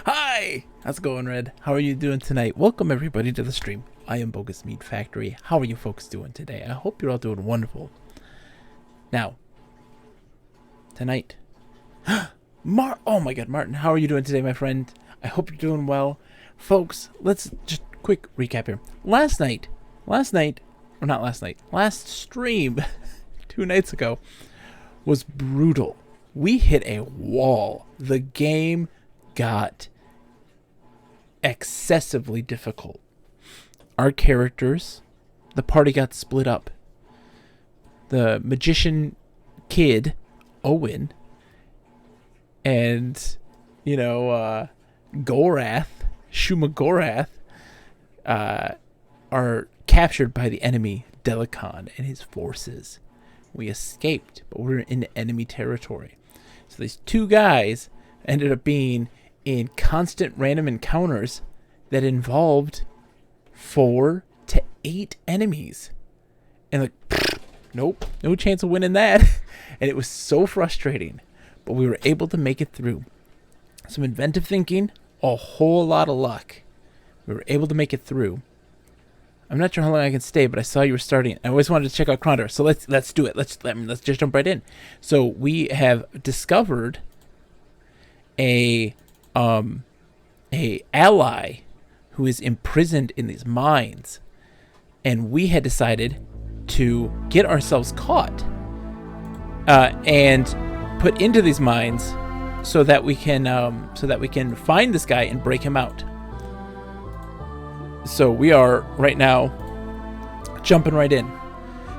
Hi! How's it going, Red? How are you doing tonight? Welcome everybody to the stream. I am Bogus Meat Factory. How are you folks doing today? I hope you're all doing wonderful. Now, tonight, oh my god, Martin, how are you doing today, my friend? I hope you're doing well. Folks, let's just quick recap here. Last stream, 2 nights ago, was brutal. We hit a wall. The game got excessively difficult. Our characters, the party got split up. The magician kid, Owen, and, Gorath, Shuma Gorath, are captured by the enemy Delicon and his forces. We escaped, but we're in enemy territory. So these 2 guys ended up being in constant random encounters that involved 4 to 8 enemies. And nope, no chance of winning that. And it was so frustrating. But we were able to make it through. Some inventive thinking, a whole lot of luck. We were able to make it through. I'm not sure how long I can stay, but I saw you were starting. I always wanted to check out Krondor, so let's do it. Let's just jump right in. So we have discovered a ally who is imprisoned in these mines, and we had decided to get ourselves caught and put into these mines so that we can find this guy and break him out. So we are right now jumping right in.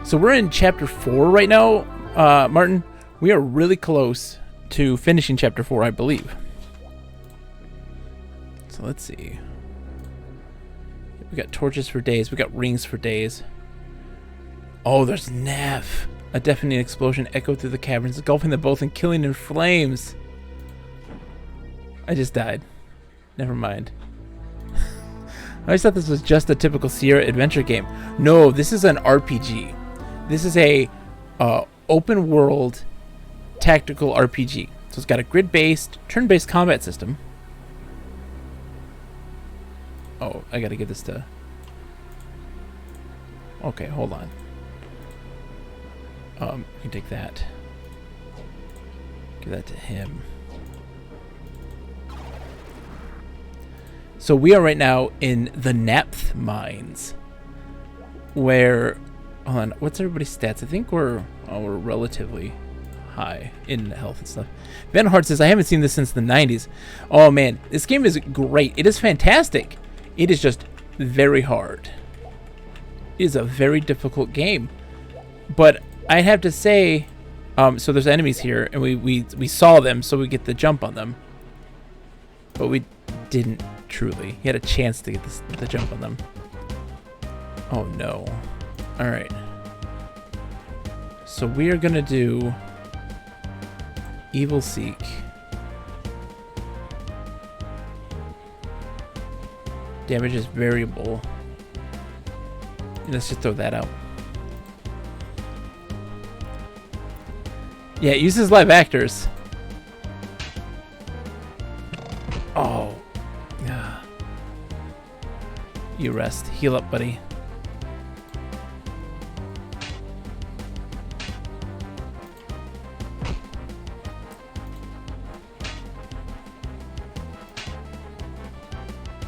So we're in chapter 4 right now, Martin. We are really close to finishing chapter 4, I believe. So let's see. We got torches for days. We got rings for days. Oh, there's Neff. A deafening explosion echoed through the caverns, engulfing them both and killing in flames. I just died. Never mind. I always thought this was just a typical Sierra adventure game. No, this is an RPG. This is a open world tactical RPG. So it's got a grid-based, turn-based combat system. Oh, I gotta get this to... Okay, hold on. You can take that. Give that to him. So we are right now in the Napth mines, where, hold on, what's everybody's stats? I think we're relatively high in health and stuff. Van Hart says, I haven't seen this since the 90s. Oh man, this game is great. It is fantastic. It is just very hard. It is a very difficult game. But I have to say, so there's enemies here, and we saw them, so we get the jump on them. But we didn't truly. He had a chance to get the jump on them. Oh no. Alright. So we are going to do Evil Seek. Damage is variable. Let's just throw that out. Yeah, it uses live actors. Oh. Yeah. You rest. Heal up, buddy.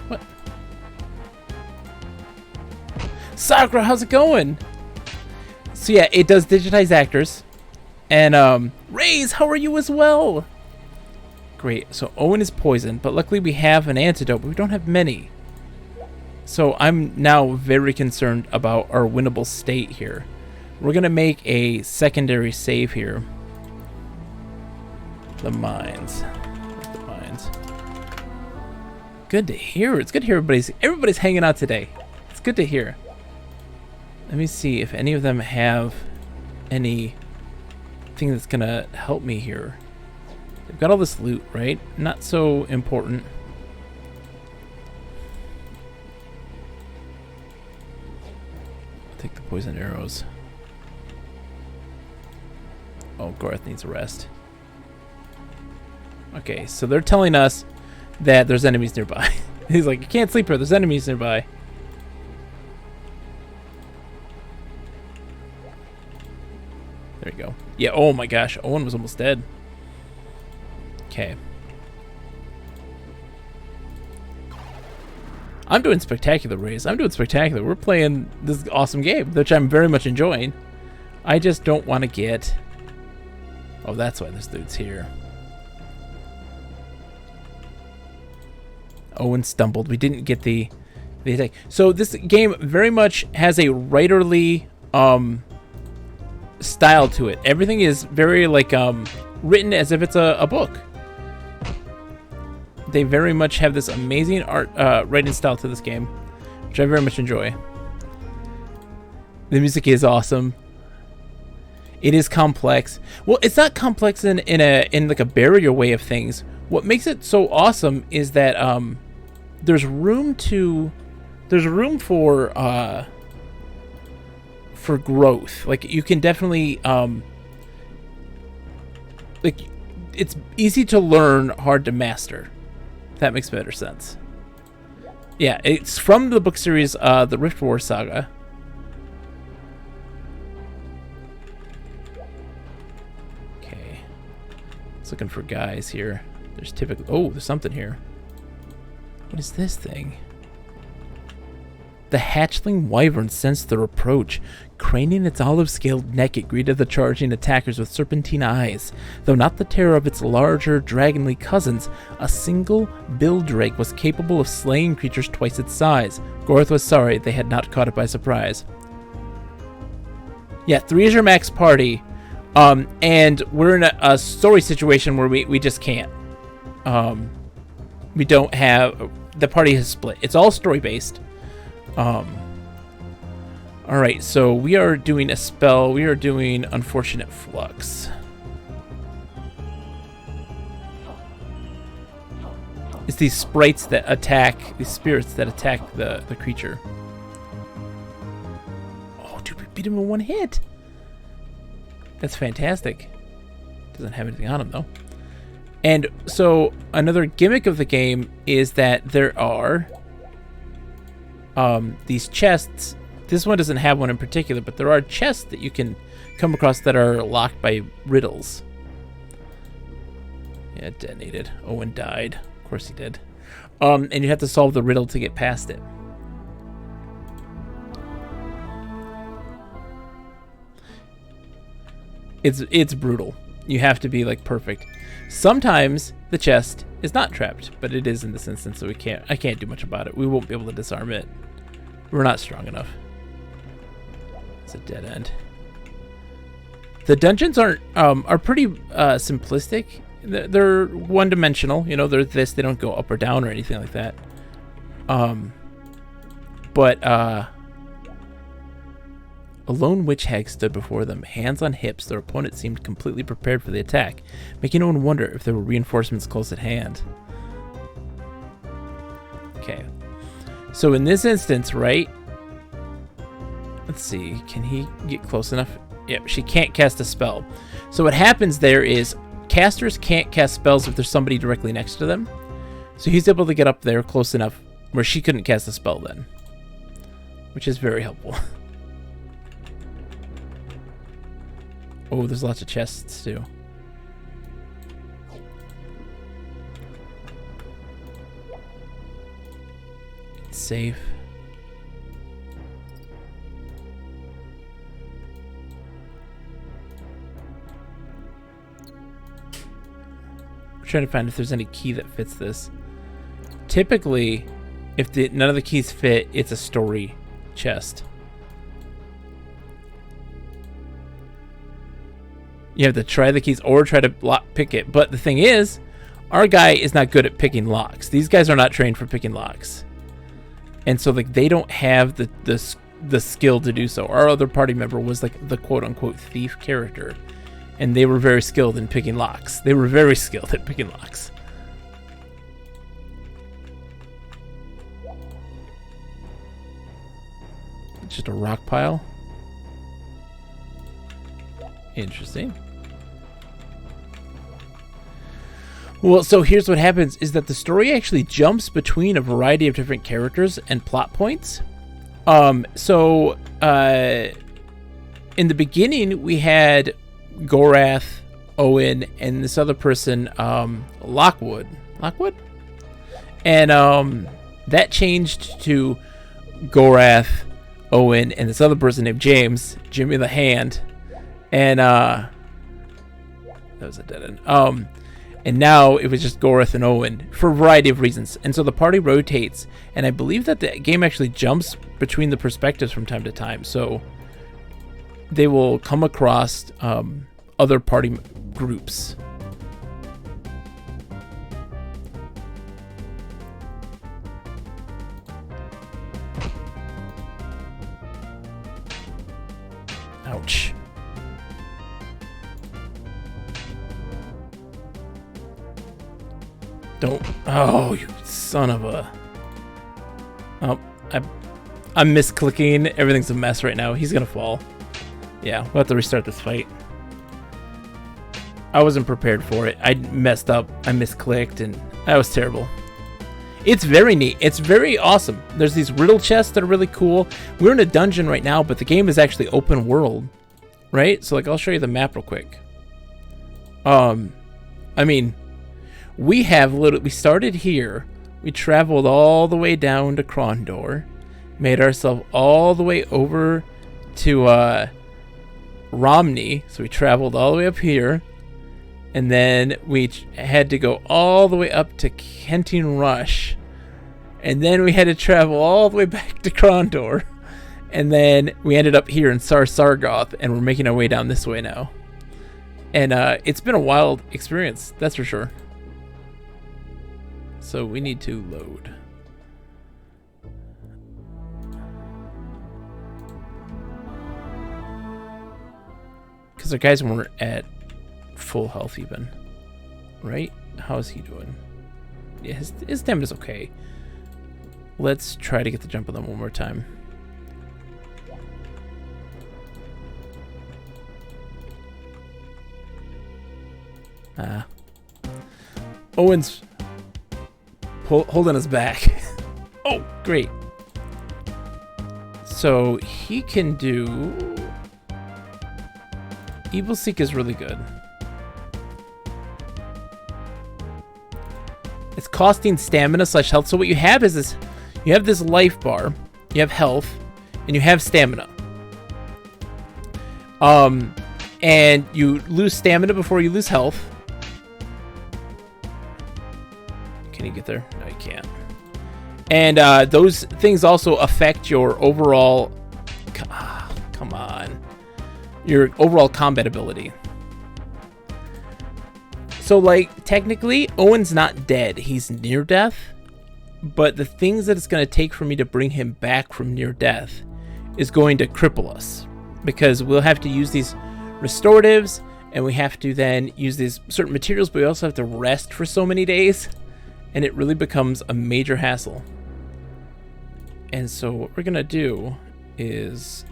What? Sakura, how's it going? So yeah, it does digitize actors. And Raze, how are you as well? Great. So Owen is poisoned, but luckily we have an antidote, but we don't have many. So I'm now very concerned about our winnable state here. We're going to make a secondary save here. The mines. Where's the mines? Good to hear. It's good to hear everybody's hanging out today. It's good to hear. Let me see if any of them have anything that's going to help me here. They've got all this loot, right? Not so important. Take the poison arrows. Oh, Garth needs a rest. Okay, so they're telling us that there's enemies nearby. He's like, you can't sleep here, there's enemies nearby. There you go. Yeah, oh my gosh, Owen was almost dead. Okay. I'm doing spectacular, Raze. I'm doing spectacular. We're playing this awesome game, which I'm very much enjoying. I just don't want to get... Oh, that's why this dude's here. Owen stumbled. We didn't get the attack. So this game very much has a writerly style to it. Everything is very like written as if it's a book. They very much have this amazing art writing style to this game, which I very much enjoy. The music is awesome. It is complex. Well, it's not complex in like a barrier way of things. What makes it so awesome is that there's room for growth. Like you can definitely like it's easy to learn, hard to master. If that makes better sense. Yeah, it's from the book series the Rift War Saga. Okay. It's looking for guys here. There's typically... Oh, there's something here. What is this thing? The hatchling wyvern sensed their approach. Craning its olive-scaled neck, it greeted the charging attackers with serpentine eyes. Though not the terror of its larger, dragonly cousins, a single bildrake was capable of slaying creatures twice its size. Gorth was sorry they had not caught it by surprise. Yeah, 3 is your max party, and we're in a story situation where we just can't. We don't have... The party has split. It's all story-based. Alright, so we are doing a spell. We are doing Unfortunate Flux. It's these sprites that attack, these spirits that attack the creature. Oh, dude, we beat him in 1 hit. That's fantastic. Doesn't have anything on him, though. And so another gimmick of the game is that there are these chests. This one doesn't have one in particular, but there are chests that you can come across that are locked by riddles. Yeah, it detonated. Owen died. Of course he did. And you have to solve the riddle to get past it. It's brutal. You have to be like perfect. Sometimes the chest is not trapped, but it is in this instance, so I can't do much about it. We won't be able to disarm it. We're not strong enough. It's a dead end. The dungeons are pretty simplistic. They're one-dimensional. You know, they're this. They don't go up or down or anything like that. A lone witch hag stood before them, hands on hips. Their opponent seemed completely prepared for the attack, making no one wonder if there were reinforcements close at hand. Okay. So in this instance, right? Let's see. Can he get close enough? Yep, she can't cast a spell. So what happens there is casters can't cast spells if there's somebody directly next to them. So he's able to get up there close enough where she couldn't cast a spell then, which is very helpful. Oh, there's lots of chests too. It's safe. We're trying to find if there's any key that fits this. Typically, if none of the keys fit, it's a story chest. You have to try the keys or try to pick it. But the thing is, our guy is not good at picking locks. These guys are not trained for picking locks. And so like they don't have the skill to do so. Our other party member was like the quote-unquote thief character. And they were very skilled in picking locks. They were very skilled at picking locks. It's just a rock pile. Interesting. Well, so here's what happens is that the story actually jumps between a variety of different characters and plot points. In the beginning, we had Gorath, Owen, and this other person, Lockwood. Lockwood? And that changed to Gorath, Owen, and this other person named James, Jimmy the Hand. And that was a dead end. And now it was just Gorath and Owen for a variety of reasons. And so the party rotates, and I believe that the game actually jumps between the perspectives from time to time. So they will come across other party groups. Ouch. Don't. Oh, you son of a. Oh, I'm misclicking. Everything's a mess right now. He's gonna fall. Yeah, we'll have to restart this fight. I wasn't prepared for it. I messed up. I misclicked, and that was terrible. It's very neat. It's very awesome. There's these riddle chests that are really cool. We're in a dungeon right now, but the game is actually open world, right? So, like, I'll show you the map real quick. I mean, we started here. We traveled all the way down to Krondor, made ourselves all the way over to Romney. So we traveled all the way up here, and then we had to go all the way up to Kenting Rush, and then we had to travel all the way back to Krondor, and then we ended up here in Sargoth, and we're making our way down this way now. And it's been a wild experience, that's for sure. So we need to load. Because our guys weren't at full health even. Right? How is he doing? Yeah, his stamina's okay. Let's try to get the jump on them one more time. Owen's holding us back. Oh, great. So he can do... Evil Seek is really good. It's costing stamina / health. So what you have is this. You have this life bar. You have health. And you have stamina. And you lose stamina before you lose health. Can you get there? No, you can't. And those things also affect your overall... come on. Your overall combat ability. So, like, technically, Owen's not dead. He's near death. But the things that it's going to take for me to bring him back from near death is going to cripple us. Because we'll have to use these restoratives, and we have to then use these certain materials, but we also have to rest for so many days. And it really becomes a major hassle. And so what we're gonna do is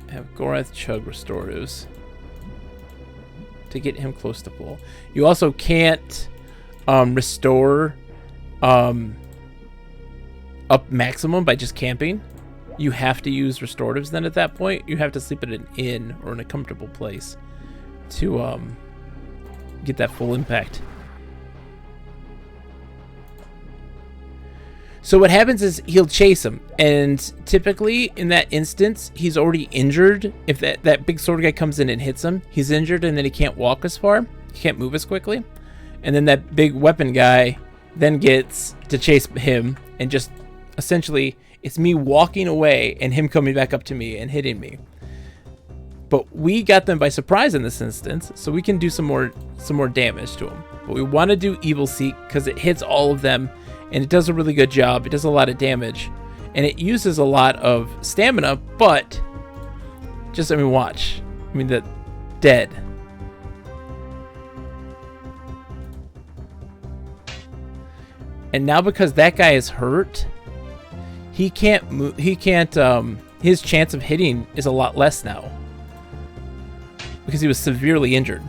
have Gorath chug restoratives to get him close to full. You also can't restore up maximum by just camping. You have to use restoratives then at that point. You have to sleep at an inn or in a comfortable place to get that full impact. So what happens is he'll chase him, and typically in that instance, he's already injured. If that big sword guy comes in and hits him, he's injured, and then he can't walk as far. He can't move as quickly. And then that big weapon guy then gets to chase him, and just essentially it's me walking away and him coming back up to me and hitting me. But we got them by surprise in this instance, so we can do some more damage to him. But we want to do Evil Seek because it hits all of them. And it does a really good job. It does a lot of damage. And it uses a lot of stamina, but just, I mean, watch. I mean, the dead. And now because that guy is hurt, he can't move. He can't, his chance of hitting is a lot less now. Because he was severely injured.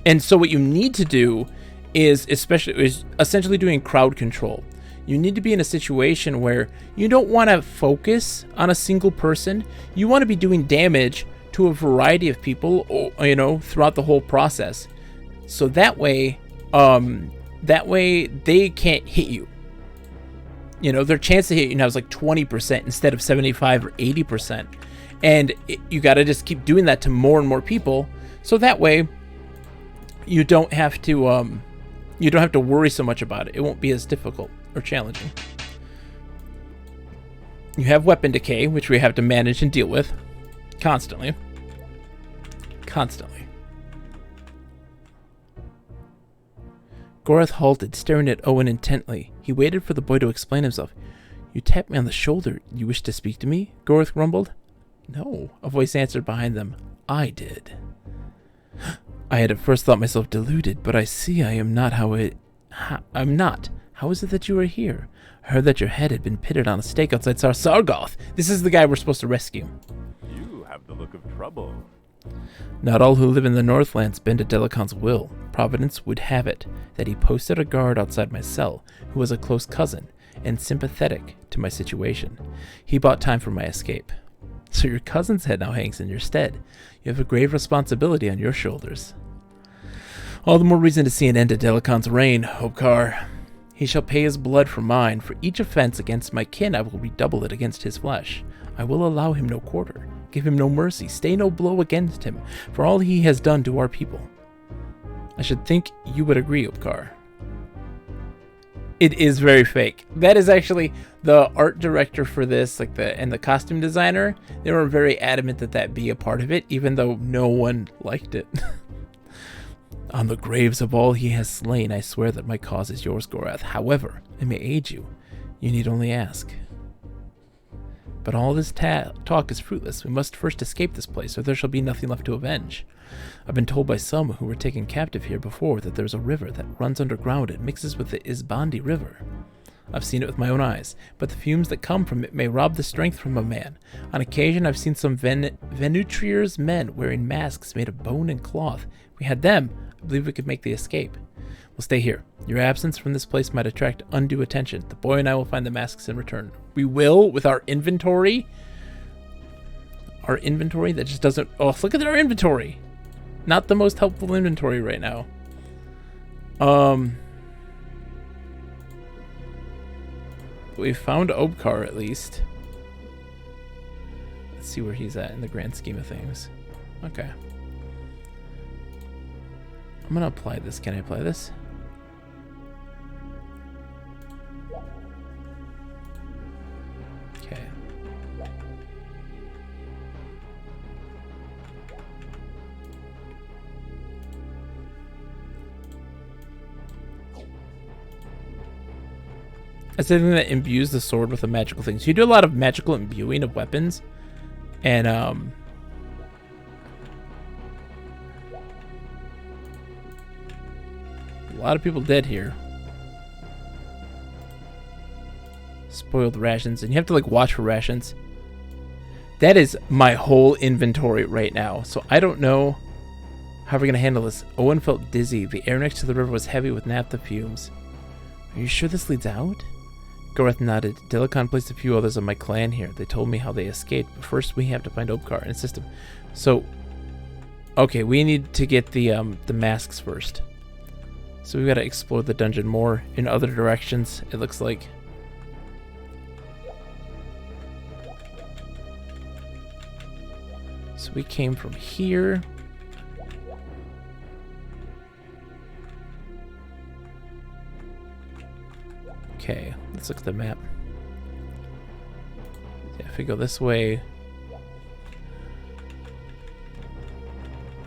And so what you need to do is essentially doing crowd control. You need to be in a situation where you don't want to focus on a single person. You want to be doing damage to a variety of people, you know, throughout the whole process. So that way they can't hit you. You know, their chance to hit you now is like 20% instead of 75 or 80%. And you got to just keep doing that to more and more people. So that way you don't have to worry so much about it. It won't be as difficult or challenging. You have weapon decay, which we have to manage and deal with constantly. Gorath halted, staring at Owen intently. He waited for the boy to explain himself. You tapped me on the shoulder. You wish to speak to me? Gorath grumbled. No, a voice answered behind them. I did. I had at first thought myself deluded, but I see I am not I'm not. How is it that you are here? I heard that your head had been pitted on a stake outside Sargoth. This is the guy we're supposed to rescue. You have the look of trouble. Not all who live in the Northlands bend to Delacon's will. Providence would have it that he posted a guard outside my cell who was a close cousin and sympathetic to my situation. He bought time for my escape. So your cousin's head now hangs in your stead. You have a grave responsibility on your shoulders. All the more reason to see an end to Delacon's reign, Hobkar. He shall pay his blood for mine. For each offense against my kin, I will redouble it against his flesh. I will allow him no quarter, give him no mercy, stay no blow against him, for all he has done to our people. I should think you would agree, Hobkar. It is very fake. That is actually the art director for this, and the costume designer. They were very adamant that be a part of it, even though no one liked it. On the graves of all he has slain, I swear that my cause is yours, Gorath. However, I may aid you. You need only ask. But all this talk is fruitless. We must first escape this place, or there shall be nothing left to avenge. I've been told by some who were taken captive here before that there's a river that runs underground and mixes with the Isbandi River. I've seen it with my own eyes, but the fumes that come from it may rob the strength from a man. On occasion, I've seen some Venutrier's men wearing masks made of bone and cloth. If we had them, I believe we could make the escape. We'll stay here. Your absence from this place might attract undue attention. The boy and I will find the masks in return. We will, with our inventory. Our inventory that just doesn't... Oh, look at our inventory. Not the most helpful inventory right now. We found Obkar at least. Let's see where he's at in the grand scheme of things. Okay. I'm gonna apply this. Can I apply this? Okay. It's something that imbues the sword with a magical thing. So you do a lot of magical imbuing of weapons. And, a lot of people dead here. Spoiled rations, and you have to like watch for rations. That is my whole inventory right now, so I don't know how we're gonna handle this. Owen felt dizzy. The air next to the river was heavy with naphtha fumes. Are you sure this leads out? Gorath nodded. Delicon placed a few others of my clan here. They told me how they escaped, but first we have to find Obkar and assist him. So, okay, we need to get the masks first. So we've got to explore the dungeon more in other directions, it looks like. So we came from here. Okay, let's look at the map. Yeah, if we go this way,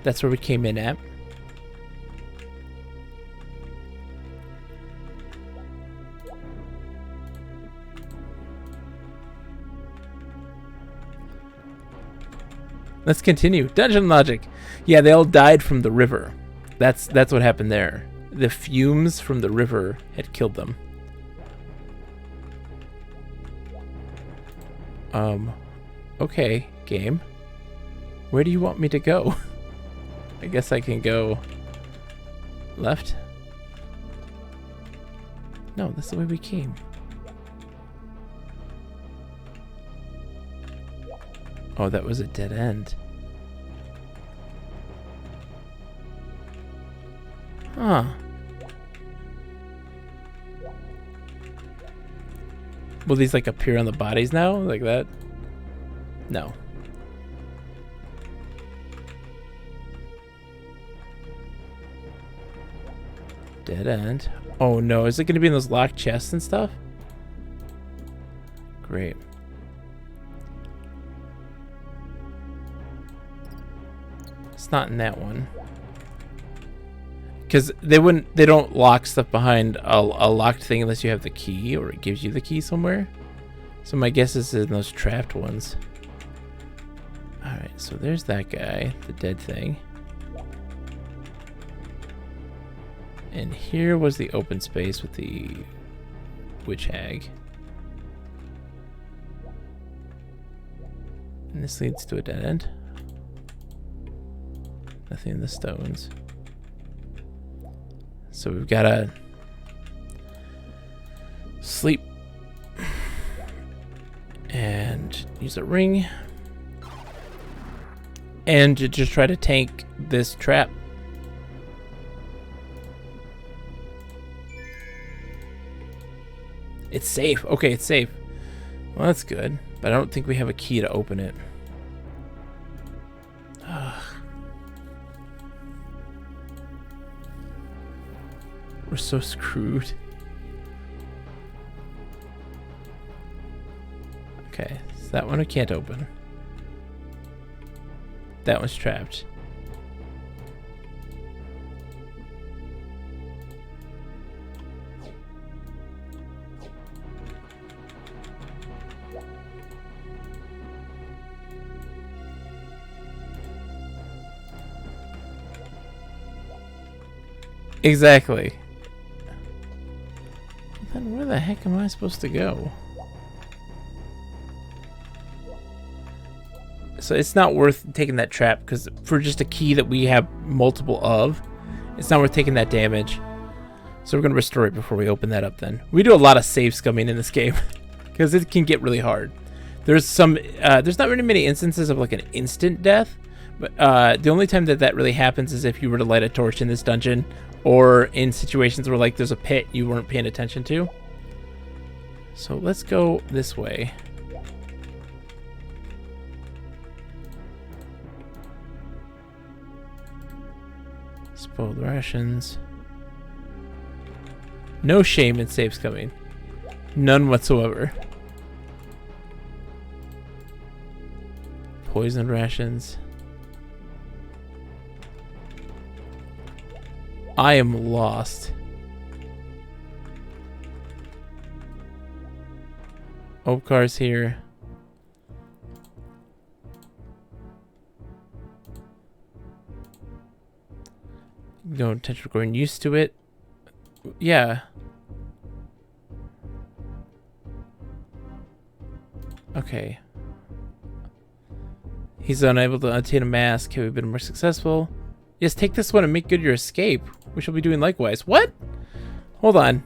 that's where we came in at. Let's continue. Dungeon logic. Yeah, they all died from the river. That's what happened there. The fumes from the river had killed them. Okay, game. Where do you want me to go? I guess I can go left. No, that's the way we came. Oh, that was a dead end. Huh. Will these like appear on the bodies now? Like that? No. Dead end. Oh no, is it going to be in those locked chests and stuff? Great. It's not in that one. Because they don't lock stuff behind a locked thing unless you have the key or it gives you the key somewhere. So my guess is in those trapped ones. Alright, so there's that guy, the dead thing. And here was the open space with the witch hag. And this leads to a dead end. Nothing in the stones. So we've got to sleep and use a ring and to just try to tank this trap. It's safe. Okay, it's safe. Well, that's good, but I don't think we have a key to open it. Ugh. We're so screwed. Okay, so that one I can't open. That one's trapped. Exactly. Then where the heck am I supposed to go? So it's not worth taking that trap, because for just a key that we have multiple of, it's not worth taking that damage. So we're going to restore it before we open that up then. We do a lot of save scumming in this game, because it can get really hard. There's not really many instances of like an instant death, but the only time that really happens is if you were to light a torch in this dungeon, or in situations where like there's a pit you weren't paying attention to. So let's go this way. Spoiled rations. No shame in saves coming. None whatsoever. Poisoned rations. I am lost. Obkar's here. Go potential growing used to it. Yeah. Okay. He's unable to obtain a mask. Have we been more successful? Yes, take this one and make good your escape. We shall be doing likewise. What? Hold on.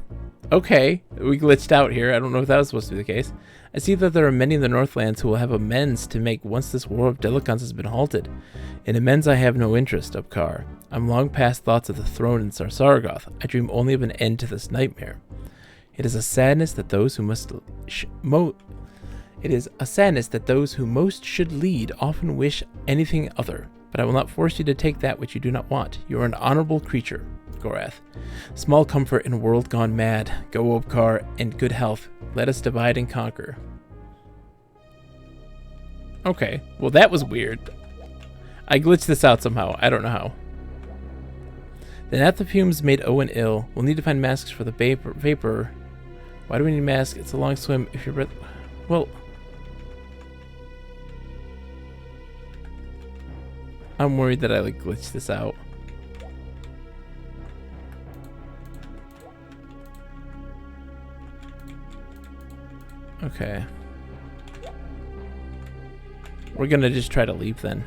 Okay, we glitched out here. I don't know if that was supposed to be the case. I see that there are many in the Northlands who will have amends to make once this war of Delicons has been halted. In amends I have no interest, Upkar. I'm long past thoughts of the throne in Sarsargoth. I dream only of an end to this nightmare. It is a sadness that those who most should lead often wish anything other. But I will not force you to take that which you do not want. You are an honorable creature, Gorath. Small comfort in a world gone mad. Go, Upkar, and good health. Let us divide and conquer. Okay, well that was weird. I glitched this out somehow. I don't know how. The naphtha fumes made Owen ill. We'll need to find masks for the vapor. Why do we need masks? It's a long swim. If your breath... Well... I'm worried that I like glitched this out. Okay. We're gonna just try to leave then.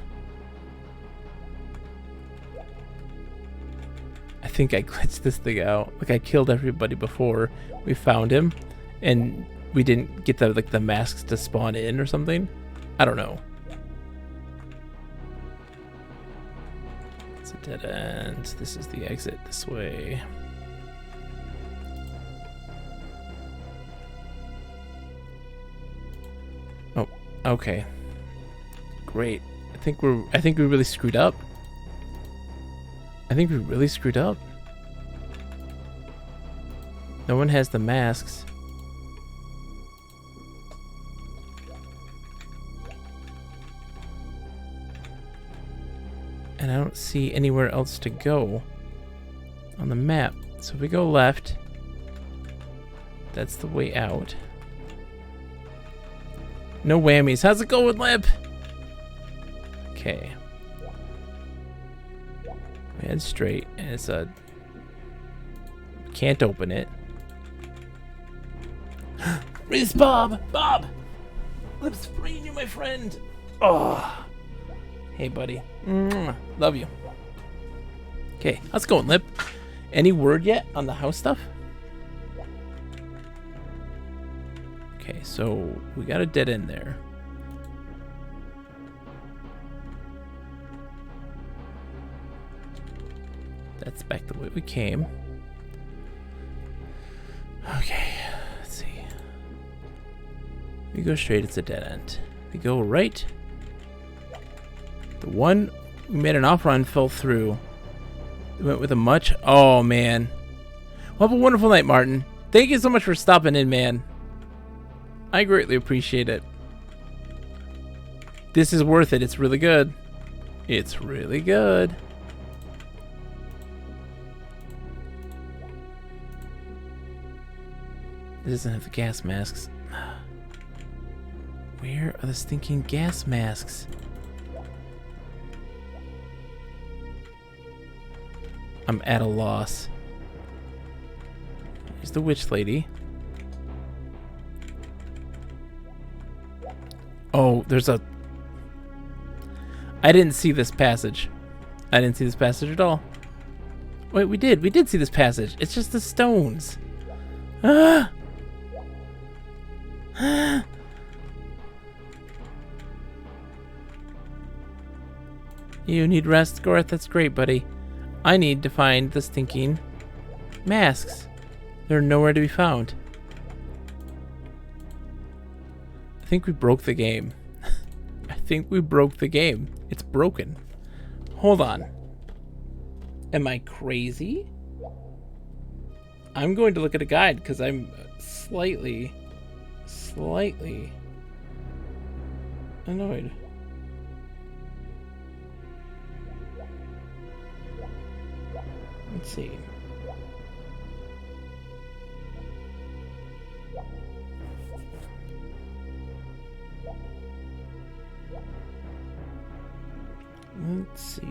I think I glitched this thing out. Like I killed everybody before we found him, and we didn't get the masks to spawn in or something. I don't know. It's a dead end. This is the exit this way. Oh, okay. Great. I think we really screwed up. I think we really screwed up. No one has the masks. And I don't see anywhere else to go on the map. So if we go left, that's the way out. No whammies. How's it going, Lip? Okay. We head straight, and it's a... Can't open it. Riz Bob! Bob! Lip's freeing you, my friend! Oh. Hey, buddy. Mwah. Love you. Okay, how's it going, Lip? Any word yet on the house stuff? Okay, so we got a dead end there. That's back the way we came. Okay, let's see. We go straight, it's a dead end. We go right. The one we made an offer on fell through. We went with a much... Oh, man. Well, have a wonderful night, Martin. Thank you so much for stopping in, man. I greatly appreciate it. This is worth it. It's really good. It's really good. It doesn't have the gas masks. Where are the stinking gas masks? I'm at a loss. Here's the witch lady. Oh, there's a... I didn't see this passage. I didn't see this passage at all. Wait, we did. We did see this passage. It's just the stones. Ah! You need rest, Gorath? That's great, buddy. I need to find the stinking masks. They're nowhere to be found. I think we broke the game. I think we broke the game. It's broken. Hold on. Am I crazy? I'm going to look at a guide because I'm slightly annoyed. Let's see. Let's see.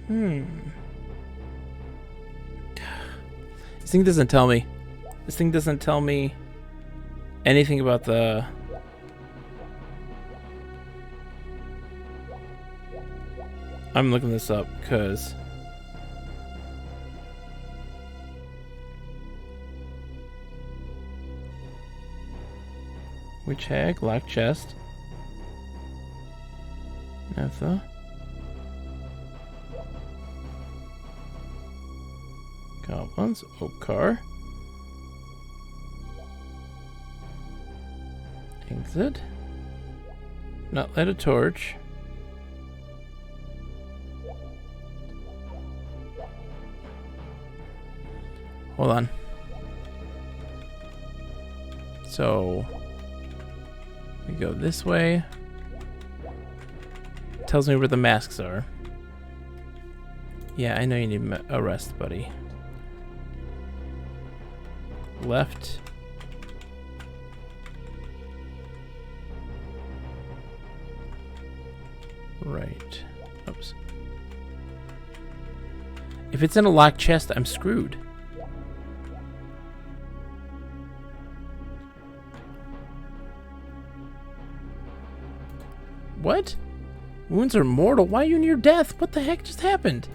This thing doesn't tell me. This thing doesn't tell me anything about the... I'm looking this up because... Witch hag, locked chest. Naphtha. Goblins, oak car. Exit. Not light a torch. Hold on. So we go this way. Tells me where the masks are. Yeah, I know you need a rest, buddy. Left. Right. Oops. If it's in a locked chest, I'm screwed. What? Wounds are mortal. Why are you near death? What the heck just happened?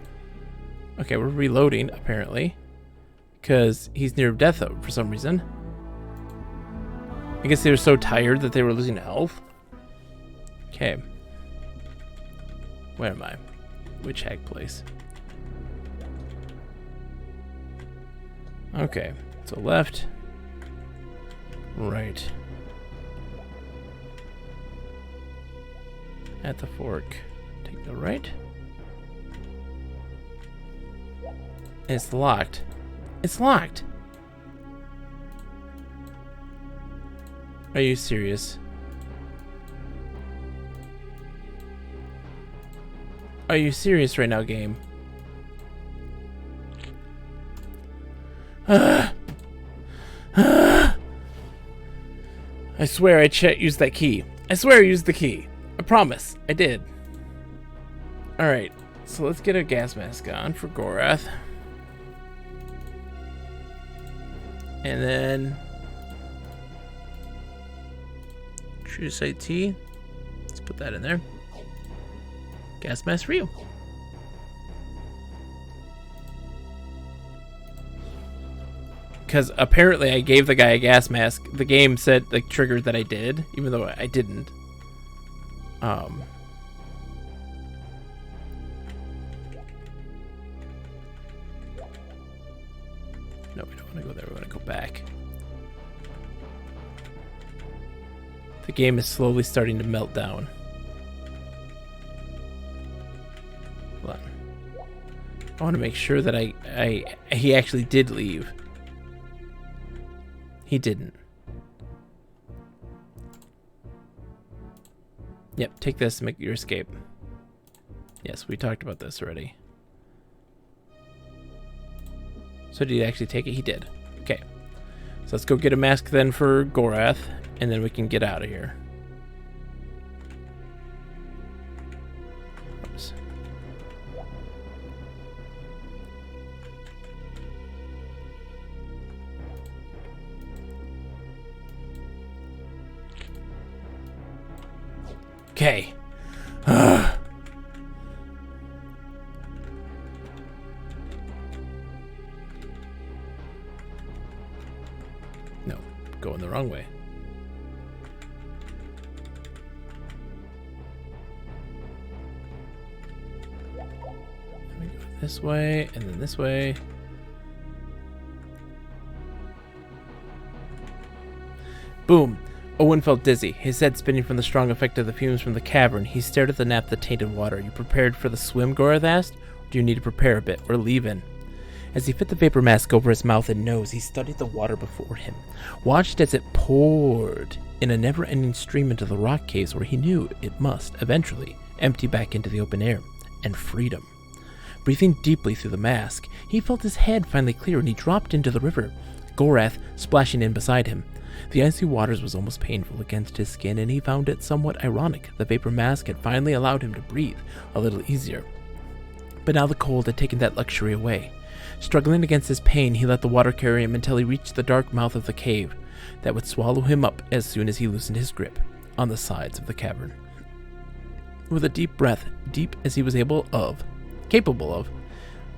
Okay, we're reloading, apparently. Because he's near death for some reason. I guess they were so tired that they were losing health. Okay. Where am I? Witch hag place. Okay. So left. Right. At the fork. Take the right. It's locked. It's locked. Are you serious? Are you serious right now, game? I swear I used that key. I swear I used the key. I promise. I did. Alright, so let's get a gas mask on for Gorath. And then True Sight T. Let's put that in there. Gas mask for you. Because apparently I gave the guy a gas mask. The game said, like, triggered that I did, even though I didn't. No, we don't want to go there. We want to go back. The game is slowly starting to melt down. Hold on. I want to make sure that he actually did leave. He didn't. Yep, take this to make your escape. Yes, we talked about this already. So did he actually take it? He did. Okay. So let's go get a mask then for Gorath, and then we can get out of here. Oops. Okay. No, going the wrong way. Let me go this way, and then this way. Boom. Owen felt dizzy, his head spinning from the strong effect of the fumes from the cavern. He stared at the naphtha tainted water. You prepared for the swim, Gorath asked? Or do you need to prepare a bit? We're leaving. As he fit the vapor mask over his mouth and nose, he studied the water before him, watched as it poured in a never-ending stream into the rock caves where he knew it must, eventually, empty back into the open air, and freedom. Breathing deeply through the mask, he felt his head finally clear and he dropped into the river, Gorath splashing in beside him. The icy waters was almost painful against his skin, and he found it somewhat ironic. The vapor mask had finally allowed him to breathe a little easier. But now the cold had taken that luxury away. Struggling against his pain, he let the water carry him until he reached the dark mouth of the cave that would swallow him up as soon as he loosened his grip on the sides of the cavern. With a deep breath, deep as he was capable of,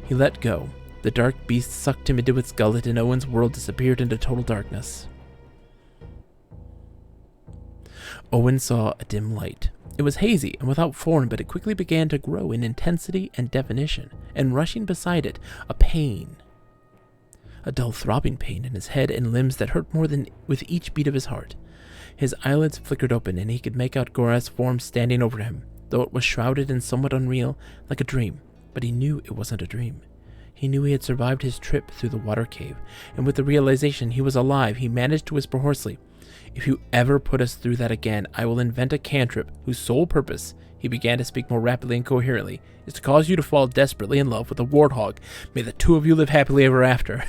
he let go. The dark beast sucked him into its gullet, and Owen's world disappeared into total darkness. Owen saw a dim light. It was hazy and without form, but it quickly began to grow in intensity and definition, and rushing beside it, a pain. A dull throbbing pain in his head and limbs that hurt more than with each beat of his heart. His eyelids flickered open, and he could make out Gorath's form standing over him, though it was shrouded and somewhat unreal, like a dream. But he knew it wasn't a dream. He knew he had survived his trip through the water cave, and with the realization he was alive, he managed to whisper hoarsely, "If you ever put us through that again, I will invent a cantrip whose sole purpose," he began to speak more rapidly and coherently, "is to cause you to fall desperately in love with a warthog. May the two of you live happily ever after."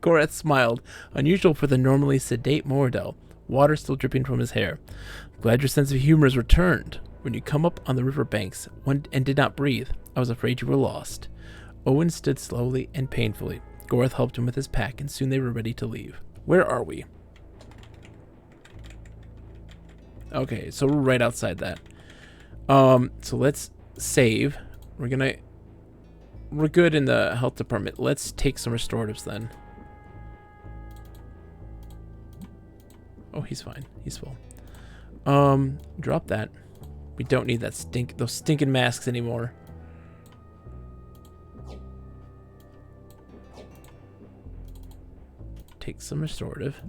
Gorath smiled, unusual for the normally sedate Moradel, water still dripping from his hair. "Glad your sense of humor has returned. When you come up on the river banks and did not breathe, I was afraid you were lost." Owen stood slowly and painfully. Gorath helped him with his pack, and soon they were ready to leave. Where are we? Okay, so we're right outside that. So let's save. We're good in the health department. Let's take some restoratives then. Oh, he's fine. He's full. Drop that. We don't need those stinking masks anymore. Take some restorative.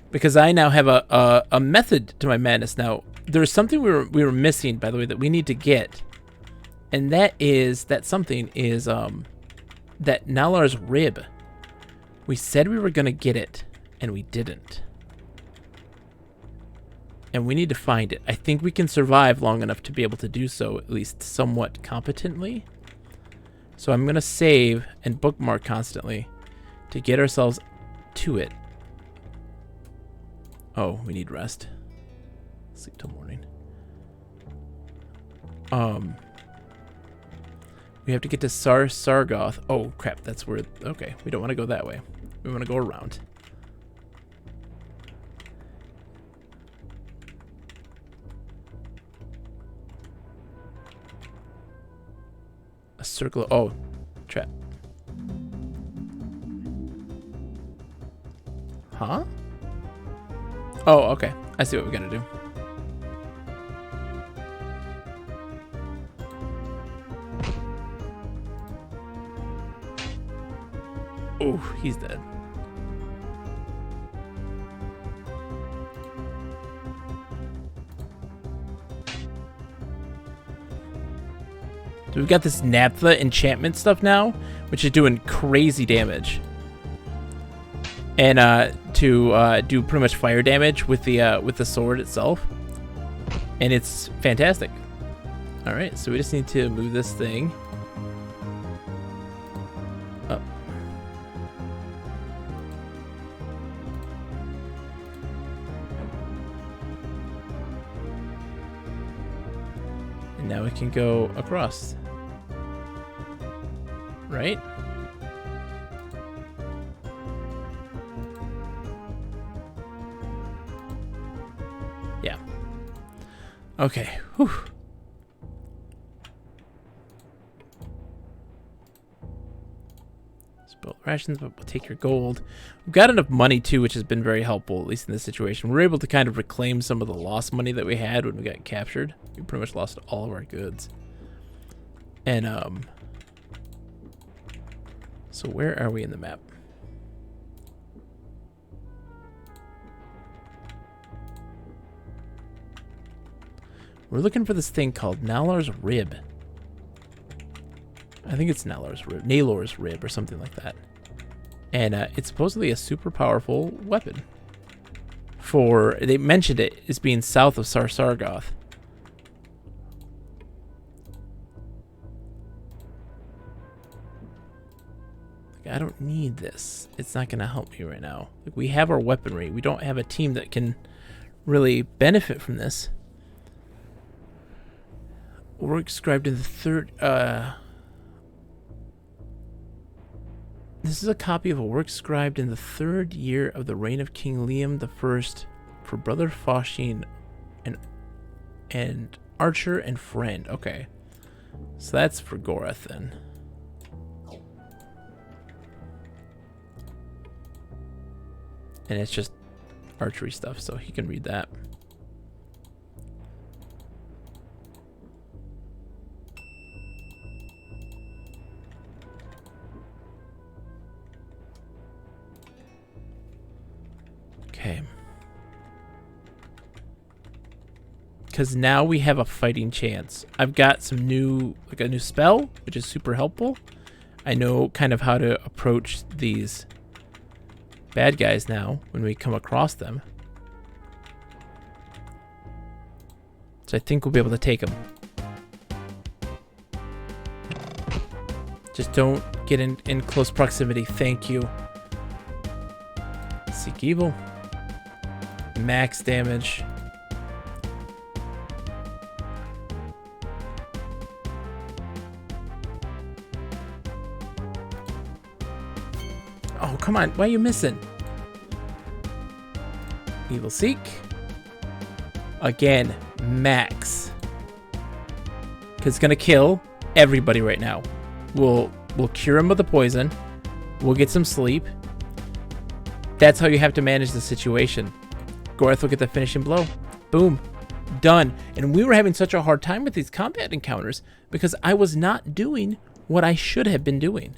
Because I now have a method to my madness now. There's something we were missing, by the way, that we need to get. And that something is that Nalar's rib. We said we were gonna get it, and we didn't. And we need to find it. I think we can survive long enough to be able to do so, at least somewhat competently. So I'm gonna save and bookmark constantly to get ourselves to it. Oh, we need rest. Sleep till morning. We have to get to Sargoth. Oh, crap. That's where... Okay, we don't want to go that way. We want to go around. A circle... Oh, trap. Huh? Oh, okay. I see what we gotta do. Oh, he's dead. So we've got this Naphtha enchantment stuff now, which is doing crazy damage. And to do pretty much fire damage with the sword itself, and it's fantastic. All right, so we just need to move this thing up. And now we can go across, right? Yeah. Okay. Whew. Spoiled rations, but we'll take your gold. We've got enough money too, which has been very helpful, at least in this situation. We're able to kind of reclaim some of the lost money that we had when we got captured. We pretty much lost all of our goods. And so where are we in the map? We're looking for this thing called Nalar's Rib. I think it's Nalor's Rib or something like that. And it's supposedly a super powerful weapon. They mentioned it as being south of Sargoth. Like, I don't need this. It's not going to help me right now. Like, we have our weaponry. We don't have a team that can really benefit from this. Work scribed in the third. This is a copy of a work scribed in the 3rd year of the reign of King Liam the First for brother Foshin and archer and friend. Okay, so that's for Gorath then. And it's just archery stuff, so he can read that. Okay. Because now we have a fighting chance. I've got some new, like a new spell, which is super helpful. I know kind of how to approach these bad guys now when we come across them. So I think we'll be able to take them. Just don't get in close proximity. Thank you. Seek evil. Max damage. Oh, come on. Why are you missing? Evil Seek. Again, max. Because it's going to kill everybody right now. We'll cure him with the poison. We'll get some sleep. That's how you have to manage the situation. Gorath will get the finishing blow. Boom. Done. And we were having such a hard time with these combat encounters because I was not doing what I should have been doing.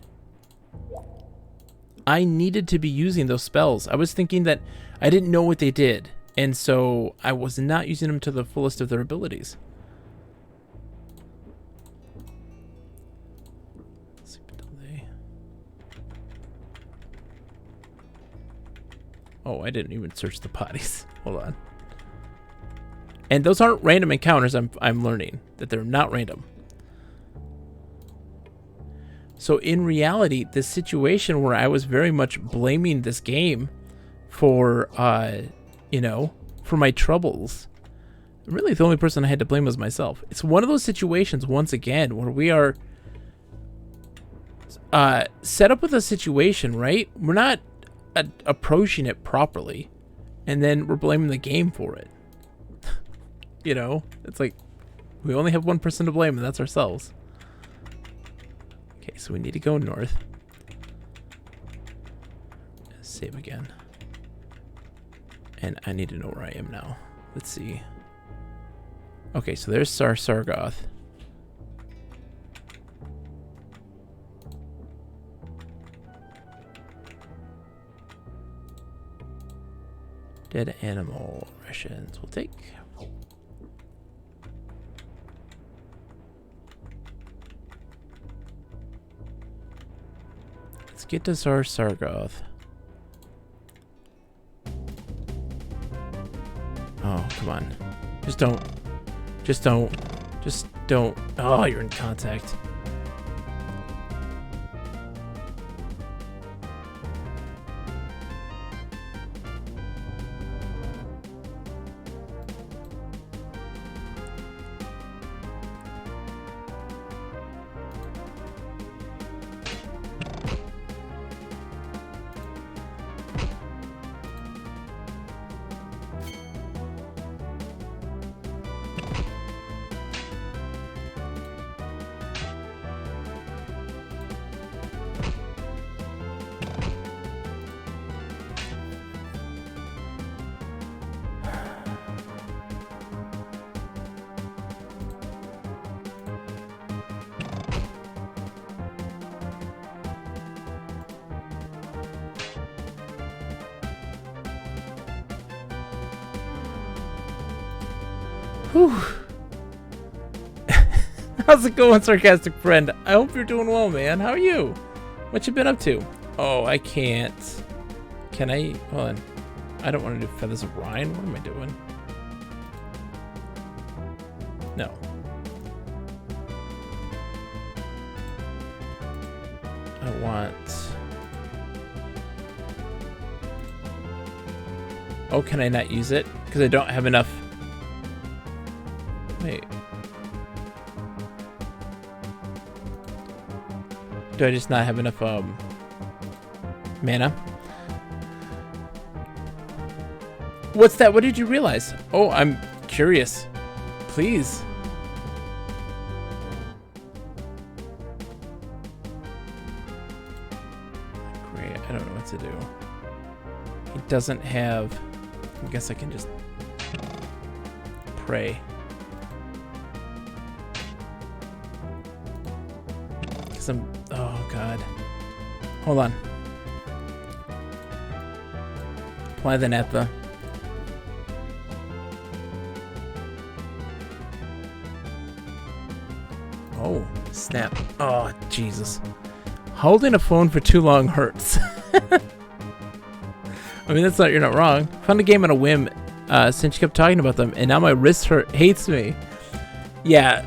I needed to be using those spells. I was thinking that I didn't know what they did, and so I was not using them to the fullest of their abilities. Oh, I didn't even search the bodies. Hold on. And those aren't random encounters. I'm learning that they're not random. So in reality, the situation where I was very much blaming this game for, you know, for my troubles, really the only person I had to blame was myself. It's one of those situations, once again, where we are set up with a situation, right? We're not approaching it properly, and then we're blaming the game for it. You know, it's like we only have one person to blame, and that's ourselves. Okay, so we need to go north. Save again. And I need to know where I am now. Let's see. Okay, so there's Sargoth. Dead animal rations we'll take. Let's get to Sargoth. Oh, come on. Just don't. Just don't. Just don't. Oh, you're in contact. Whew. How's it going, sarcastic friend? I hope you're doing well, man. How are you? What you been up to? Oh, I can't. Can I? Hold on. I don't want to do Feathers of Rhine. What am I doing? No. I want... Oh, can I not use it? Because I don't have enough... Wait. Do I just not have enough mana? What's that? What did you realize? Oh, I'm curious. Please. Great. I don't know what to do. He doesn't have... I guess I can just pray. Because I'm... Oh, God. Hold on. Apply the Netha. Oh, snap. Oh, Jesus. Holding a phone for too long hurts. I mean, you're not wrong. Found a game on a whim since you kept talking about them, and now my wrist hates me. Yeah,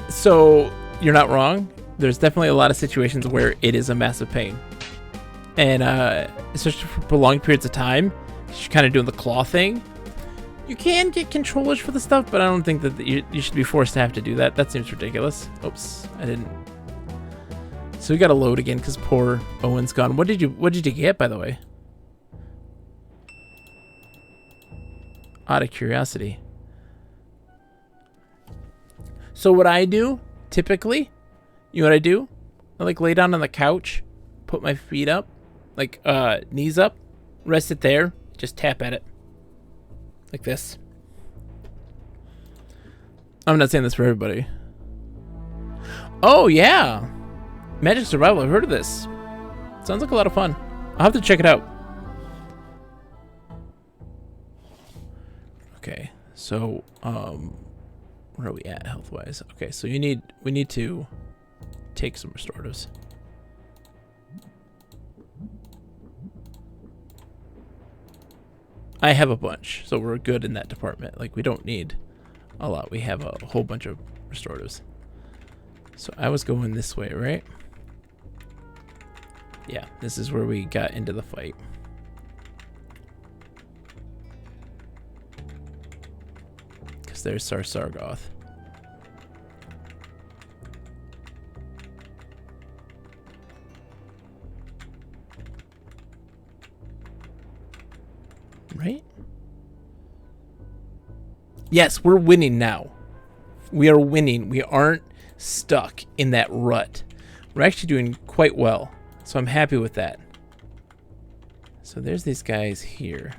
so you're not wrong. There's definitely a lot of situations where it is a massive pain. And especially for prolonged periods of time, you're kind of doing the claw thing. You can get controllers for the stuff, but I don't think that you should be forced to have to do that. That seems ridiculous. Oops, I didn't. So we got to load again because poor Owen's gone. What did you get, by the way? Out of curiosity. So what I do typically, you know what I do? I like lay down on the couch, put my feet up, like knees up, rest it there, just tap at it. Like this. I'm not saying this for everybody. Oh, yeah. Magic Survival. I've heard of this. Sounds like a lot of fun. I'll have to check it out. Okay. So, where are we at health-wise? Okay, so we need to take some restoratives. I have a bunch, so we're good in that department. Like, we don't need a lot. We have a whole bunch of restoratives. So I was going this way, right? Yeah, this is where we got into the fight. Because there's Sargoth. Right? Yes, we're winning now. We are winning. We aren't stuck in that rut. We're actually doing quite well. So I'm happy with that. So there's these guys here.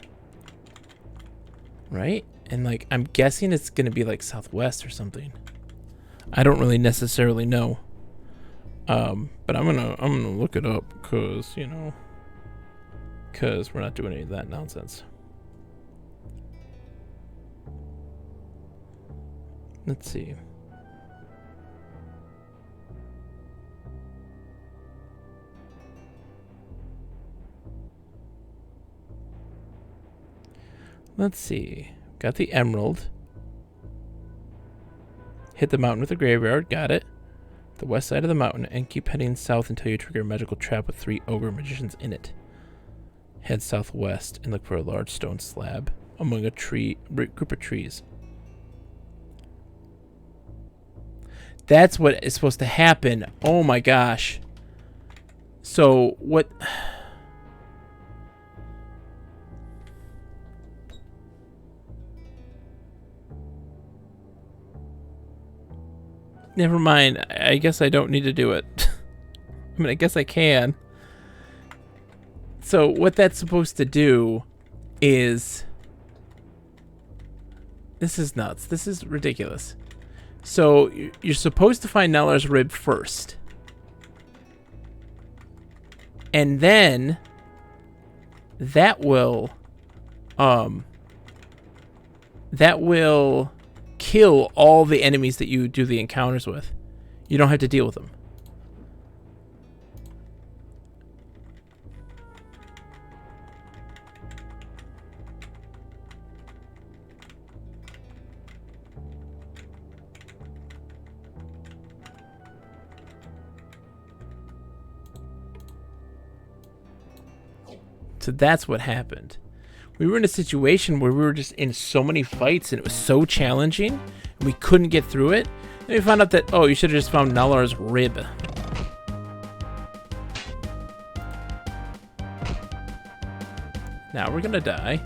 Right? And like I'm guessing it's gonna be like southwest or something. I don't really necessarily know. But I'm gonna look it up because, you know, because we're not doing any of that nonsense. Let's see. Let's see. Got the emerald. Hit the mountain with a graveyard. Got it. The west side of the mountain and keep heading south until you trigger a magical trap with 3 ogre magicians in it. Head southwest and look for a large stone slab among a group of trees. That's what is supposed to happen. Oh my gosh. So what? Never mind. I guess I don't need to do it. I mean, I guess I can. So what that's supposed to do is... This is nuts. This is ridiculous. So you're supposed to find Nellar's rib first. And then that will kill all the enemies that you do the encounters with. You don't have to deal with them. So that's what happened. We were in a situation where we were just in so many fights and it was so challenging and we couldn't get through it Let me find out that... Oh, you should have just found Nalar's rib. Now we're gonna die.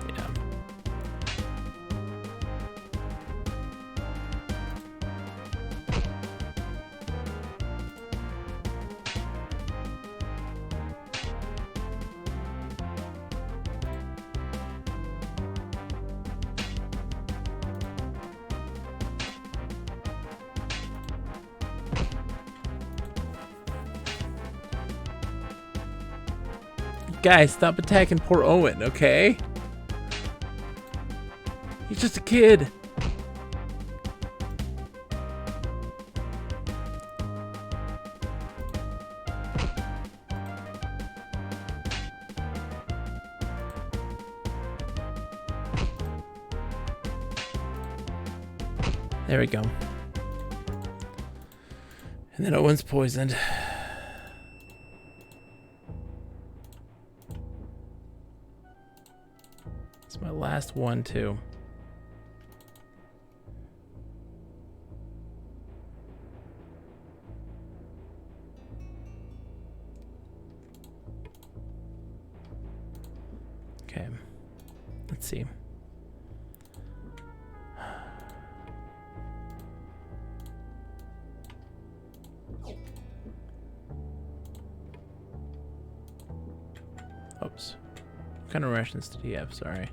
Yeah. Guys, stop attacking poor Owen, okay? He's just a kid. There we go. And then Owen's poisoned. It's my last one, too. Okay. Let's see. Oops. What kind of rations did he have? Sorry.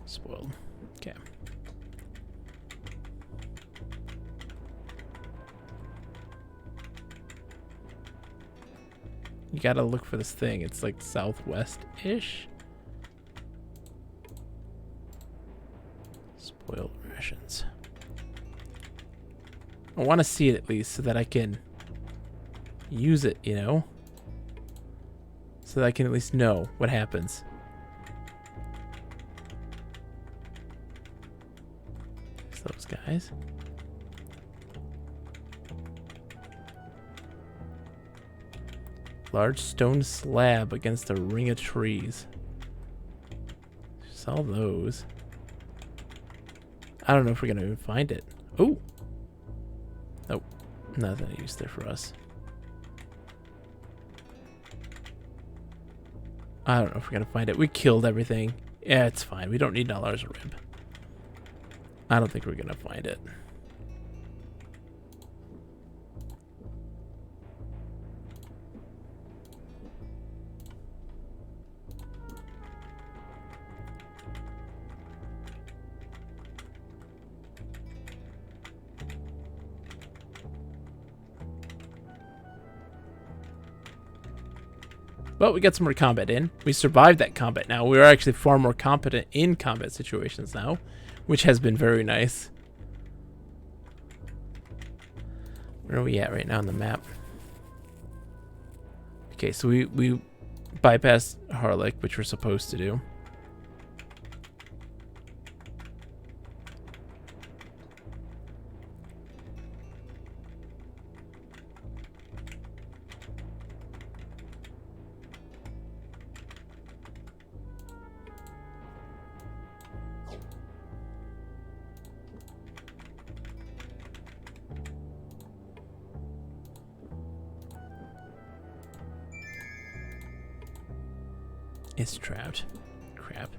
Spoiled. Okay. You gotta look for this thing. It's like southwest-ish. Spoiled rations. I want to see it at least so that I can use it, you know? So that I can at least know what happens. It's those guys. Large stone slab against a ring of trees. Saw those. I don't know if we're gonna even find it. Oh! Nope. Nothing of use there for us. I don't know if we're gonna find it. We killed everything. Yeah, it's fine. We don't need Nalar's rib. I don't think we're gonna find it. But we got some more combat in. We survived that combat now. We're actually far more competent in combat situations now, which has been very nice. Where are we at right now on the map? Okay, so we bypassed Harlech, which we're supposed to do. It's trapped. Crap.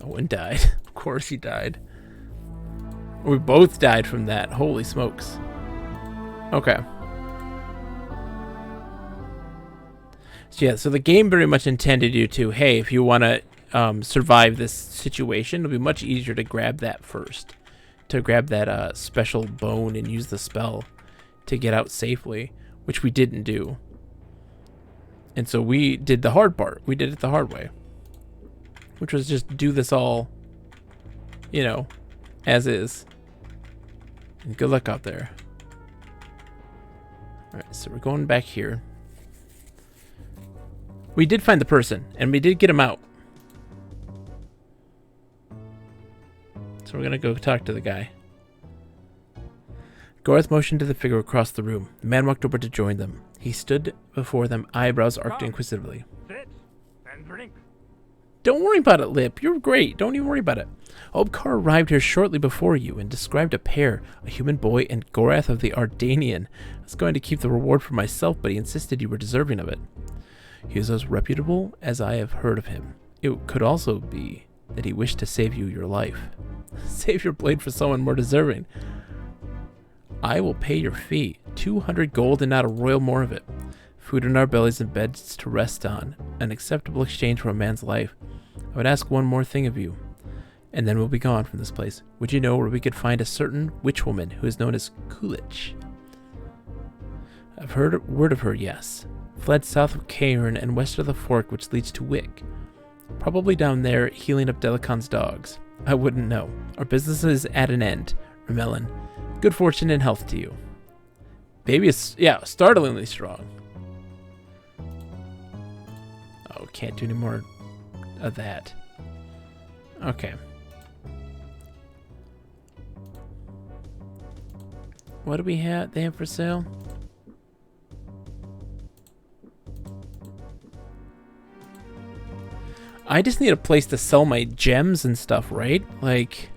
Owen died. Of course he died. We both died from that. Holy smokes. Okay. So yeah, so the game very much intended you to, hey, if you want to survive this situation, it'll be much easier to grab that first. To grab that special bone and use the spell to get out safely, which we didn't do. And so we did the hard part. We did it the hard way. Which was just do this all, you know, as is. And good luck out there. Alright, so we're going back here. We did find the person, and we did get him out. So we're going to go talk to the guy. Gorath motioned to the figure across the room. The man walked over to join them. He stood before them, eyebrows arched inquisitively. Sit and drink. Don't worry about it, Lip. You're great. Don't even worry about it. Obkar arrived here shortly before you and described a pair, a human boy and Gorath of the Ardanian. I was going to keep the reward for myself, but he insisted you were deserving of it. He is as reputable as I have heard of him. It could also be that he wished to save you your life. Save your blade for someone more deserving. I will pay your fee, 200 gold and not a royal more of it. Food in our bellies and beds to rest on, an acceptable exchange for a man's life. I would ask one more thing of you, and then we'll be gone from this place. Would you know where we could find a certain witch woman who is known as Kulich? I've heard word of her, yes. Fled south of Cairn and west of the fork which leads to Wick. Probably down there healing up Delicon's dogs. I wouldn't know. Our business is at an end, Remelin. Good fortune and health to you. Baby is, yeah, startlingly strong. Oh, can't do any more of that. Okay. What do we have? They have for sale? I just need a place to sell my gems and stuff, right? Like...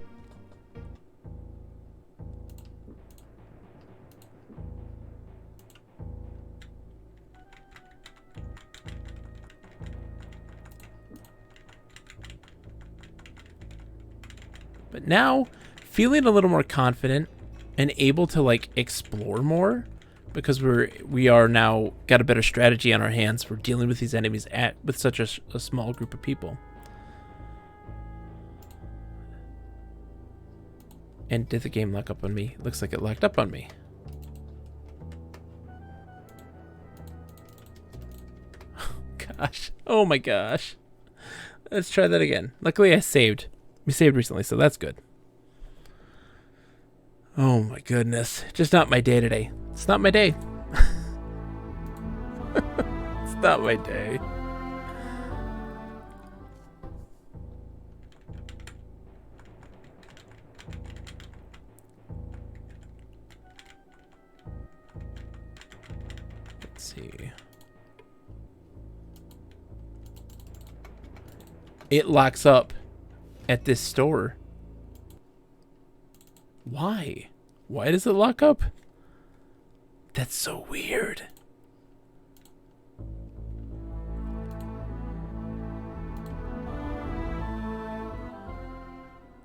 But now, feeling a little more confident and able to like explore more, because we are now got a better strategy on our hands for dealing with these enemies with such a small group of people. And did the game lock up on me? Looks like it locked up on me. Gosh. Oh my gosh. Let's try that again. Luckily I saved. We saved recently, so that's good. Oh my goodness. Just not my day today. It's not my day. It's not my day. Let's see. It locks up at this store. Why? Why does it lock up? That's so weird.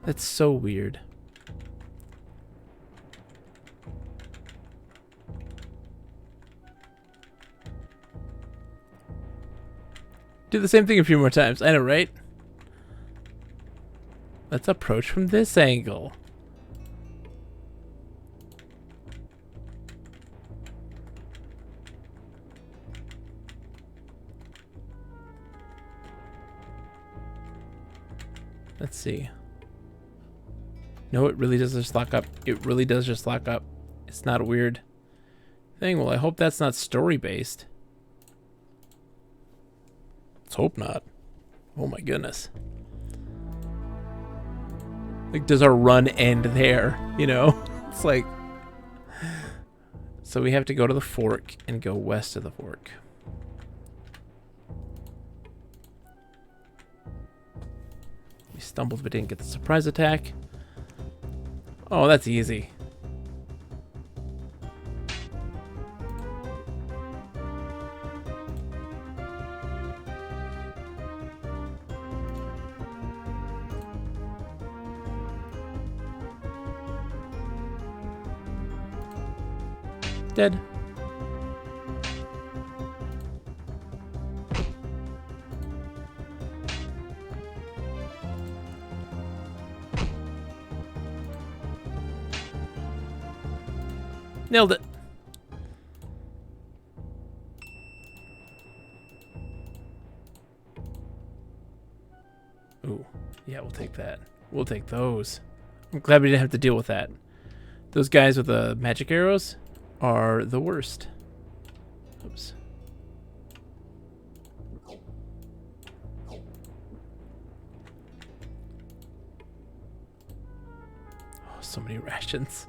That's so weird. Do the same thing a few more times. I know, right? Let's approach from this angle. Let's see. No, it really does just lock up. It really does just lock up. It's not a weird thing. Well, I hope that's not story-based. Let's hope not. Oh my goodness. Like, does our run end there? You know? It's like... So we have to go to the fork and go west of the fork. We stumbled but didn't get the surprise attack. Oh, that's easy. Dead. Nailed it. Ooh, yeah, we'll take that. We'll take those. I'm glad we didn't have to deal with that. Those guys with the magic arrows are the worst. Oops. Oh, so many rations.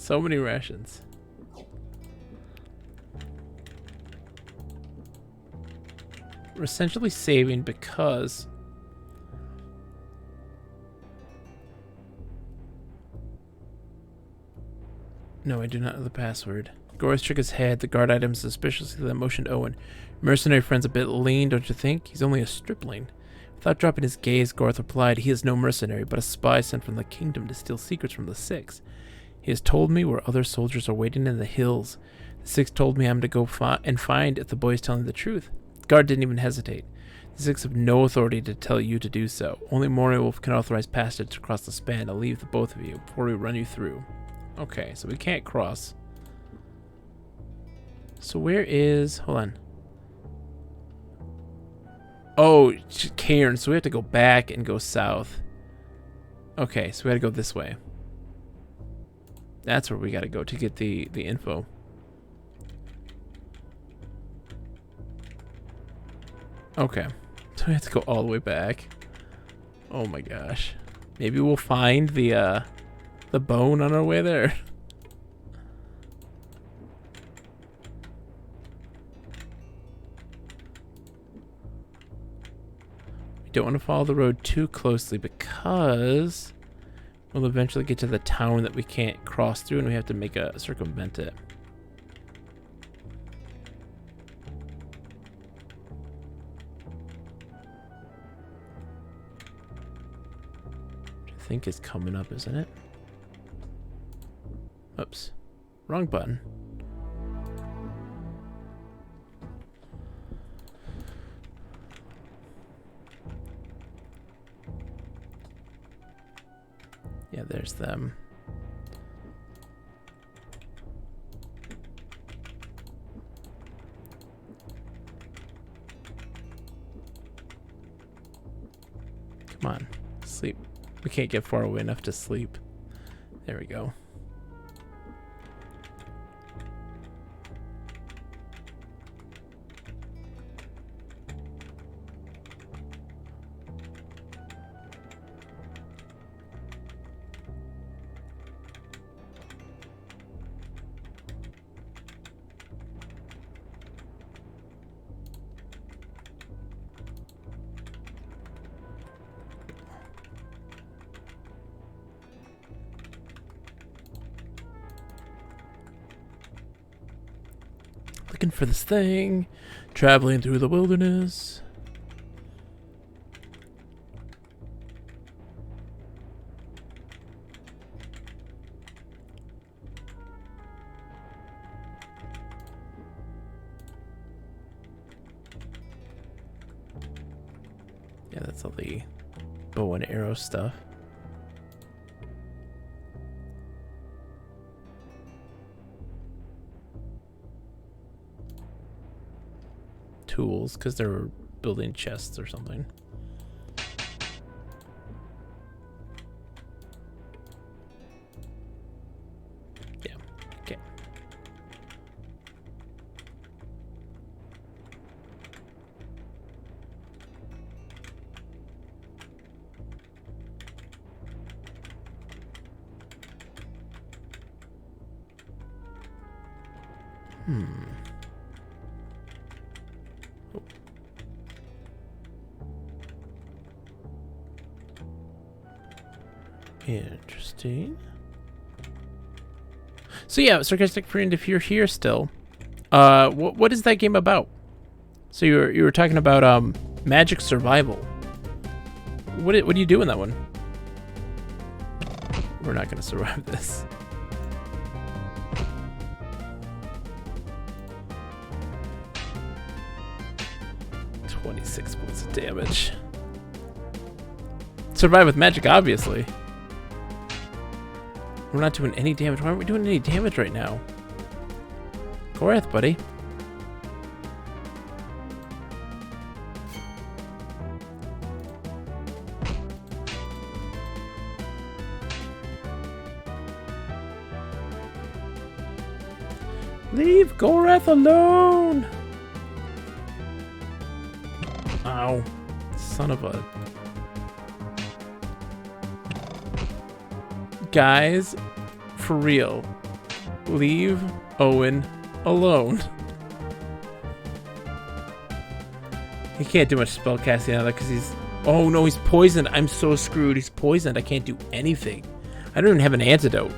So many rations. We're essentially saving because no, I do not know the password. Gorth shook his head. The guard item suspiciously then motioned Owen. Mercenary friend's a bit lean, don't you think? He's only a stripling. Without dropping his gaze, Gorth replied, he is no mercenary, but a spy sent from the kingdom to steal secrets from the Six. He has told me where other soldiers are waiting in the hills. The Six told me I'm to go and find if the boy is telling the truth. The guard didn't even hesitate. The Six have no authority to tell you to do so. Only Moriwolf can authorize passage across the span to leave the both of you before we run you through. Okay, so we can't cross. So where is... Hold on. Oh, Cairn. So we have to go back and go south. Okay, so we gotta go this way. That's where we gotta go to get the info. Okay. So we have to go all the way back. Oh my gosh. Maybe we'll find the bone on our way there. We don't want to follow the road too closely because we'll eventually get to the town that we can't cross through and we have to make a circumvent it. Which I think is coming up, isn't it? Oops. Wrong button. Yeah, there's them. Come on, sleep. We can't get far away enough to sleep. There we go. Looking for this thing, traveling through the wilderness. Yeah, that's all the bow and arrow stuff. Tools, because they're building chests or something. Yeah, okay. Interesting. So yeah, sarcastic friend, if you're here still, what is that game about? So you were talking about magic survival. What do you do in that one? We're not gonna survive this. .26 points of damage. Survive with magic, obviously. We're not doing any damage. Why aren't we doing any damage right now? Gorth, buddy. Leave Gorth alone! Ow. Son of a... Guys, for real, Leave Owen alone. He can't do much spell casting out of that because he's... Oh no, he's poisoned. I'm so screwed. He's poisoned. I can't do anything. I don't even have an antidote.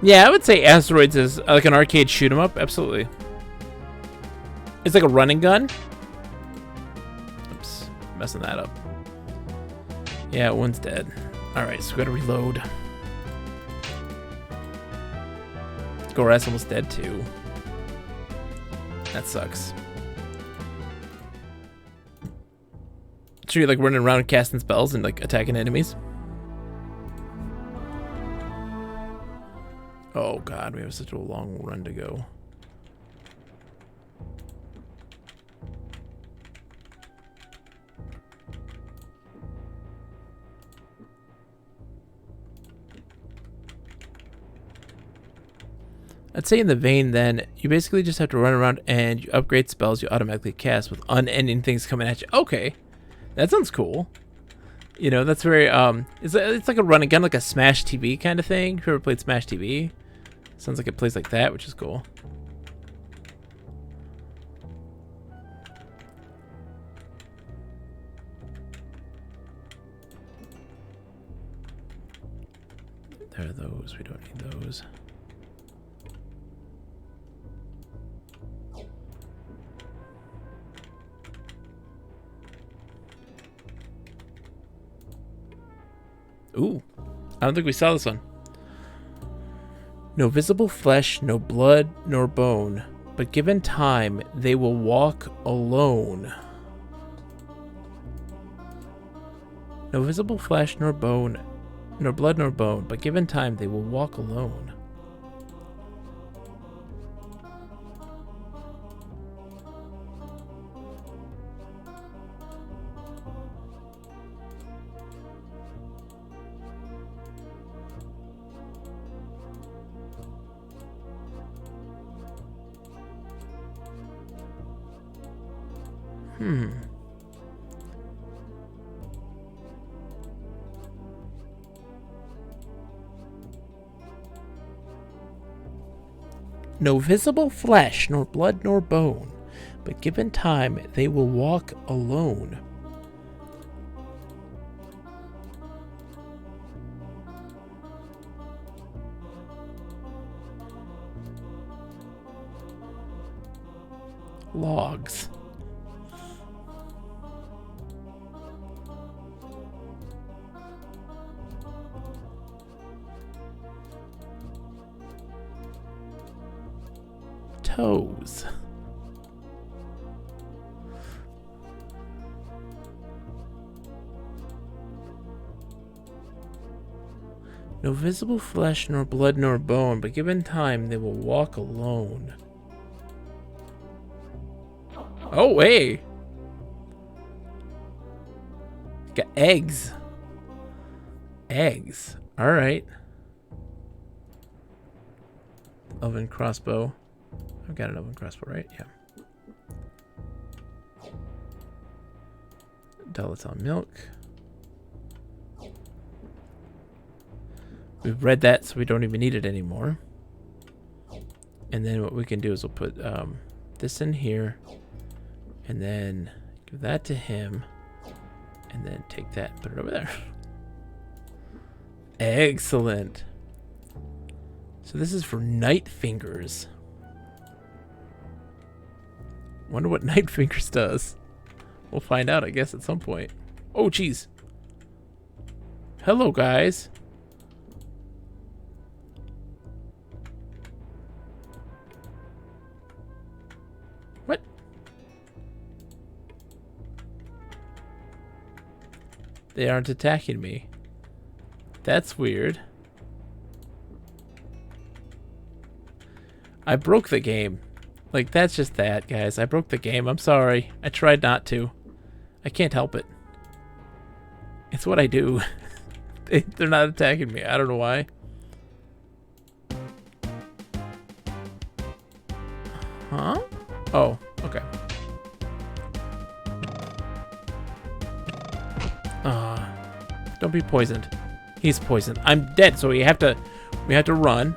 Yeah, I would say Asteroids is like an arcade shoot 'em up. Absolutely. It's like a running gun. Oops, messing that up. Yeah, one's dead. Alright, so we gotta reload. Gorat's almost dead too. That sucks. So you're like running around casting spells and like attacking enemies? Oh god, we have such a long run to go. I'd say in the vein then, you basically just have to run around and you upgrade spells you automatically cast with unending things coming at you. Okay, that sounds cool. You know, that's very, it's like a run again, like a Smash TV kind of thing. If you ever played Smash TV, sounds like it plays like that, which is cool. There are those, we don't need those. Ooh, I don't think we saw this one. No visible flesh, no blood, nor bone, but given time, they will walk alone. No visible flesh, nor bone, nor blood, nor bone, but given time, they will walk alone. No visible flesh, nor blood, nor bone, but given time, they will walk alone. Logs. Toes. No visible flesh, nor blood, nor bone, but given time, they will walk alone. Oh, hey! Got eggs. Eggs. Alright. Oven crossbow. I've got an oven crossbow, right? Yeah. Dilaton milk. We've read that, so we don't even need it anymore. And then what we can do is we'll put this in here. And then give that to him. And then take that and put it over there. Excellent. So this is for Night Fingers. Wonder what Night Fingers does. We'll find out, I guess, at some point. Oh, jeez. Hello, guys. What? They aren't attacking me. That's weird. I broke the game. Like, that's just that, guys. I broke the game. I'm sorry. I tried not to. I can't help it. It's what I do. They're not attacking me. I don't know why. Huh? Oh, okay. Don't be poisoned. He's poisoned. I'm dead, so we have We have to run.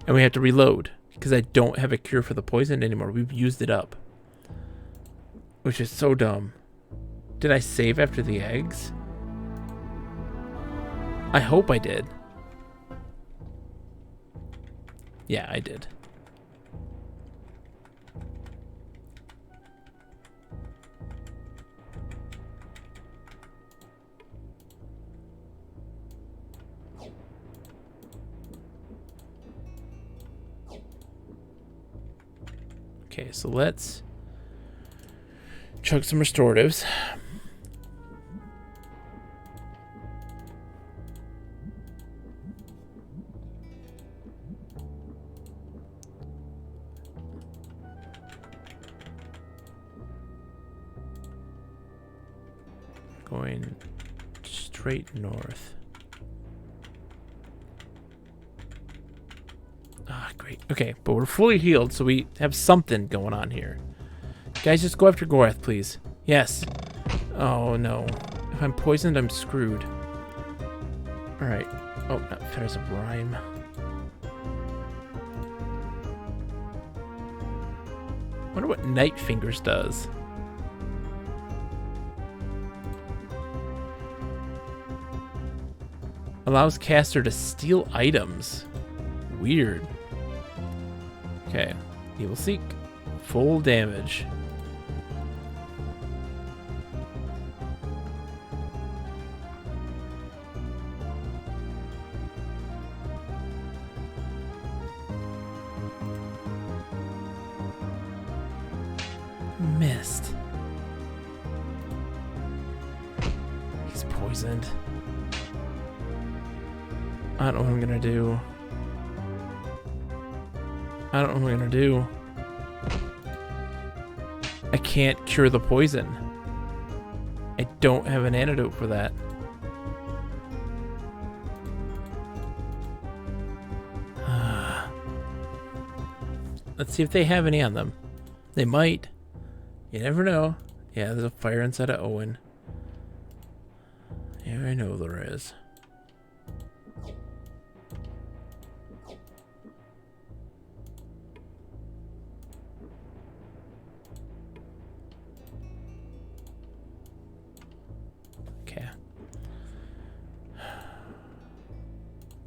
And we have to reload. Because I don't have a cure for the poison anymore. We've used it up. Which is so dumb. Did I save after the eggs? I hope I did. Yeah, I did. Okay, so let's chug some restoratives. Going straight north. Ah, great. Okay, but we're fully healed, so we have something going on here. Guys, just go after Gorath, please. Yes. Oh, no. If I'm poisoned, I'm screwed. Alright. Oh, not Fetters of Rhyme. Wonder what Night Fingers does. Allows caster to steal items. Weird. Okay. Evil Seek. Full damage. Missed. He's poisoned. I don't know what I'm gonna do. I don't know what I'm gonna do. I can't cure the poison. I don't have an antidote for that. Let's see if they have any on them. They might. You never know. Yeah, there's a fire inside of Owen. Yeah, I know there is. Okay.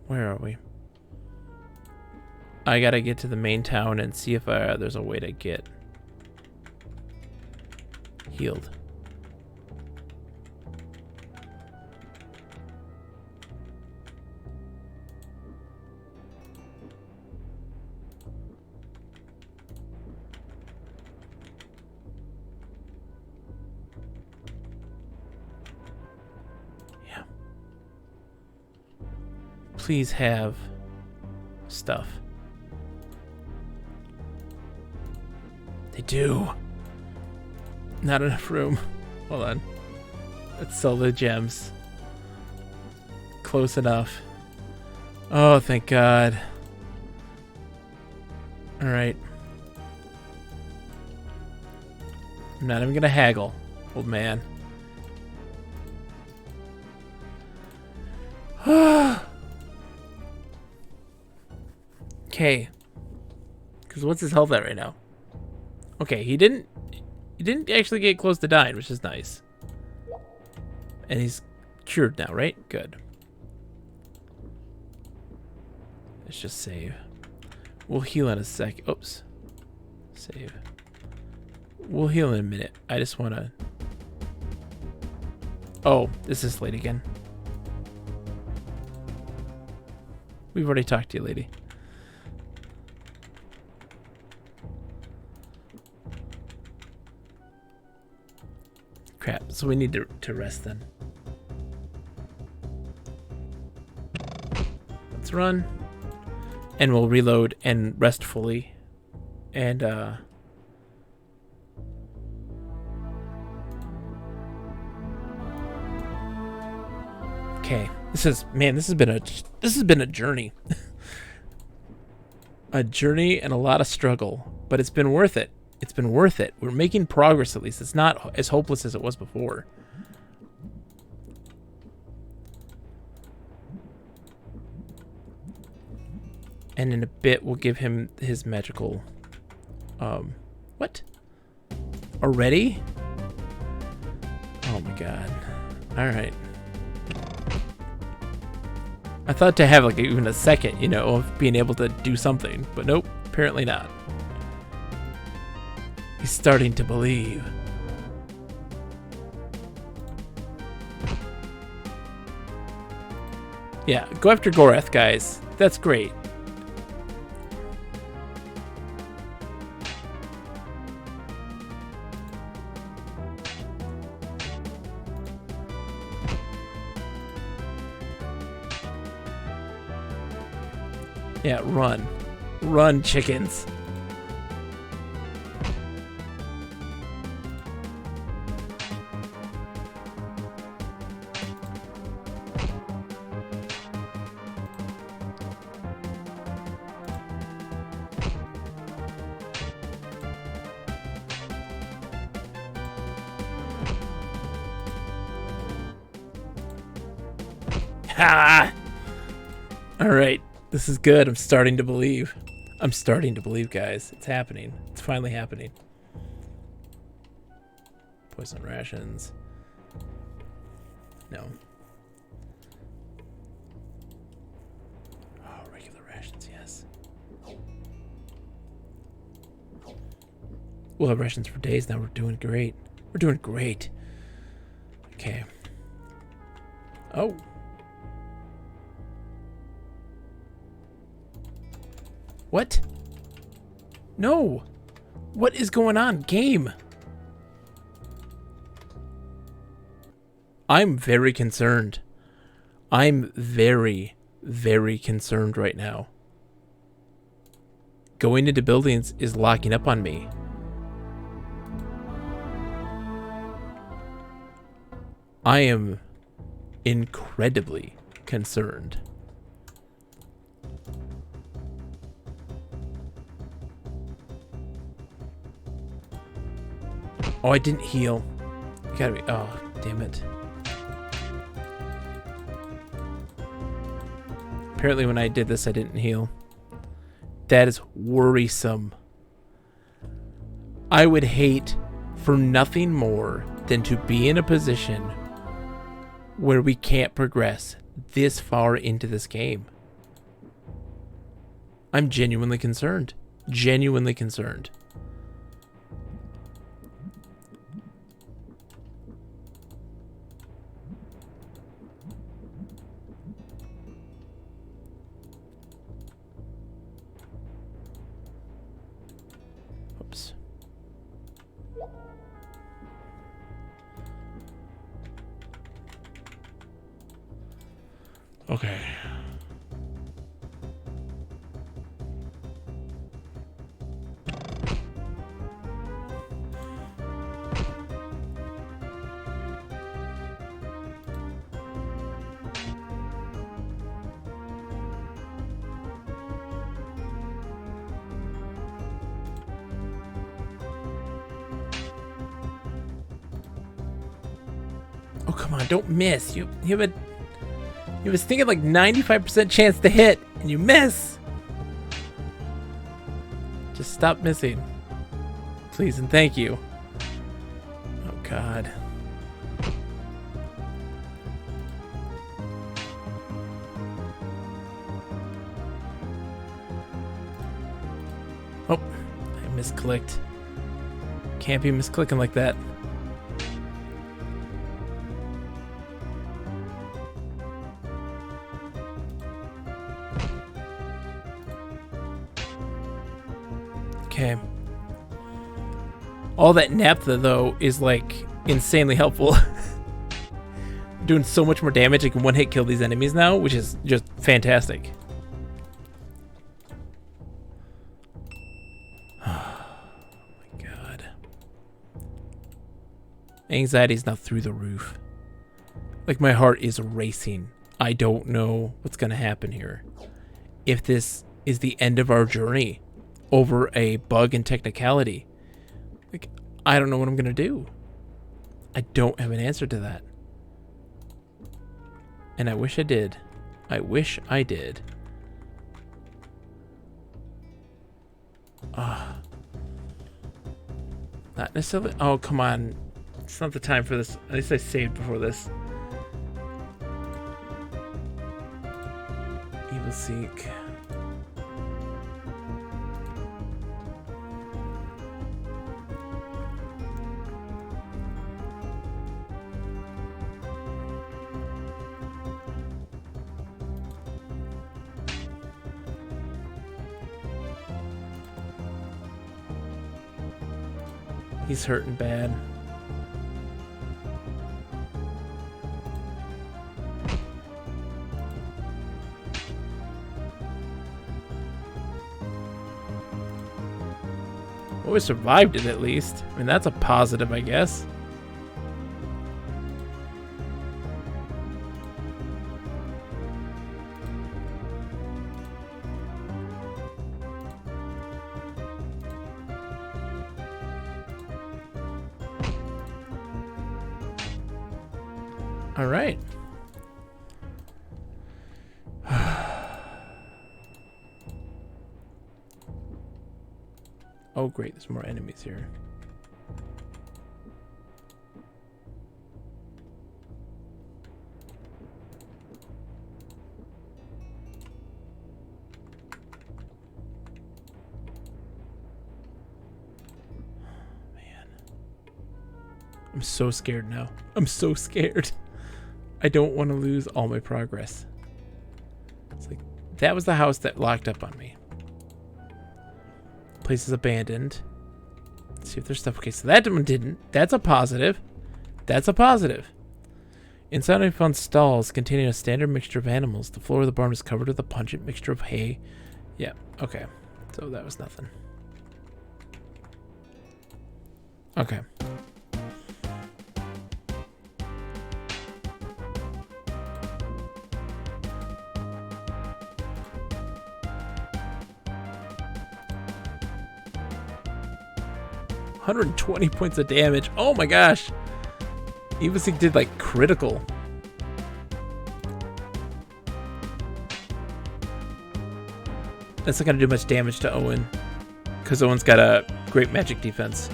Where are we? I gotta get to the main town and see if there's a way to get healed. Yeah. Please have stuff. They do. Not enough room. Hold on. Let's sell the gems. Close enough. Oh, thank God. Alright. I'm not even gonna haggle, old man. Okay. Because what's his health at right now? Okay, he didn't actually get close to dying, which is nice. And he's cured now, right? Good. Let's just save. We'll heal in a sec. Oops. Save. We'll heal in a minute. I just want to... Oh, this is late again. We've already talked to you, lady. Crap, so we need to rest then. Let's run. And we'll reload and rest fully. And okay. This has been a journey. A journey and a lot of struggle, but it's been worth it. It's been worth it. We're making progress, at least. It's not as hopeless as it was before. And in a bit, we'll give him his magical... What? Already? Oh my god. Alright. I thought to have like even a second, you know, of being able to do something. But nope, apparently not. He's starting to believe. Yeah, go after Gorath, guys. That's great. Yeah, run. Run, chickens. Ha! All right. This is good. I'm starting to believe. I'm starting to believe, guys. It's happening. It's finally happening. Poison rations. No. Oh, regular rations, yes. We'll have rations for days now. We're doing great. We're doing great. Okay. Oh. What? No. What is going on? Game. I'm very concerned. I'm very, very concerned right now. Going into buildings is locking up on me. I am incredibly concerned. Oh, I didn't heal. You gotta be. Oh, damn it. Apparently, when I did this, I didn't heal. That is worrisome. I would hate for nothing more than to be in a position where we can't progress this far into this game. I'm genuinely concerned. Genuinely concerned. Oops. Okay. Oh, come on, don't miss. You have a thinking like 95% chance to hit, and you miss. Just stop missing. Please and thank you. Oh, God. Oh, I misclicked. Can't be misclicking like that. Okay. All that naphtha, though, is like insanely helpful. Doing so much more damage. I can one-hit kill these enemies now, which is just fantastic. Oh my God. Anxiety's now through the roof. Like, my heart is racing. I don't know what's gonna happen here. If this is the end of our journey over a bug and technicality, like, I don't know what I'm gonna do. I don't have an answer to that. And I wish I did. I wish I did. Not necessarily. Oh, come on. It's not the time for this. At least I saved before this. Evil Seek. He's hurting bad. Well, we survived it at least. I mean, that's a positive, I guess. All right. Oh, great. There's more enemies here. Man. I'm so scared now. I'm so scared. I don't want to lose all my progress. It's like, that was the house that locked up on me. Place is abandoned. Let's see if there's stuff. Okay, so that one didn't. That's a positive. That's a positive. Inside I found stalls containing a standard mixture of animals. The floor of the barn was covered with a pungent mixture of hay. Yeah, okay. So that was nothing. Okay. $120 points of damage. Oh my gosh. Evasig did like critical. That's not gonna do much damage to Owen, because Owen's got a great magic defense.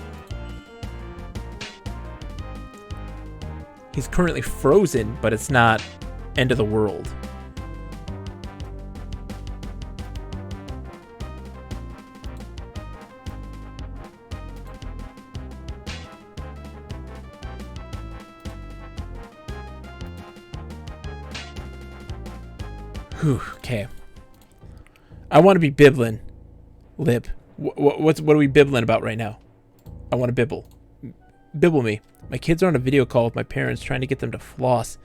He's currently frozen, but it's not end of the world. Whew, okay. I want to be bibbling. Lib. What are we bibbling about right now? I want to bibble. Bibble me. My kids are on a video call with my parents trying to get them to floss.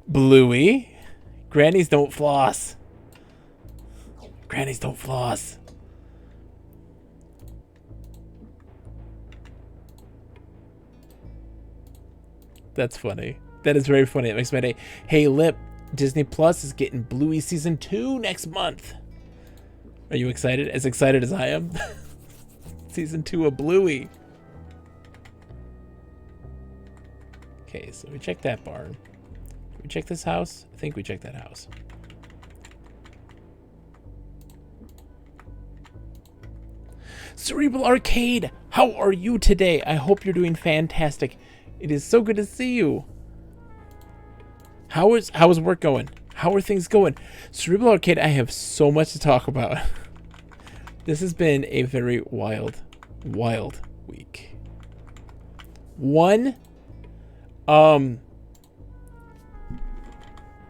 Bluey? Grannies don't floss. Grannies don't floss. That's funny. That is very funny. It makes my day. Hey, Lip. Disney Plus is getting Bluey Season 2 next month. Are you excited? As excited as I am? Season 2 of Bluey. Okay, so we checked that barn. Did we check this house? I think we checked that house. Cerebral Arcade, how are you today? I hope you're doing fantastic. It is so good to see you. How is work going? How are things going? Cerebral Arcade, I have so much to talk about. This has been a very wild week.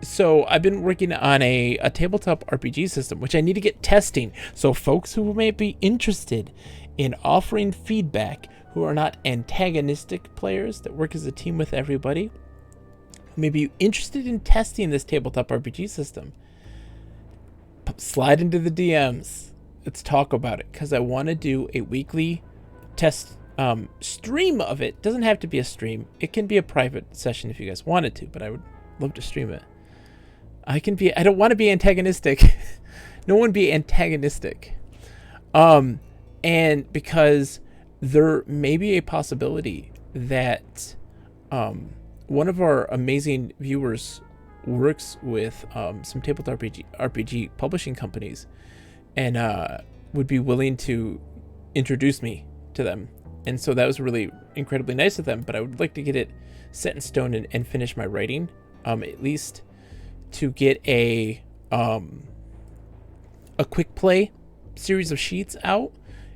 So I've been working on a tabletop RPG system, which I need to get testing. So folks who may be interested in offering feedback, who are not antagonistic players that work as a team with everybody, who may be interested in testing this tabletop RPG system, slide into the DMs. Let's talk about it, because I want to do a weekly test stream of it. Doesn't have to be a stream. It can be a private session if you guys wanted to, but I would love to stream it. I don't want to be antagonistic. No one be antagonistic. And because there may be a possibility that one of our amazing viewers works with some tabletop RPG publishing companies, and would be willing to introduce me to them. And so that was really incredibly nice of them, but I would like to get it set in stone and finish my writing, at least to get a quick play series of sheets out,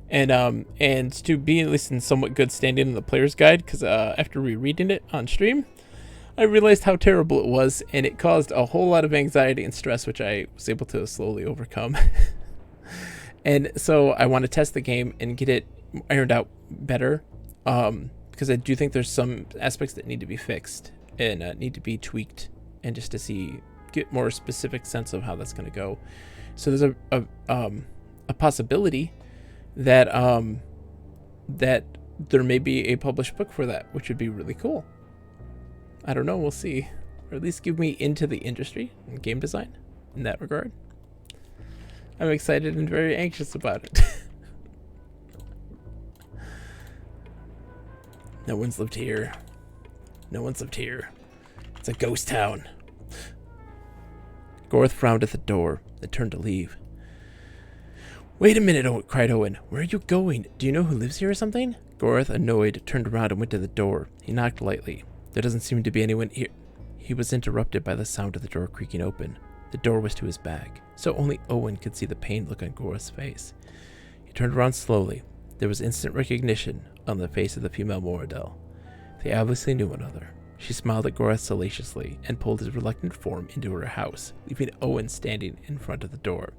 and to be at least in somewhat good standing in the player's guide, because after rereading it on stream, I realized how terrible it was, and it caused a whole lot of anxiety and stress, which I was able to slowly overcome. And so I want to test the game and get it ironed out better, because I do think there's some aspects that need to be fixed and need to be tweaked, and just to get more specific sense of how that's going to go. So there's a possibility that that there may be a published book for that, which would be really cool. I don't know, we'll see. Or at least give me into the industry and game design in that regard. I'm excited and very anxious about it. No one's lived here. No one's lived here. It's a ghost town. Gorth frowned at the door and turned to leave. Wait a minute, cried Owen. Where are you going? Do you know who lives here or something? Gorth, annoyed, turned around and went to the door. He knocked lightly. There doesn't seem to be anyone here. He was interrupted by the sound of the door creaking open. The door was to his back, so only Owen could see the pained look on Gorth's face. He turned around slowly. There was instant recognition on the face of the female Moradel. They obviously knew one another. She smiled at Gorth salaciously and pulled his reluctant form into her house, leaving Owen standing in front of the door.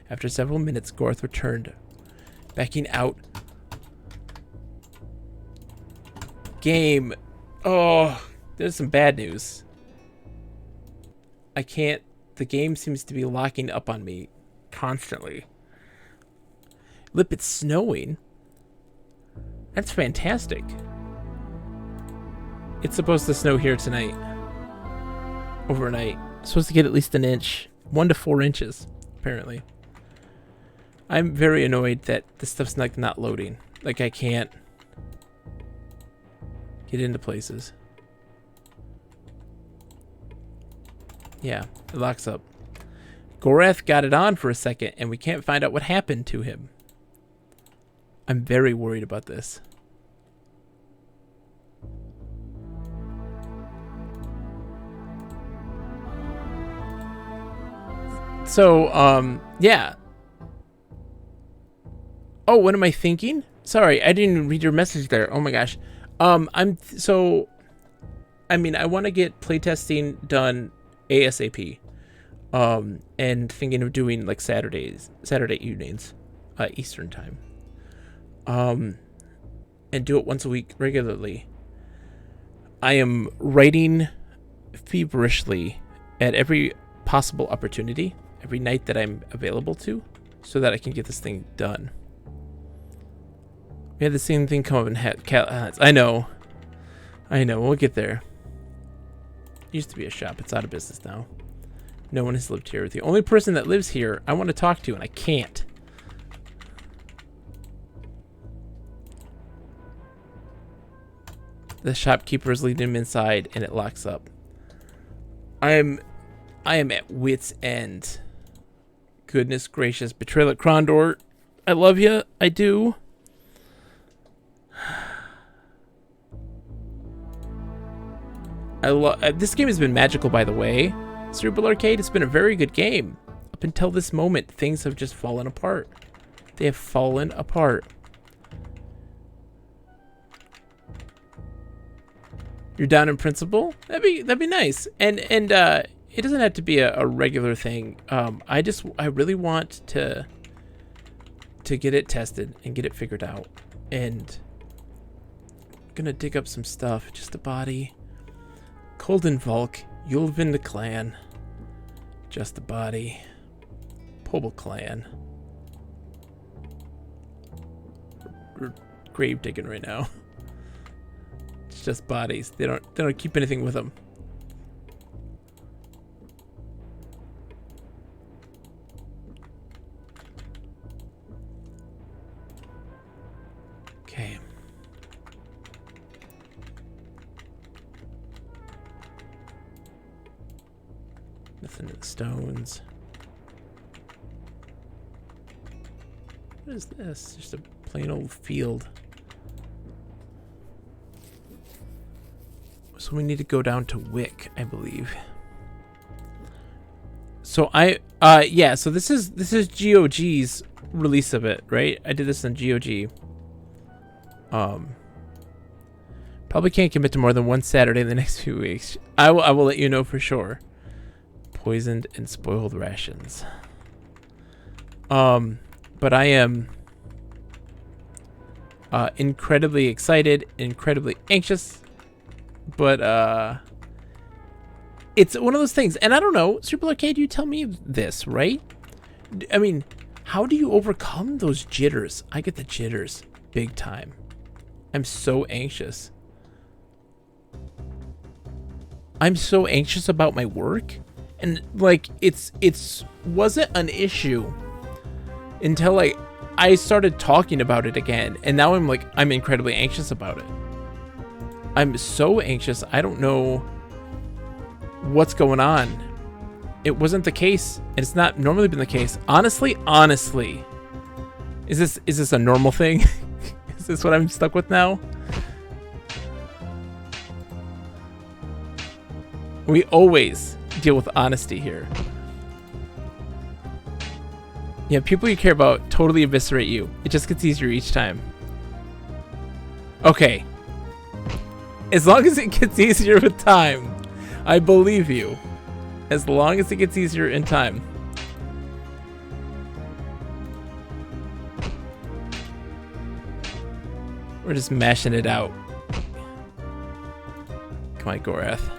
After several minutes, Gorth returned, backing out. Game. Oh, there's some bad news. I can't. The game seems to be locking up on me constantly. Lip, it's snowing. That's fantastic. It's supposed to snow here tonight. Overnight. Supposed to get at least an inch. 1 to 4 inches, apparently. I'm very annoyed that this stuff's not loading. Like, I can't get into places. Yeah, it locks up. Goreth got it on for a second, and we can't find out what happened to him. I'm very worried about this. So, yeah. Oh, what am I thinking? Sorry, I didn't even read your message there. Oh my gosh. I mean, I want to get playtesting done ASAP. And thinking of doing like Saturday evenings, Eastern time. And do it once a week regularly. I am writing feverishly at every possible opportunity, every night that I'm available to, so that I can get this thing done. We had the same thing come up in I know. We'll get there. Used to be a shop. It's out of business now. No one has lived here. The only person that lives here I want to talk to, and I can't. The shopkeeper is leading him inside, and it locks up. I am at wit's end. Goodness gracious. Betrayal at Krondor. I love you. I do. This game has been magical, by the way. Cerebral Arcade, it's been a very good game. Up until this moment, things have just fallen apart. They have fallen apart. You're down in principle? That'd be nice. And it doesn't have to be a regular thing. I really want to get it tested and get it figured out. And I'm gonna dig up some stuff. Just a body. Colden Volk, Yulvin the Clan. Just a body. Pobble Clan. We're grave digging right now. It's just bodies. They don't keep anything with them. Okay. Nothing in the stones. What is this? Just a plain old field. So we need to go down to Wick, I believe. So yeah, so this is GOG's release of it, right? I did this on GOG. Probably can't commit to more than one Saturday in the next few weeks. I will let you know for sure. Poisoned and spoiled rations. But I am incredibly excited, incredibly anxious, but it's one of those things, and I don't know, Super Arcade, you tell me this, right? I mean, how do you overcome those jitters? I get the jitters big time. I'm so anxious. I'm so anxious about my work, and like it's wasn't an issue until I started talking about it again, and now I'm incredibly anxious about it. I'm so anxious. I don't know what's going on. It wasn't the case, and it's not normally been the case. Honestly, is this a normal thing? Is this what I'm stuck with now? We always deal with honesty here. Yeah, people you care about totally eviscerate you. It just gets easier each time. Okay. As long as it gets easier with time, I believe you. As long as it gets easier in time. We're just mashing it out. Come on, Gorath.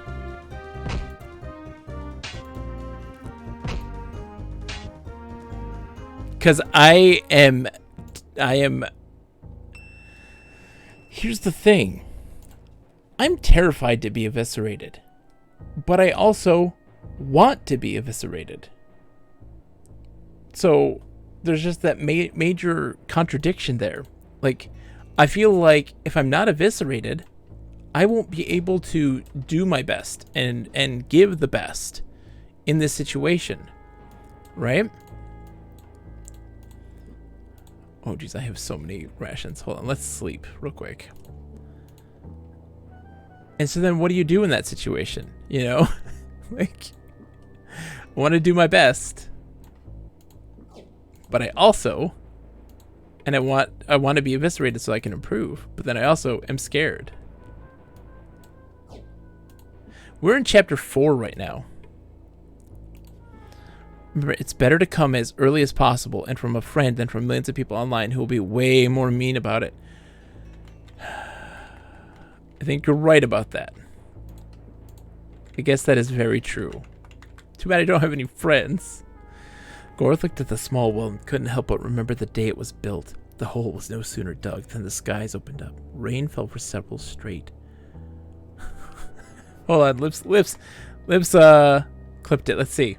Because I am, here's the thing. I'm terrified to be eviscerated, but I also want to be eviscerated. So there's just that major contradiction there. Like, I feel like if I'm not eviscerated, I won't be able to do my best and give the best in this situation, right? Oh, geez, I have so many rations. Hold on, let's sleep real quick. And so then what do you do in that situation? You know? Like, I want to do my best. But I also... And I want to be eviscerated so I can improve. But then I also am scared. We're in chapter 4 right now. Remember, it's better to come as early as possible and from a friend than from millions of people online who will be way more mean about it. I think you're right about that. I guess that is very true. Too bad I don't have any friends. Gorth looked at the small well and couldn't help but remember the day it was built. The hole was no sooner dug than the skies opened up. Rain fell for several straight. Hold on, Lips clipped it. Let's see.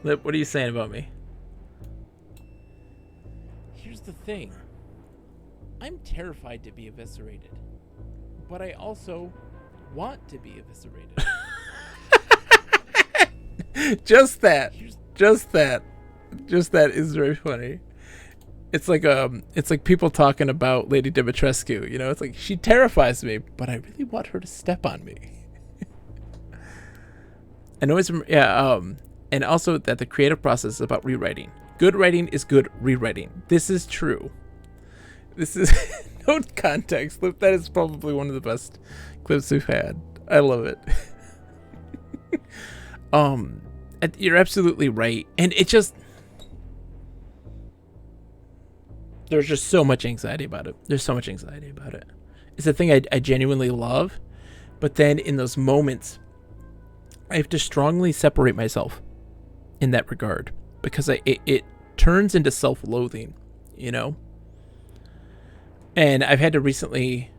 Lip, what are you saying about me? Here's the thing. I'm terrified to be eviscerated, but I also want to be eviscerated. Just that is very funny. It's like people talking about Lady Dimitrescu, you know? It's like, she terrifies me, but I really want her to step on me. And always, yeah, and also that the creative process is about rewriting. Good writing is good rewriting. This is true. This is no context. That is probably one of the best clips we've had. I love it. You're absolutely right. And it just... There's just so much anxiety about it. There's so much anxiety about it. It's a thing I genuinely love. But then in those moments, I have to strongly separate myself in that regard. Because it turns into self-loathing, you know? And I've had to recently...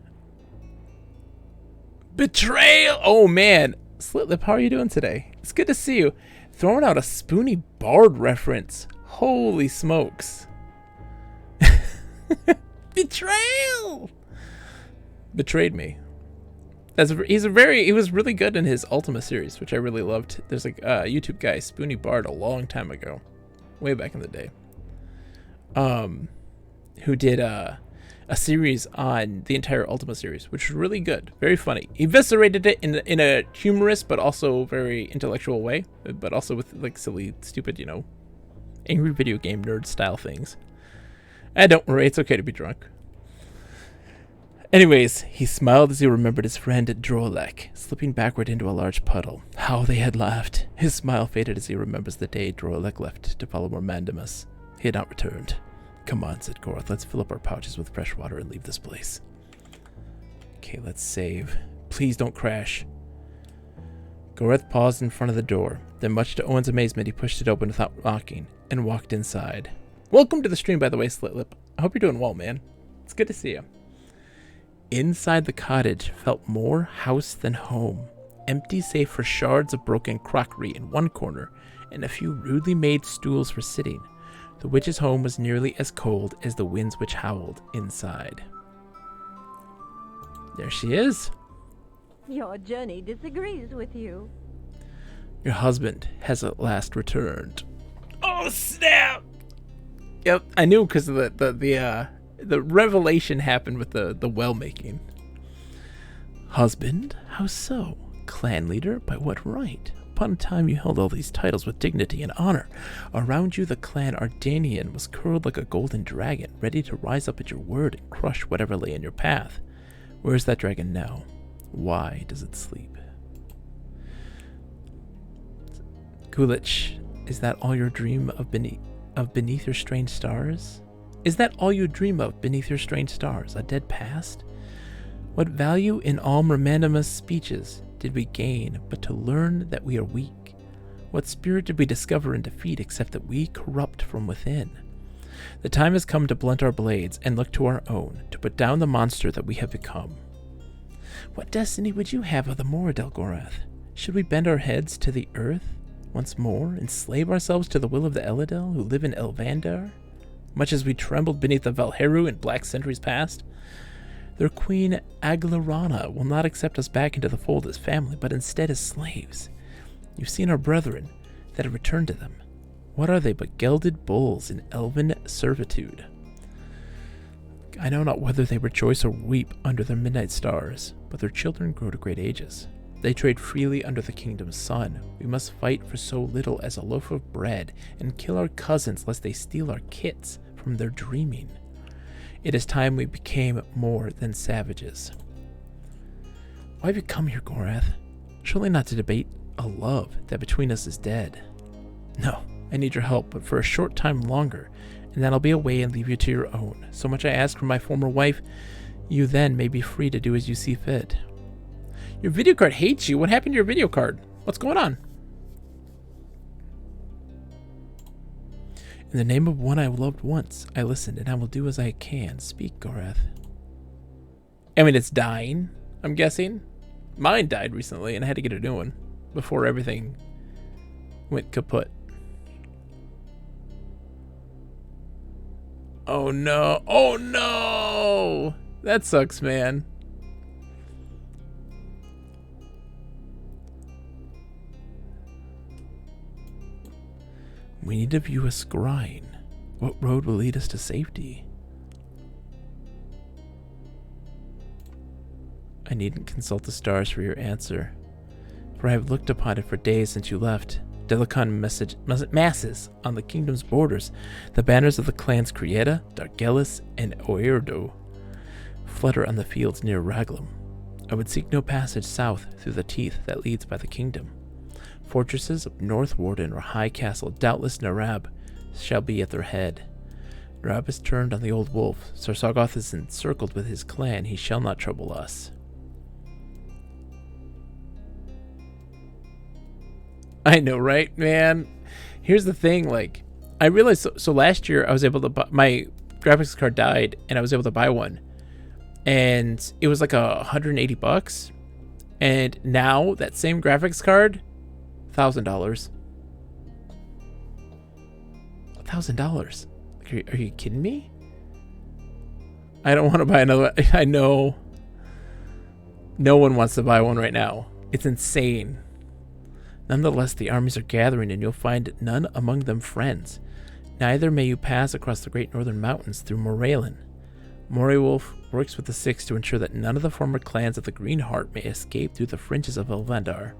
Betrayal! Oh, man. Slitlip, how are you doing today? It's good to see you. Throwing out a Spoony Bard reference. Holy smokes. Betrayal! Betrayed me. He was really good in his Ultima series, which I really loved. There's like a YouTube guy, Spoony Bard, a long time ago. Way back in the day. who did a series on the entire Ultima series, which was really good, very funny. He eviscerated it in a humorous but also very intellectual way, but also with like silly, stupid, angry video game nerd style things. And don't worry, it's okay to be drunk. Anyways, he smiled as he remembered his friend Drolek, slipping backward into a large puddle. How they had laughed. His smile faded as he remembers the day Drolek left to follow Mandamus. He had not returned. Come on, said Gorath, let's fill up our pouches with fresh water and leave this place. Okay, let's save. Please don't crash. Gorath paused in front of the door. Then, much to Owen's amazement, he pushed it open without knocking and walked inside. Welcome to the stream, by the way, Slitlip. I hope you're doing well, man. It's good to see you. Inside the cottage felt more house than home, empty save for shards of broken crockery in one corner and a few rudely made stools for sitting. The witch's home was nearly as cold as the winds which howled inside. There she is. Your journey disagrees with you. Your husband has at last returned. Oh, snap! Yep, I knew because of the revelation happened with the well making. Husband? How so? Clan leader? By what right? Upon a time you held all these titles with dignity and honor. Around you the clan Ardanian was curled like a golden dragon, ready to rise up at your word and crush whatever lay in your path. Where is that dragon now? Why does it sleep? Kulich, is that all your dream of beneath your strange stars? Is that all you dream of beneath your strange stars? A dead past? What value in all Mermandamus' speeches did we gain but to learn that we are weak? What spirit did we discover and defeat except that we corrupt from within? The time has come to blunt our blades and look to our own, to put down the monster that we have become. What destiny would you have of the Moradel, Gorath? Should we bend our heads to the earth once more, enslave ourselves to the will of the Eladel who live in Elvandar? Much as we trembled beneath the Valheru in black centuries past? Their queen Aglarana will not accept us back into the fold as family, but instead as slaves. You've seen our brethren that have returned to them. What are they but gelded bulls in elven servitude? I know not whether they rejoice or weep under their midnight stars, but their children grow to great ages. They trade freely under the kingdom's sun. We must fight for so little as a loaf of bread, and kill our cousins lest they steal our kits from their dreaming. It is time we became more than savages. Why have you come here, Gorath? Surely not to debate a love that between us is dead. No, I need your help, but for a short time longer, and then I'll be away and leave you to your own. So much I ask from my former wife, you then may be free to do as you see fit. Your video card hates you. What happened to your video card? What's going on? In the name of one I loved once, I listened, and I will do as I can. Speak, Gorath. I mean, it's dying, I'm guessing. Mine died recently, and I had to get a new one before everything went kaput. Oh no. Oh no! That sucks, man. We need to view a scrying. What road will lead us to safety? I needn't consult the stars for your answer, for I have looked upon it for days since you left. Delicon masses on the kingdom's borders. The banners of the clans Crieta, Dargelis, and Oerdo flutter on the fields near Raglam. I would seek no passage south through the teeth that leads by the kingdom. Fortresses of North Warden or High Castle, doubtless Narab shall be at their head. Narab has turned on the old wolf. Sarsagoth is encircled with his clan. He shall not trouble us. I know, right, man? Here's the thing, like, I realized, so last year I was able to buy, my graphics card died, and I was able to buy one. And it was like $180. And now, that same graphics card, $1,000. $1,000. Are you kidding me? I don't want to buy another one. I know. No one wants to buy one right now. It's insane. Nonetheless, the armies are gathering, and you'll find none among them friends. Neither may you pass across the great northern mountains through Moralen. Morewolf works with the Six to ensure that none of the former clans of the Green Heart may escape through the fringes of Elvendar.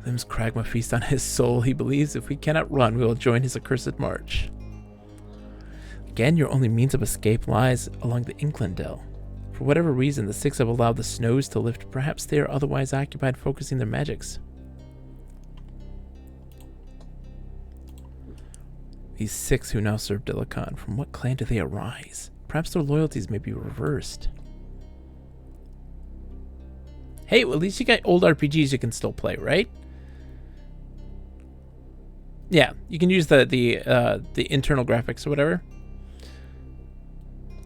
Limbs Kragma feast on his soul. He believes if we cannot run, we will join his accursed march. Again, your only means of escape lies along the Inklendell. For whatever reason, the Six have allowed the snows to lift. Perhaps they are otherwise occupied focusing their magics. These Six who now serve Dilikon, from what clan do they arise? Perhaps their loyalties may be reversed. Hey, well, at least you got old RPGs you can still play, right? Yeah, you can use the internal graphics or whatever.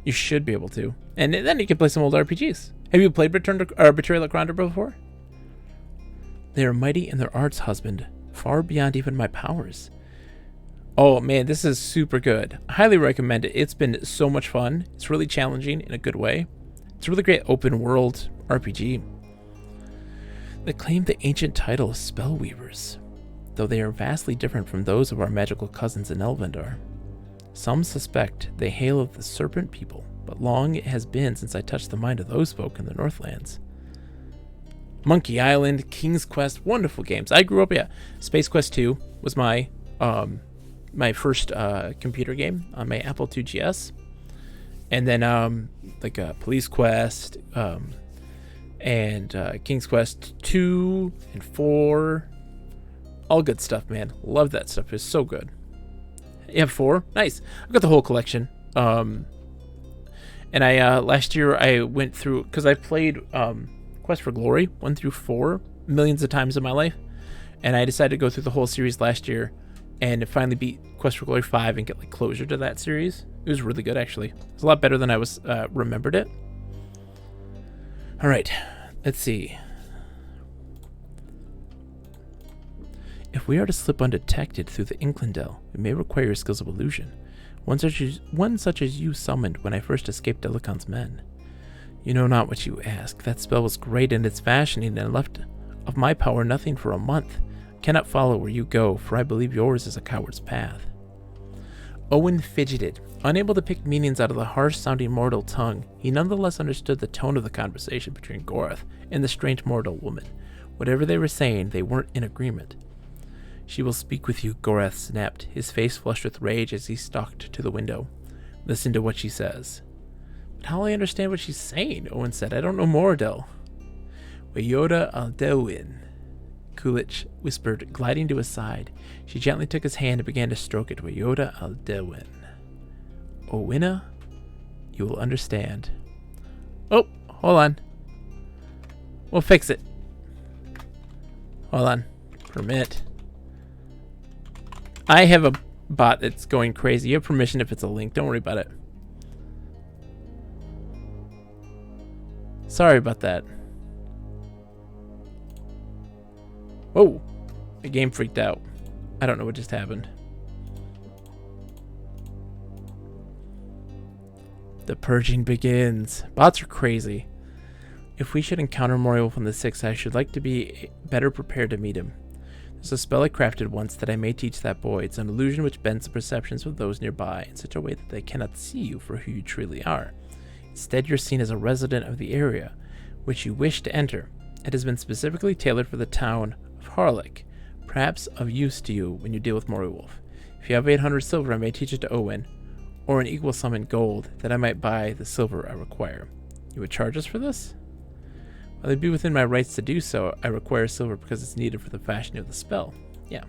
You should be able to. And then you can play some old RPGs. Have you played Betrayal at Krondor before? They are mighty in their arts, husband, far beyond even my powers. Oh man, this is super good. I highly recommend it. It's been so much fun. It's really challenging in a good way. It's a really great open world RPG. They claim the ancient title of Spellweavers, though they are vastly different from those of our magical cousins in Elvendar. Some suspect they hail of the Serpent People, but long it has been since I touched the mind of those folk in the Northlands. Monkey Island, King's Quest, wonderful games. I grew up, Space Quest 2 was my first computer game on my Apple II GS. And then Police Quest, and King's Quest 2 and 4. All good stuff, man. Love that stuff. It's so good. You have 4? Nice. I've got the whole collection. And I last year I went through, because I played Quest for Glory 1 through 4 millions of times in my life. And I decided to go through the whole series last year and finally beat Quest for Glory 5 and get like closure to that series. It was really good, actually. It's a lot better than I was remembered it. All right, let's see. If we are to slip undetected through the Inklendell, we may require your skills of illusion. One such as you summoned when I first escaped Delikon's men. You know not what you ask. That spell was great in its fashioning and left of my power nothing for a month. I cannot follow where you go, for I believe yours is a coward's path. Owen fidgeted. Unable to pick meanings out of the harsh-sounding mortal tongue, he nonetheless understood the tone of the conversation between Gorath and the strange mortal woman. Whatever they were saying, they weren't in agreement. She will speak with you, Gorath snapped, his face flushed with rage as he stalked to the window. Listen to what she says. But how will I understand what she's saying? Owen said. I don't know Moradel. Wayoda Aldewin, Kulich whispered, gliding to his side. She gently took his hand and began to stroke it. Wayoda Aldewin. Owina, you will understand. Oh, hold on. We'll fix it. Hold on. Permit. I have a bot that's going crazy. You have permission if it's a link. Don't worry about it. Sorry about that. Whoa. The game freaked out. I don't know what just happened. The purging begins. Bots are crazy. If we should encounter Morewolf on the Six, I should like to be better prepared to meet him. There's a spell I crafted once that I may teach that boy. It's an illusion which bends the perceptions of those nearby in such a way that they cannot see you for who you truly are. Instead, you're seen as a resident of the area which you wish to enter. It has been specifically tailored for the town of Harlech, perhaps of use to you when you deal with Morewolf. If you have 800 silver, I may teach it to Owen, or an equal sum in gold, that I might buy the silver I require. You would charge us for this? While it'd be within my rights to do so, I require silver because it's needed for the fashioning of the spell. Yeah.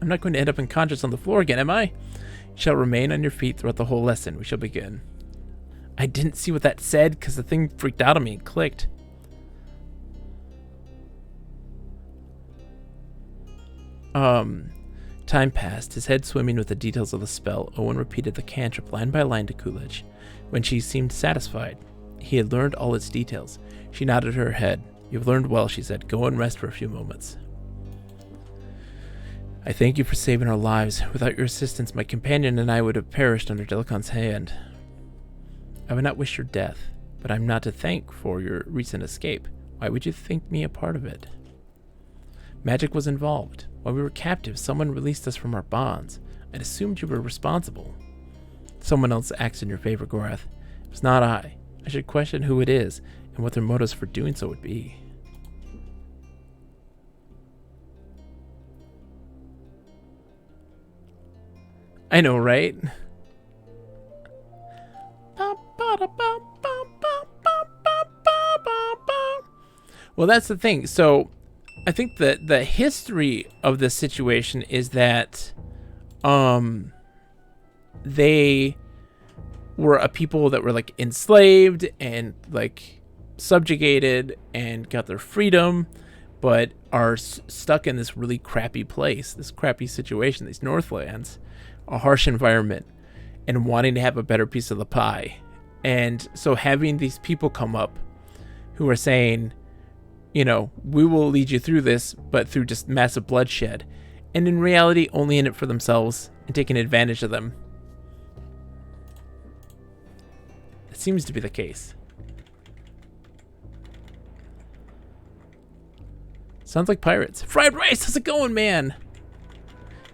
I'm not going to end up unconscious on the floor again, am I? You shall remain on your feet throughout the whole lesson. We shall begin. I didn't see what that said because the thing freaked out on me and clicked. Time passed, his head swimming with the details of the spell. Owen repeated the cantrip line by line to Kulich. When she seemed satisfied, he had learned all its details. She nodded her head. You've learned well, she said. Go and rest for a few moments. I thank you for saving our lives. Without your assistance, my companion and I would have perished under Delikon's hand. I would not wish your death, but I'm not to thank for your recent escape. Why would you think me a part of it? Magic was involved. While we were captives, someone released us from our bonds. I'd assumed you were responsible. Someone else acts in your favor, Gorath. It was not I. I should question who it is and what their motives for doing so would be. I know, right? Well, that's the thing. So I think that the history of this situation is that they were a people that were like enslaved and like subjugated and got their freedom, but are stuck in this really crappy place, this crappy situation, these Northlands, a harsh environment, and wanting to have a better piece of the pie. And so having these people come up who are saying, you know, we will lead you through this, but through just massive bloodshed, and in reality only in it for themselves and taking advantage of them. It seems to be the case. Sounds like pirates. Fried rice, how's it going, man?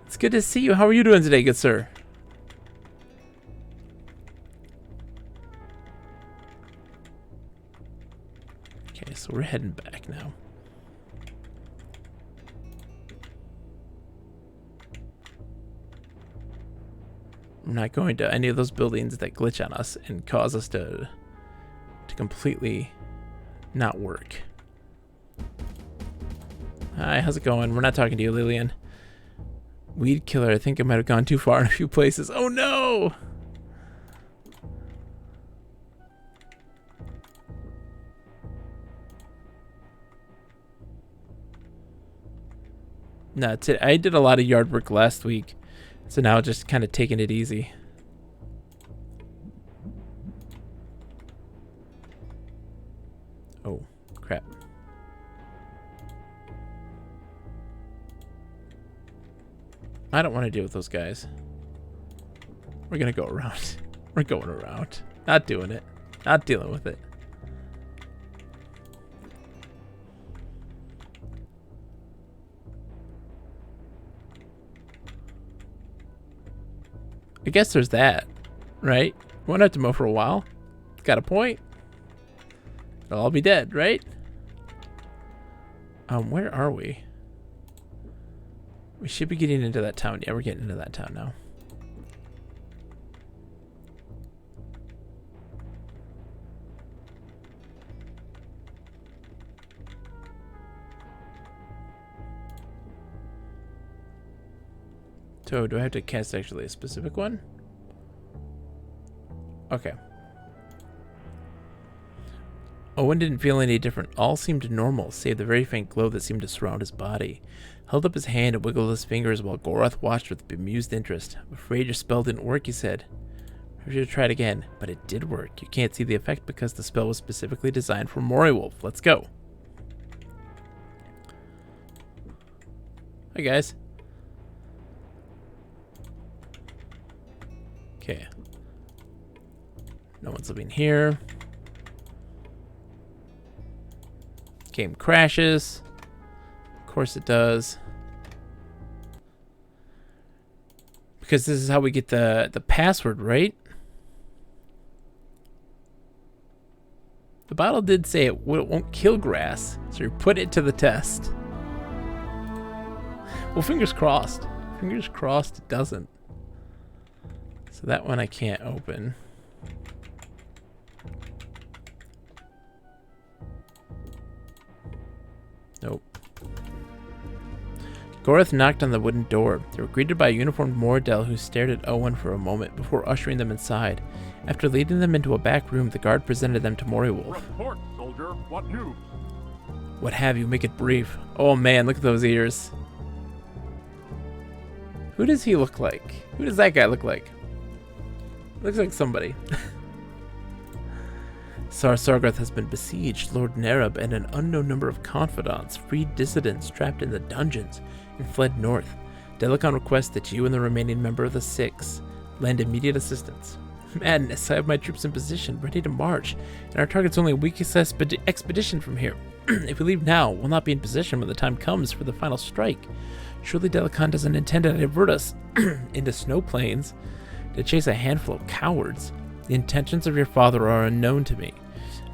It's good to see you. How are you doing today, good sir? Okay, so we're heading back now. I'm not going to any of those buildings that glitch on us and cause us to completely not work. Hi, how's it going? We're not talking to you, Lillian. Weed killer, I think I might have gone too far in a few places. Oh no! No, I did a lot of yard work last week, so now just kind of taking it easy. Oh, crap. I don't want to deal with those guys. We're gonna go around. We're going around. Not doing it. Not dealing with it. I guess there's that, right? Won't have to mow for a while. Got a point. They'll all be dead, right? Where are we? We should be getting into that town. Yeah, we're getting into that town now. So, do I have to cast actually a specific one? Okay. Owen didn't feel any different. All seemed normal, save the very faint glow that seemed to surround his body. Held up his hand and wiggled his fingers while Gorath watched with bemused interest. I'm afraid your spell didn't work, he said. I should try it again, but it did work. You can't see the effect because the spell was specifically designed for Morrywolf. Let's go. Hi, guys. Okay. No one's living here. Game crashes. Of course it does. Because this is how we get the password, right? The bottle did say it won't kill grass, so you put it to the test. Well, fingers crossed. Fingers crossed it doesn't. So that one I can't open. Nope. Gorath knocked on the wooden door. They were greeted by a uniformed Moradel who stared at Owen for a moment before ushering them inside. After leading them into a back room, the guard presented them to Morrywolf. Report, soldier. What news? What have you? Make it brief. Oh man, look at those ears. Who does he look like? Who does that guy look like? Looks like somebody. Sargarath has been besieged. Lord Nerub and an unknown number of confidants freed dissidents trapped in the dungeons and fled north. Delicon requests that you and the remaining member of the Six lend immediate assistance. Madness, I have my troops in position, ready to march, and our target's only a week's expedition from here. If we leave now, we'll not be in position when the time comes for the final strike. Surely Delicon doesn't intend to divert us into snow plains to chase a handful of cowards. The intentions of your father are unknown to me.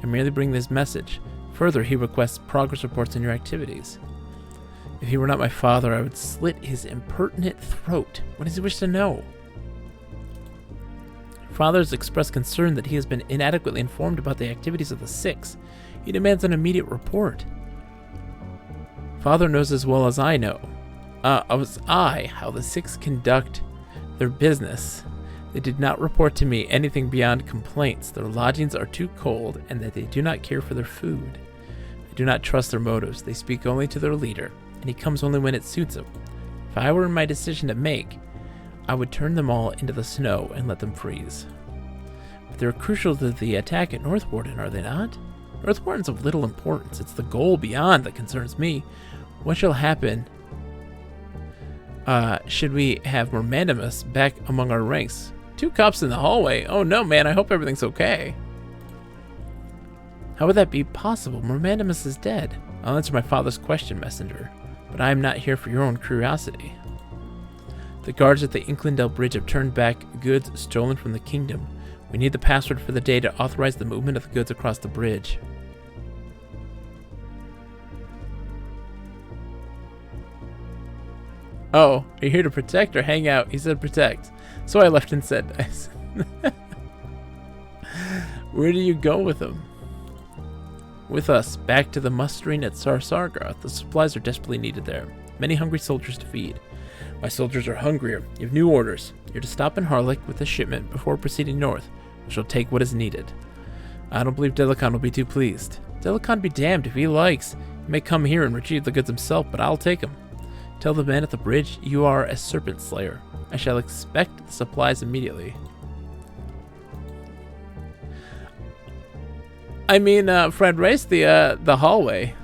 I merely bring this message. Further, he requests progress reports on your activities. If he were not my father, I would slit his impertinent throat. What does he wish to know? Father has expressed concern that he has been inadequately informed about the activities of the Six. He demands an immediate report. Father knows as well as I know. How the Six conduct their business. They did not report to me anything beyond complaints. Their lodgings are too cold, and that they do not care for their food. I do not trust their motives. They speak only to their leader, and he comes only when it suits him. If I were in my decision to make, I would turn them all into the snow and let them freeze. But they're crucial to the attack at Northwarden, are they not? Northwarden's of little importance. It's the goal beyond that concerns me. What shall happen should we have Mermandimus back among our ranks? 2 cops in the hallway. Oh no, man, I hope everything's okay. How would that be possible? Mermandimus is dead. I'll answer my father's question, messenger. But I am not here for your own curiosity. The guards at the Inklindale Bridge have turned back goods stolen from the kingdom. We need the password for the day to authorize the movement of the goods across the bridge. Oh, are you here to protect or hang out? He said protect. So I left and said nice. Where do you go with him? With us, back to the mustering at Sarsargarth. The supplies are desperately needed there. Many hungry soldiers to feed. My soldiers are hungrier. You have new orders. You're to stop in Harlech with a shipment before proceeding north. We shall take what is needed. I don't believe Delicon will be too pleased. Delicon be damned if he likes. He may come here and retrieve the goods himself, but I'll take them. Tell the man at the bridge you are a serpent slayer. I shall expect the supplies immediately. I mean, Fred raced the hallway.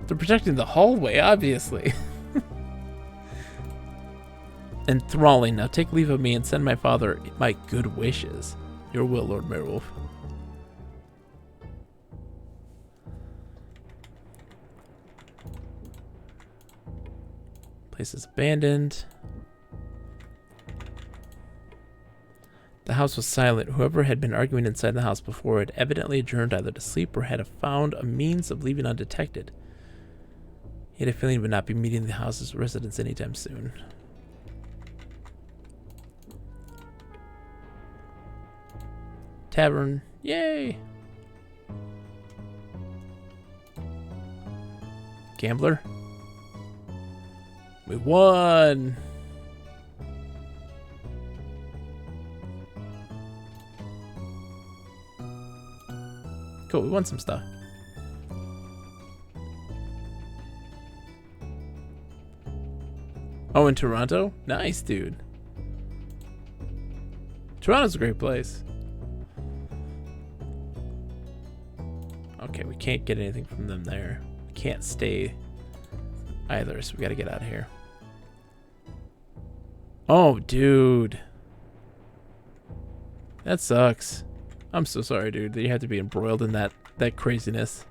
They're protecting the hallway, obviously. Enthralling. Now take leave of me and send my father my good wishes. Your will, Lord Merewolf. Place is abandoned. The house was silent. Whoever had been arguing inside the house before had evidently adjourned either to sleep or had found a means of leaving undetected. He had a feeling he would not be meeting the house's residents anytime soon. Tavern. Yay! Gambler. We won! Cool, we won some stuff. Oh, in Toronto? Nice, dude. Toronto's a great place. Okay, we can't get anything from them there. We can't stay either, so we gotta get out of here. Oh, dude. That sucks. I'm so sorry, dude, that you have to be embroiled in that craziness.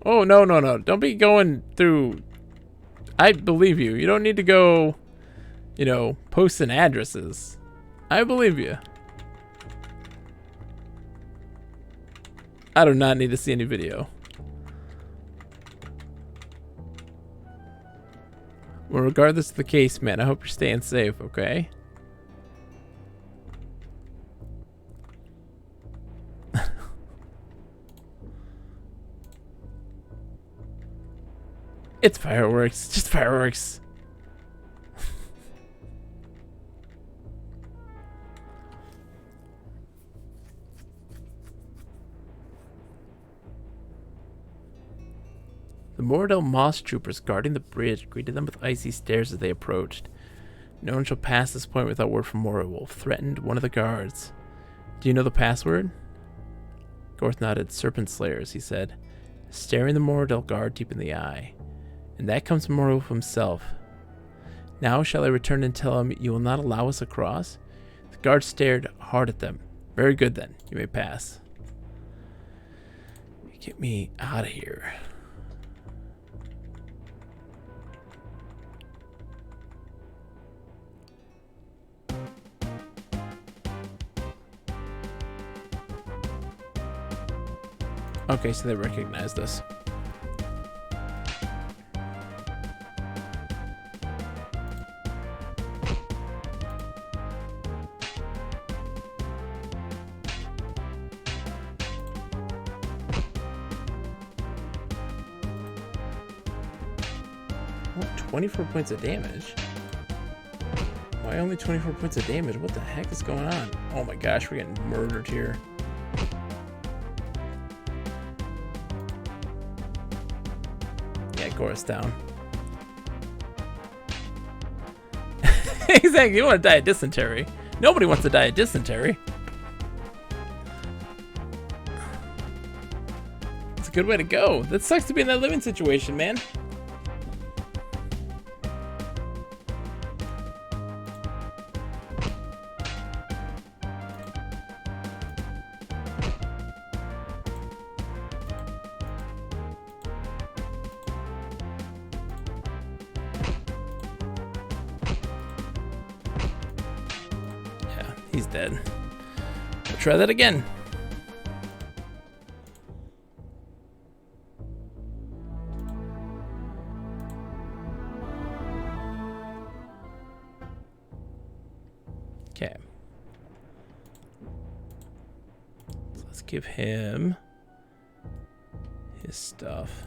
Oh, no, no, no. Don't be going through... I believe you. You don't need to go, you know, posting addresses. I believe you. I do not need to see any video. Well, regardless of the case, man, I hope you're staying safe, okay? It's fireworks. Just fireworks. The Mordell Moss troopers guarding the bridge greeted them with icy stares as they approached. No one shall pass this point without word from Morrowolf, threatened one of the guards. Do you know the password? Gorth nodded. Serpent Slayers, he said, staring the Mordell guard deep in the eye. And that comes from Morolf himself. Now shall I return and tell him you will not allow us across? The guard stared hard at them. Very good then. You may pass. Get me out of here. Okay, so they recognized us. Oh, 24 points of damage. Why only 24 points of damage? What the heck is going on? Oh my gosh, we're getting murdered here. Gore us down. Exactly, you want to die of dysentery. Nobody wants to die of dysentery. It's a good way to go. That sucks to be in that living situation, man. He's dead. We'll try that again. Okay. So let's give him his stuff.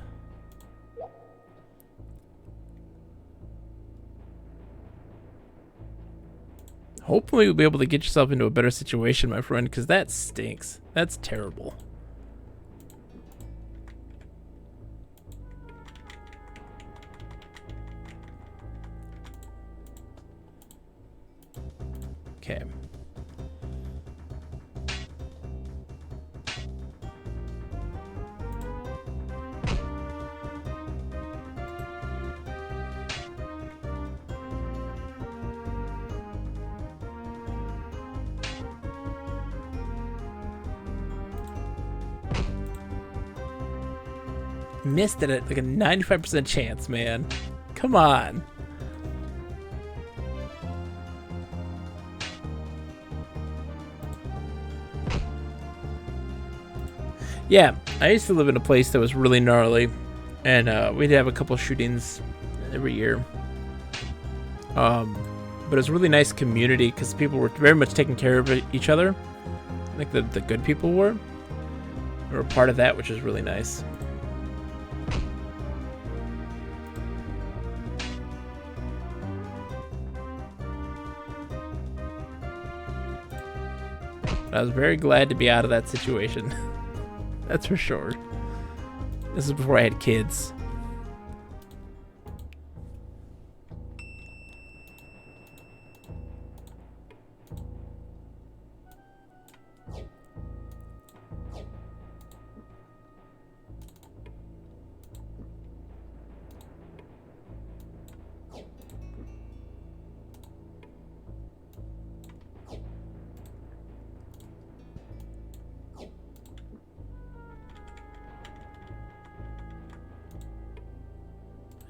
Hopefully you'll be able to get yourself into a better situation, my friend, because that stinks. That's terrible. Okay. Missed it at like a 95% chance, man. Come on. Yeah, I used to live in a place that was really gnarly, and we'd have a couple shootings every year. But it was a really nice community because people were very much taking care of each other. Like the good people were. We were part of that, which was really nice. I was very glad to be out of that situation. That's for sure. This is before I had kids.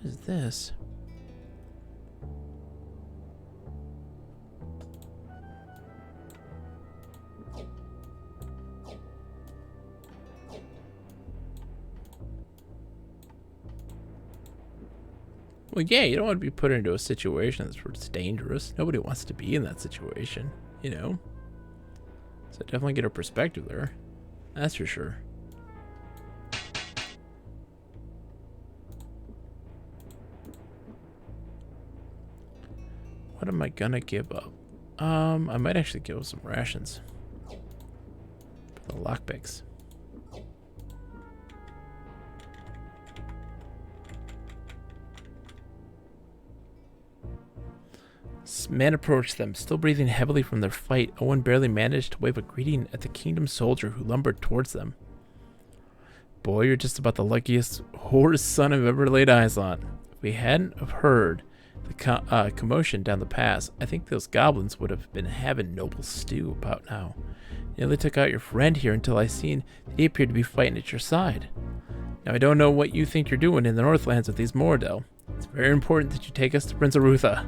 What is this? Well, yeah, you don't want to be put into a situation that's where it's dangerous. Nobody wants to be in that situation, you know? So definitely get a perspective there. That's for sure. What am I gonna give up? I might actually give up some rations. For the lockpicks. Men approached them, still breathing heavily from their fight. Owen barely managed to wave a greeting at the kingdom soldier who lumbered towards them. Boy, you're just about the luckiest whore's son I've ever laid eyes on. If we hadn't have heard the commotion down the pass, I think those goblins would have been having noble stew about now. Nearly took out your friend here until I seen that he appeared to be fighting at your side. Now I don't know what you think you're doing in the Northlands with these Moradel. It's very important that you take us to Prince Arutha.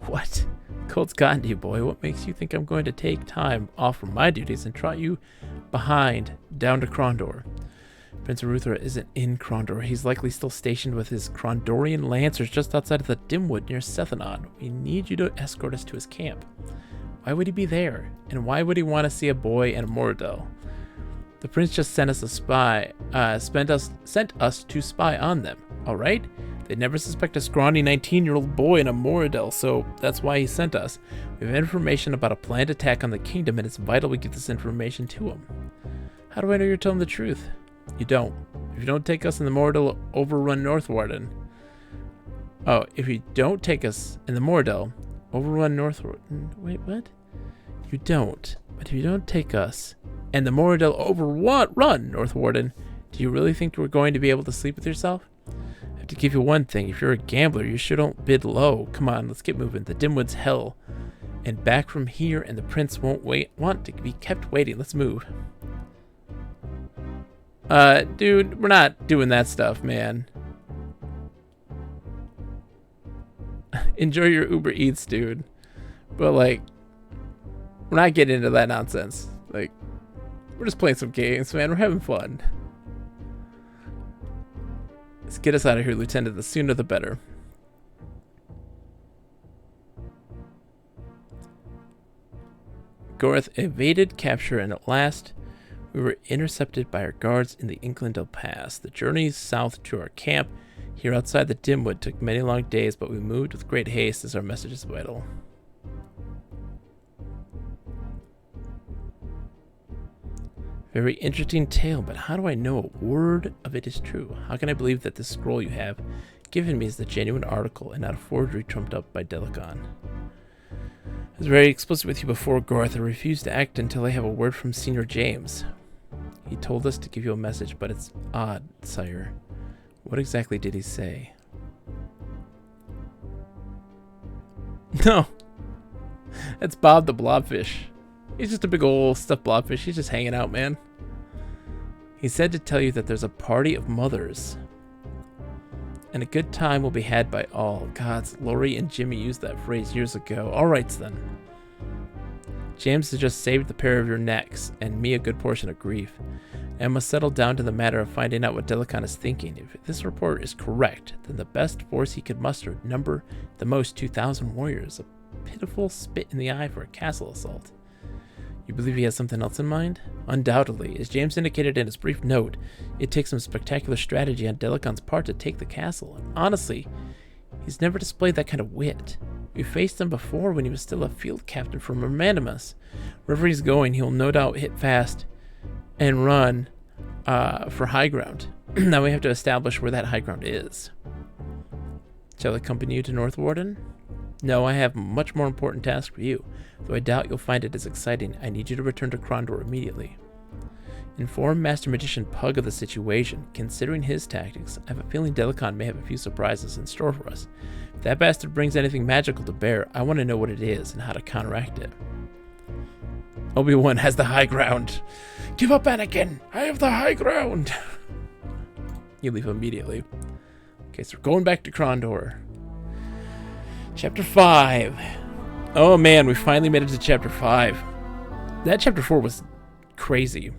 What? Cold's gotten to you, boy. What makes you think I'm going to take time off from my duties and trot you behind down to Krondor? Prince Arutha isn't in Krondor. He's likely still stationed with his Krondorian lancers just outside of the Dimwood near Sethanon. We need you to escort us to his camp. Why would he be there? And why would he want to see a boy and a Moradel? The prince just sent us a spy, sent us to spy on them, alright? They'd never suspect a scrawny 19-year-old boy and a Moradel, so that's why he sent us. We have information about a planned attack on the kingdom, and it's vital we get this information to him. How do I know you're telling the truth? You don't. If you don't take us in the Moradel overrun Northwarden. Oh, if you don't take us in the Moradel overrun Northwarden. Wait, what? You don't. But if you don't take us and the Moradel overrun Northwarden, do you really think we're going to be able to sleep with yourself? I have to give you one thing. If you're a gambler, you shouldn't bid low. Come on, let's get moving. The Dimwood's hell. And back from here, and the prince won't want to be kept waiting. Let's move. Dude, we're not doing that stuff, man. Enjoy your Uber Eats, dude. But, like, we're not getting into that nonsense. Like, we're just playing some games, man. We're having fun. Let's get us out of here, Lieutenant. The sooner the better. Gorth evaded capture, and at last we were intercepted by our guards in the Inklindale Pass. The journey south to our camp here outside the Dimwood took many long days, but we moved with great haste as our message is vital. Very interesting tale, but how do I know a word of it is true? How can I believe that this scroll you have given me is the genuine article and not a forgery trumped up by Delicon? I was very explicit with you before, Gorth. I refused to act until I have a word from Senior James. He told us to give you a message, but it's odd, sire. What exactly did he say? No. That's Bob the Blobfish. He's just a big old stuffed blobfish. He's just hanging out, man. He said to tell you that there's a party of mothers. And a good time will be had by all. Gods, Lori and Jimmy used that phrase years ago. Alright then. James has just saved the pair of your necks, and me a good portion of grief. And must settle down to the matter of finding out what Delicon is thinking. If this report is correct, then the best force he could muster would number the most 2,000 warriors. A pitiful spit in the eye for a castle assault. You believe he has something else in mind? Undoubtedly. As James indicated in his brief note, it takes some spectacular strategy on Delicon's part to take the castle. And honestly, he's never displayed that kind of wit. We faced him before when he was still a field captain from Romanimus. Wherever he's going, he'll no doubt hit fast and run for high ground. Now we have to establish where that high ground is. Shall I accompany you to Northwarden? No, I have a much more important task for you. Though I doubt you'll find it as exciting, I need you to return to Krondor immediately. Inform Master Magician Pug of the situation. Considering his tactics, I have a feeling Delicon may have a few surprises in store for us. If that bastard brings anything magical to bear, I want to know what it is and how to counteract it. Obi-Wan has the high ground. Give up, Anakin! I have the high ground! You leave immediately. Okay, so we're going back to Krondor. Chapter 5. Oh man, we finally made it to Chapter 5. That Chapter 4 was crazy.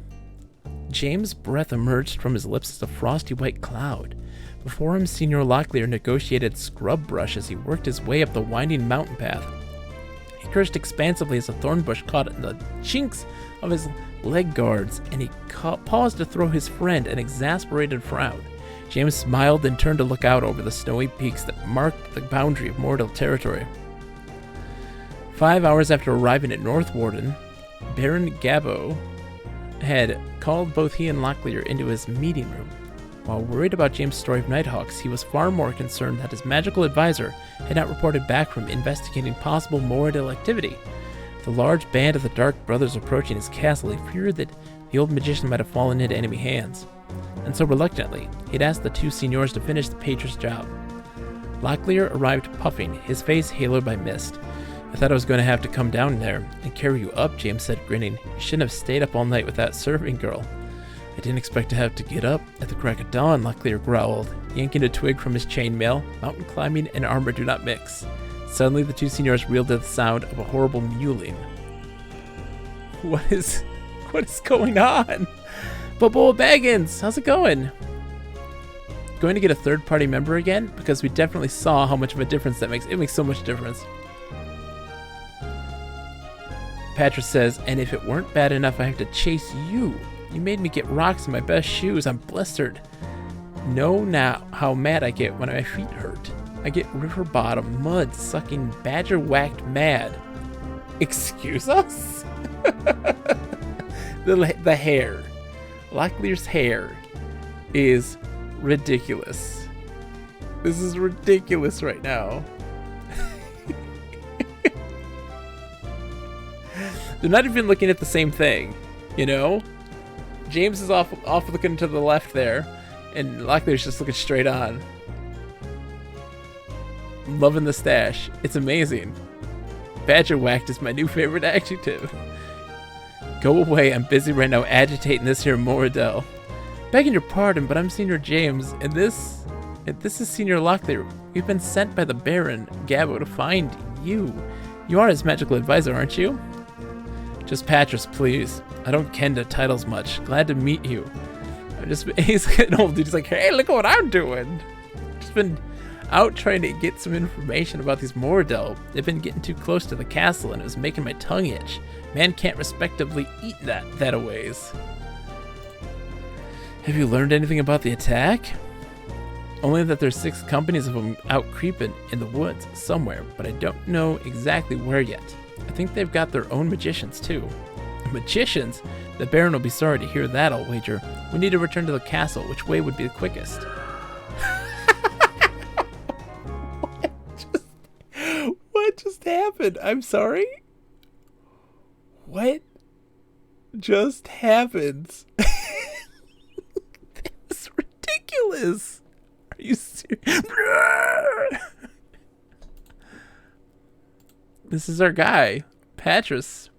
James' breath emerged from his lips as a frosty white cloud. Before him, Senior Locklear negotiated scrub brush as he worked his way up the winding mountain path. He cursed expansively as a thorn bush caught in the chinks of his leg guards, and he paused to throw his friend an exasperated frown. James smiled and turned to look out over the snowy peaks that marked the boundary of Mordor territory. 5 hours after arriving at Northwarden, Baron Gabbo had called both he and Locklear into his meeting room. While worried about James' story of Nighthawks, he was far more concerned that his magical advisor had not reported back from investigating possible Moradil activity. With a large band of the Dark Brothers approaching his castle, he feared that the old magician might have fallen into enemy hands. And so reluctantly, he'd asked the two seniors to finish the page's job. Locklear arrived puffing, his face haloed by mist. I thought I was going to have to come down there and carry you up, James said, grinning. You shouldn't have stayed up all night with that serving girl. I didn't expect to have to get up at the crack of dawn, Locklear growled, yanking a twig from his chainmail. Mountain climbing and armor do not mix. Suddenly, the two seniors reeled to the sound of a horrible mewling. What is going on? Bobo Baggins, how's it going? Going to get a third-party member again? Because we definitely saw how much of a difference that makes. It makes so much difference. Patrick says, and if it weren't bad enough, I have to chase you. You made me get rocks in my best shoes. I'm blistered. Know now how mad I get when my feet hurt. I get river bottom, mud, sucking, badger whacked mad. Excuse us? the hair. Locklear's hair is ridiculous. This is ridiculous right now. They're not even looking at the same thing, you know? James is off looking to the left there, and Locklear's just looking straight on. I'm loving the stash. It's amazing. Badger whacked is my new favorite adjective. Go away, I'm busy right now agitating this here Moradell. Begging your pardon, but I'm Senior James, and this is Senior Locklear. We've been sent by the Baron Gabbo to find you. You are his magical advisor, aren't you? Just Patras, please. I don't ken the titles much. Glad to meet you. He's getting old dude. He's like, hey, look at what I'm doing. Just been out trying to get some information about these Moradell. They've been getting too close to the castle and it was making my tongue itch. Man can't respectably eat that a ways. Have you learned anything about the attack? Only that there's 6 companies of them out creeping in the woods somewhere, but I don't know exactly where yet. I think they've got their own magicians, too. Magicians? The Baron will be sorry to hear that, I'll wager. We need to return to the castle. Which way would be the quickest? What just happened? I'm sorry? What just happened? That's ridiculous. Are you serious? This is our guy, Patras.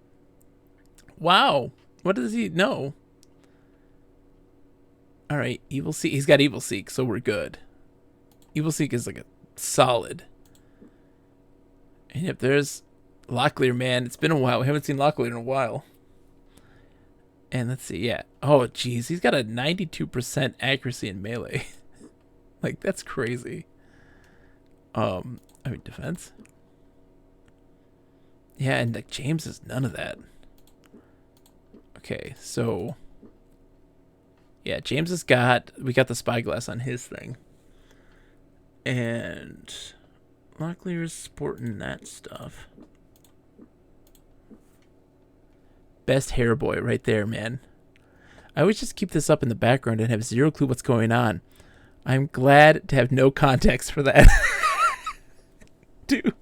Wow. What does he know? Alright, Evil Seek. He's got Evil Seek, so we're good. Evil Seek is like a solid. And if there's Locklear, man, it's been a while. We haven't seen Locklear in a while. And let's see, yeah. Oh, geez, he's got a 92% accuracy in melee. Like, that's crazy. I mean, defense. Yeah, and like James is none of that. Okay, so yeah, James has got, we got the spyglass on his thing. And Locklear is sporting that stuff. Best hair boy right there, man. I always just keep this up in the background and have zero clue what's going on. I'm glad to have no context for that. Dude,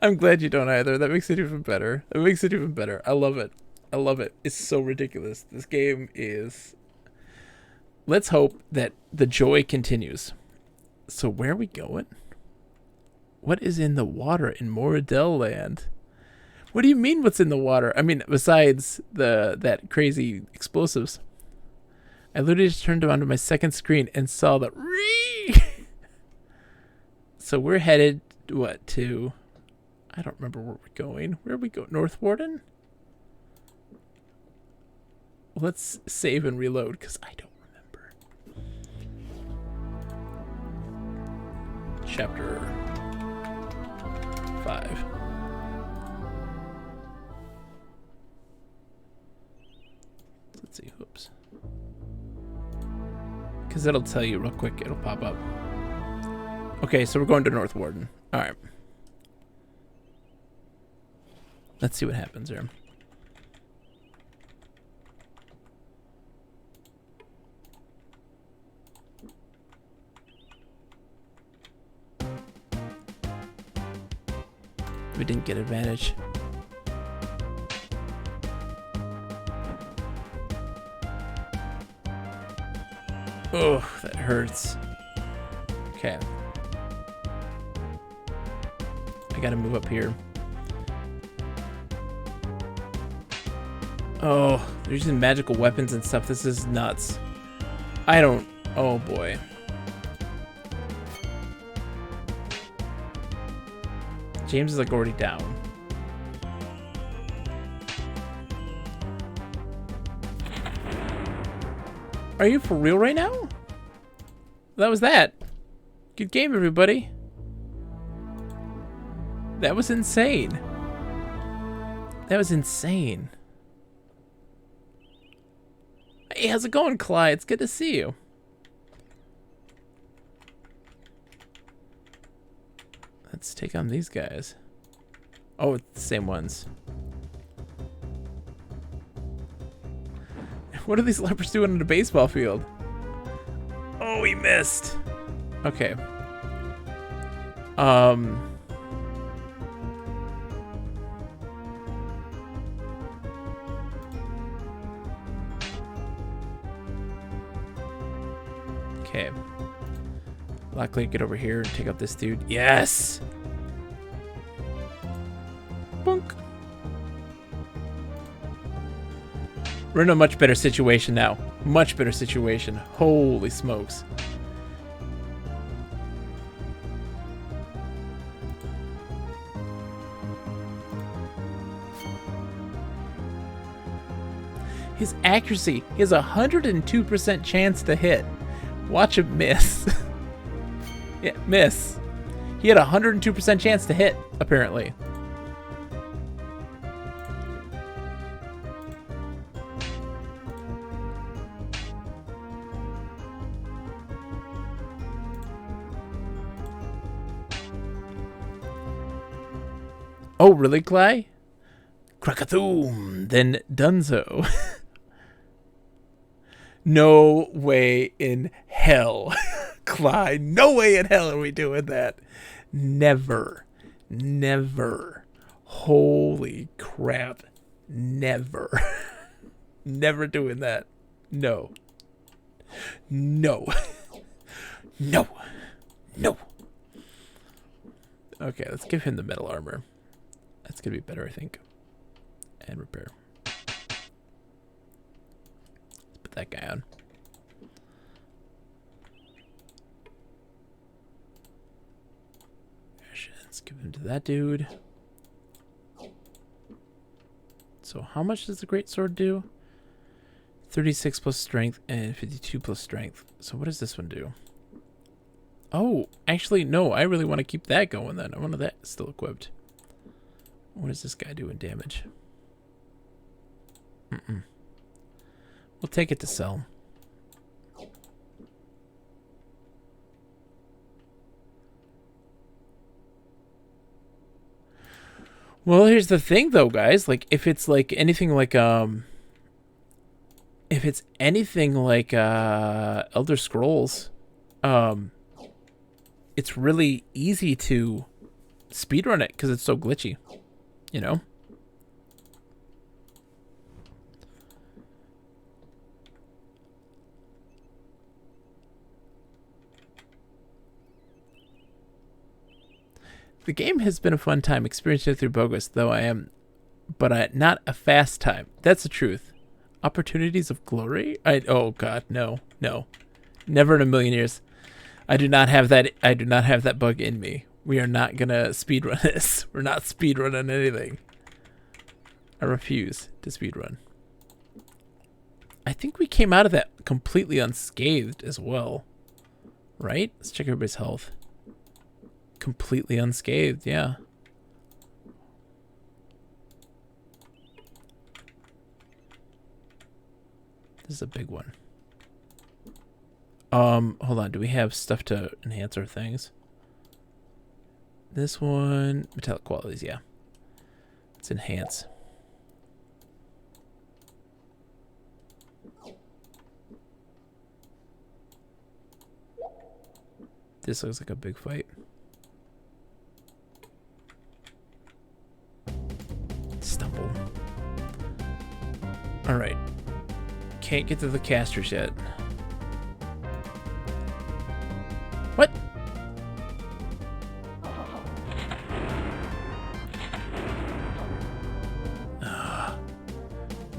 I'm glad you don't either. That makes it even better. It makes it even better. I love it. I love it. It's so ridiculous. This game is... Let's hope that the joy continues. So where are we going? What is in the water in Moradell land? What do you mean what's in the water? I mean, besides that crazy explosives. I literally just turned onto my second screen and saw the... So we're headed, what, to... I don't remember where we're going. Where are we going? North Warden? Let's save and reload, because I don't remember. Chapter 5. Let's see, whoops. Because it'll tell you real quick, it'll pop up. Okay, so we're going to North Warden. Alright. Let's see what happens here. We didn't get advantage. Oh, that hurts. Okay. gotta move up here. Oh, they're using magical weapons and stuff. This is nuts. I don't... Oh, boy. James is, like, already down. Are you for real right now? That was that. Good game, everybody. That was insane. That was insane. Hey, how's it going, Clyde? It's good to see you. Let's take on these guys. Oh, it's the same ones. What are these lepers doing on the baseball field? Oh, he missed. Okay. Okay. Luckily, get over here and take out this dude. Yes! Bunk. We're in a much better situation now. Much better situation. Holy smokes. His accuracy, he has a 102% chance to hit. Watch him miss. Yeah, miss. He had a 102% chance to hit, apparently. Oh, really, Clay? Krakathoom, then Dunzo. No way in hell. Clyde, no way in hell are we doing that. Never. Never. Holy crap. Never. Never doing that. No. No. No. No. Okay, let's give him the metal armor. That's gonna be better, I think. And repair. Let's put that guy on. Let's give him to that dude. So how much does the greatsword do? 36 plus strength and 52 plus strength. So what does this one do? Oh, actually, no. I really want to keep that going then. I want that still equipped. What does this guy do in damage? We'll take it to sell. Well, here's the thing though, guys. Like if it's like anything like Elder Scrolls, it's really easy to speedrun it because it's so glitchy, you know? The game has been a fun time experiencing it through Bogus, though I am, but not a fast time. That's the truth. Opportunities of glory? Oh God, no, never in a million years. I do not have that. I do not have that bug in me. We are not gonna speedrun this. We're not speedrunning anything. I refuse to speedrun. I think we came out of that completely unscathed as well, right? Let's check everybody's health. Completely unscathed, yeah. This is a big one. Hold on. Do we have stuff to enhance our things? This one, metallic qualities, yeah. Let's enhance. This looks like a big fight. Stumble. All right. Can't get to the casters yet. What?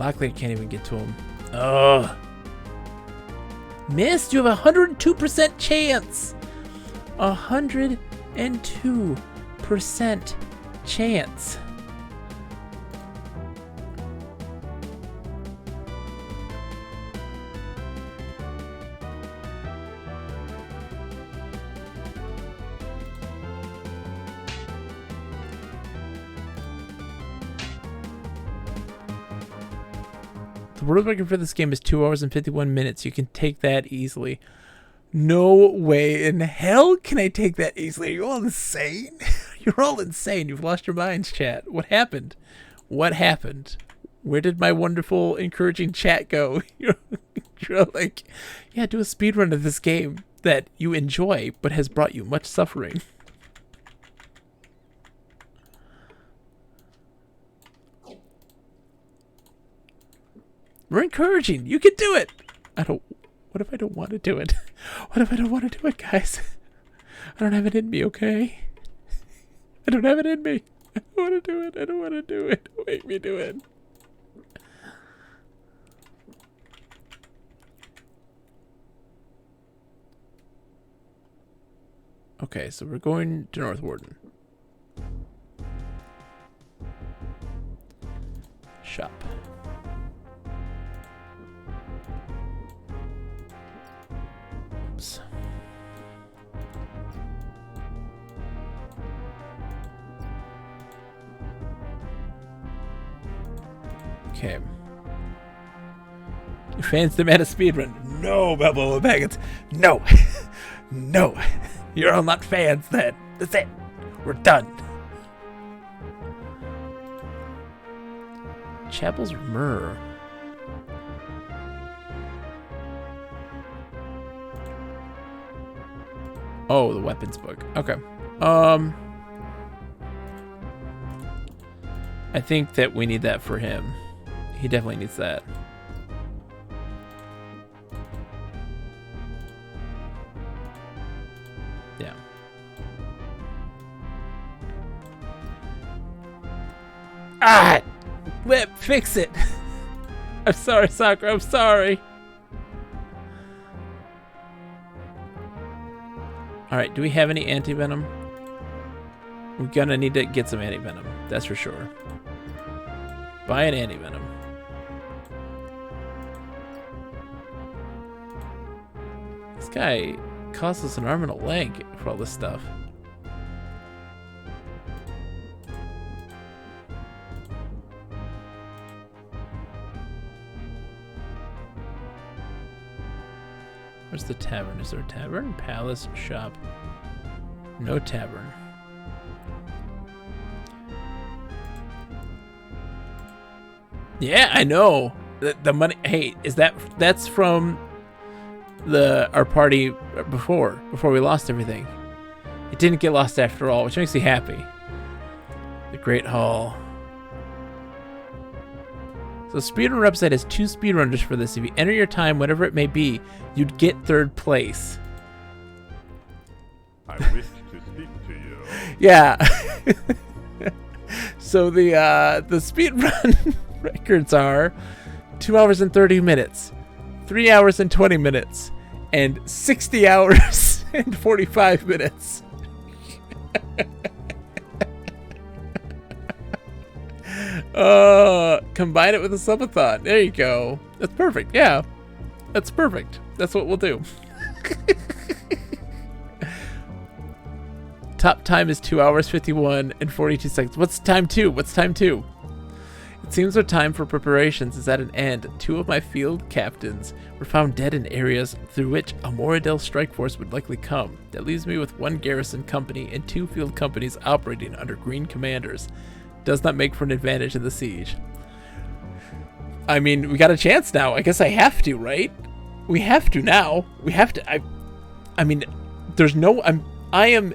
Locklear can't even get to him. Ugh. Missed. You have a 102% chance. 102% chance. The world record for this game is 2 hours and 51 minutes. You can take that easily. No way in hell can I take that easily. Are you all insane? You're all insane. You've lost your minds, chat. What happened? What happened? Where did my wonderful, encouraging chat go? You're like, yeah, do a speedrun of this game that you enjoy but has brought you much suffering. We're encouraging. You can do it. What if I don't want to do it? What if I don't want to do it, guys? I don't have it in me, okay? I don't have it in me. I don't want to do it. I don't want to do it. Don't make me do it. Okay, so we're going to North Warden. Shop. Oops. Okay. Your fans demand a speedrun. No, Bubble Baggins. No. No. You're all not fans then. That's it. We're done. Chapel's Myrrh. Oh, the weapons book. Okay. I think that we need that for him. He definitely needs that. Yeah. Ah! Whip, fix it! I'm sorry, Sakura, I'm sorry. Alright, do we have any anti-venom? We're gonna need to get some anti-venom, that's for sure. Buy an anti-venom. This guy costs us an arm and a leg for all this stuff. Where's the tavern? Is there a tavern? Palace, shop. No tavern. Yeah, I know. The money. Hey, is that's from our party before we lost everything. It didn't get lost after all, which makes me happy. The Great Hall. So speedrun website has 2 speedrunners for this. If you enter your time, whatever it may be, you'd get 3rd place. I wish to speak to you. Yeah. So the speedrun records are 2 hours and 30 minutes, 3 hours and 20 minutes, and 60 hours and 45 minutes. Combine it with a subathon. There you go. That's perfect. Yeah. That's perfect. That's what we'll do. Top time is 2 hours, 51 and 42 seconds. What's time 2? What's time 2? It seems our time for preparations is at an end. 2 of my field captains were found dead in areas through which a Moradel strike force would likely come. That leaves me with 1 garrison company and 2 field companies operating under green commanders. Does not make for an advantage in the siege. I mean, we got a chance now. I guess I have to, right? We have to now. We have to. I mean, there's no. I am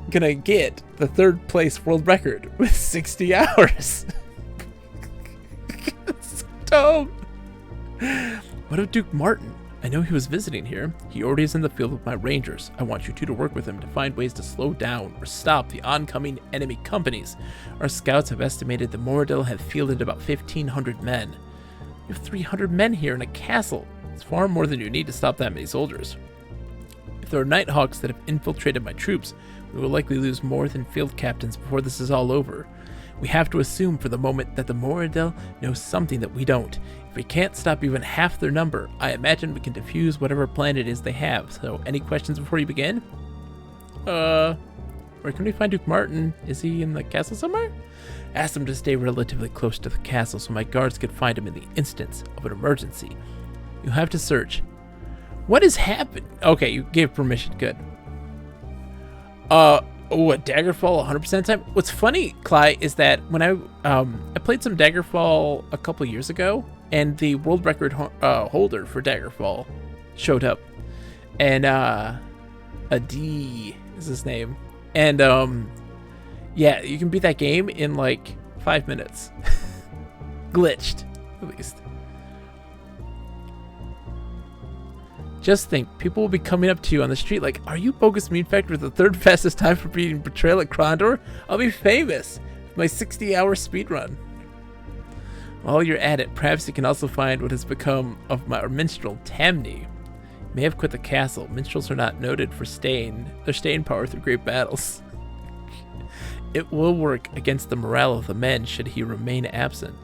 gonna get the 3rd place world record with 60 hours. It's so dumb. What of Duke Martin? I know he was visiting here. He already is in the field with my rangers. I want you two to work with him to find ways to slow down or stop the oncoming enemy companies. Our scouts have estimated the Moradel have fielded about 1,500 men. You have 300 men here in a castle. It's far more than you need to stop that many soldiers. If there are Nighthawks that have infiltrated my troops, we will likely lose more than field captains before this is all over. We have to assume for the moment that the Moradel knows something that we don't. If we can't stop even half their number, I imagine we can defuse whatever plan it is they have. So, any questions before you begin? Where can we find Duke Martin? Is he in the castle somewhere? Ask him to stay relatively close to the castle so my guards could find him in the instance of an emergency. You'll have to search. What has happened? Okay, you gave permission. Good. What, Daggerfall 100% time? What's funny, Cly, is that when I played some Daggerfall a couple years ago, and the world record holder for Daggerfall showed up, and Adi is his name, and yeah, you can beat that game in like 5 minutes, glitched at least. Just think, people will be coming up to you on the street like, are you Bogus Meat Factor with the third fastest time for beating Betrayal at Krondor? I'll be famous with my 60-hour speedrun. While you're at it, perhaps you can also find what has become of our minstrel, Tamni. He may have quit the castle. Minstrels are not noted for their staying power through great battles. It will work against the morale of the men should he remain absent.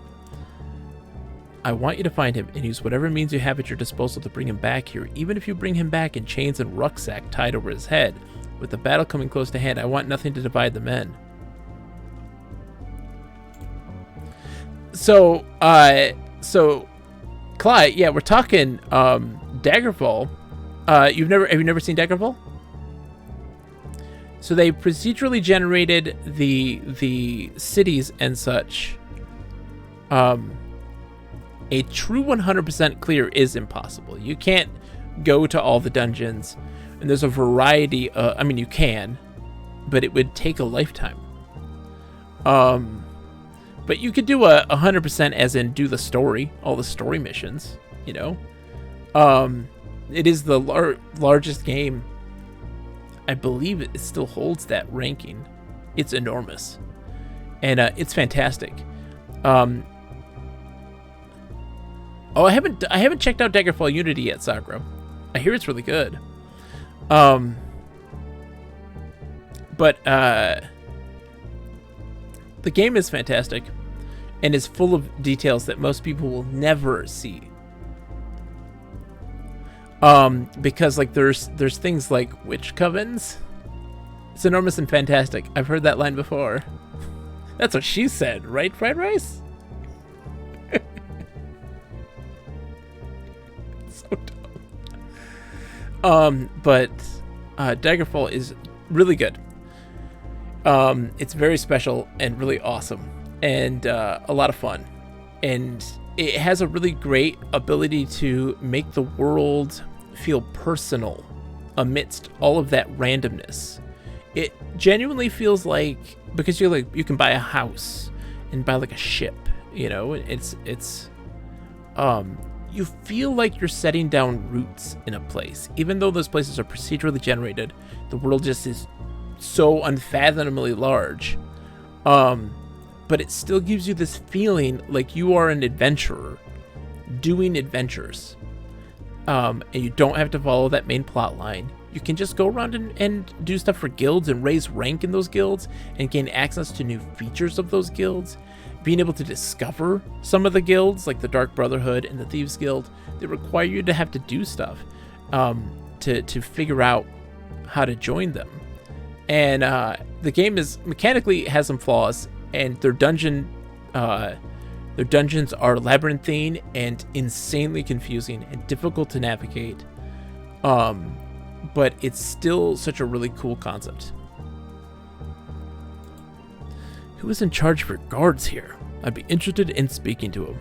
I want you to find him and use whatever means you have at your disposal to bring him back here, even if you bring him back in chains and rucksack tied over his head. With the battle coming close to hand, I want nothing to divide the men. So Clyde, yeah, we're talking Daggerfall. Have you never seen Daggerfall? So they procedurally generated the cities and such. A true 100% clear is impossible. You can't go to all the dungeons, and there's a variety. I mean, you can, but it would take a lifetime. But you could do a 100% as in do the story, all the story missions, you know. It is the largest game. I believe it still holds that ranking. It's enormous, and it's fantastic. Oh, I haven't checked out Daggerfall Unity yet, Sakura. I hear it's really good. But the game is fantastic and is full of details that most people will never see. Because like there's things like witch covens. It's enormous and fantastic. I've heard that line before. That's what she said, right, Fried Rice? So dumb. But Daggerfall is really good. It's very special and really awesome and a lot of fun. And it has a really great ability to make the world feel personal amidst all of that randomness. It genuinely feels like, because you can buy a house and buy like a ship, you know, you feel like you're setting down roots in a place. Even though those places are procedurally generated, the world just is so unfathomably large. But it still gives you this feeling like you are an adventurer doing adventures. And you don't have to follow that main plot line. You can just go around and do stuff for guilds and raise rank in those guilds and gain access to new features of those guilds. Being able to discover some of the guilds, like the Dark Brotherhood and the Thieves Guild, they require you to have to do stuff to figure out how to join them. And the game mechanically has some flaws, and their dungeons are labyrinthine and insanely confusing and difficult to navigate. But it's still such a really cool concept. Who is in charge of your guards here? I'd be interested in speaking to him.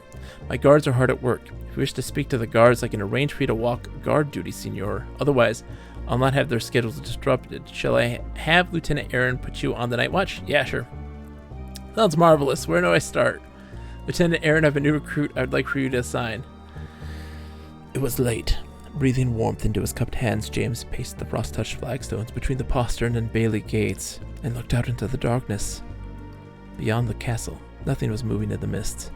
My guards are hard at work. If you wish to speak to the guards, I can arrange for you to walk guard duty, Senor. Otherwise, I'll not have their schedules disrupted. Shall I have Lieutenant Aaron put you on the night watch? Yeah, sure. Sounds marvelous. Where do I start? Lieutenant Aaron, I have a new recruit I would like for you to assign. It was late. Breathing warmth into his cupped hands, James paced the frost-touched flagstones between the postern and Bailey gates and looked out into the darkness. Beyond the castle, nothing was moving in the mists.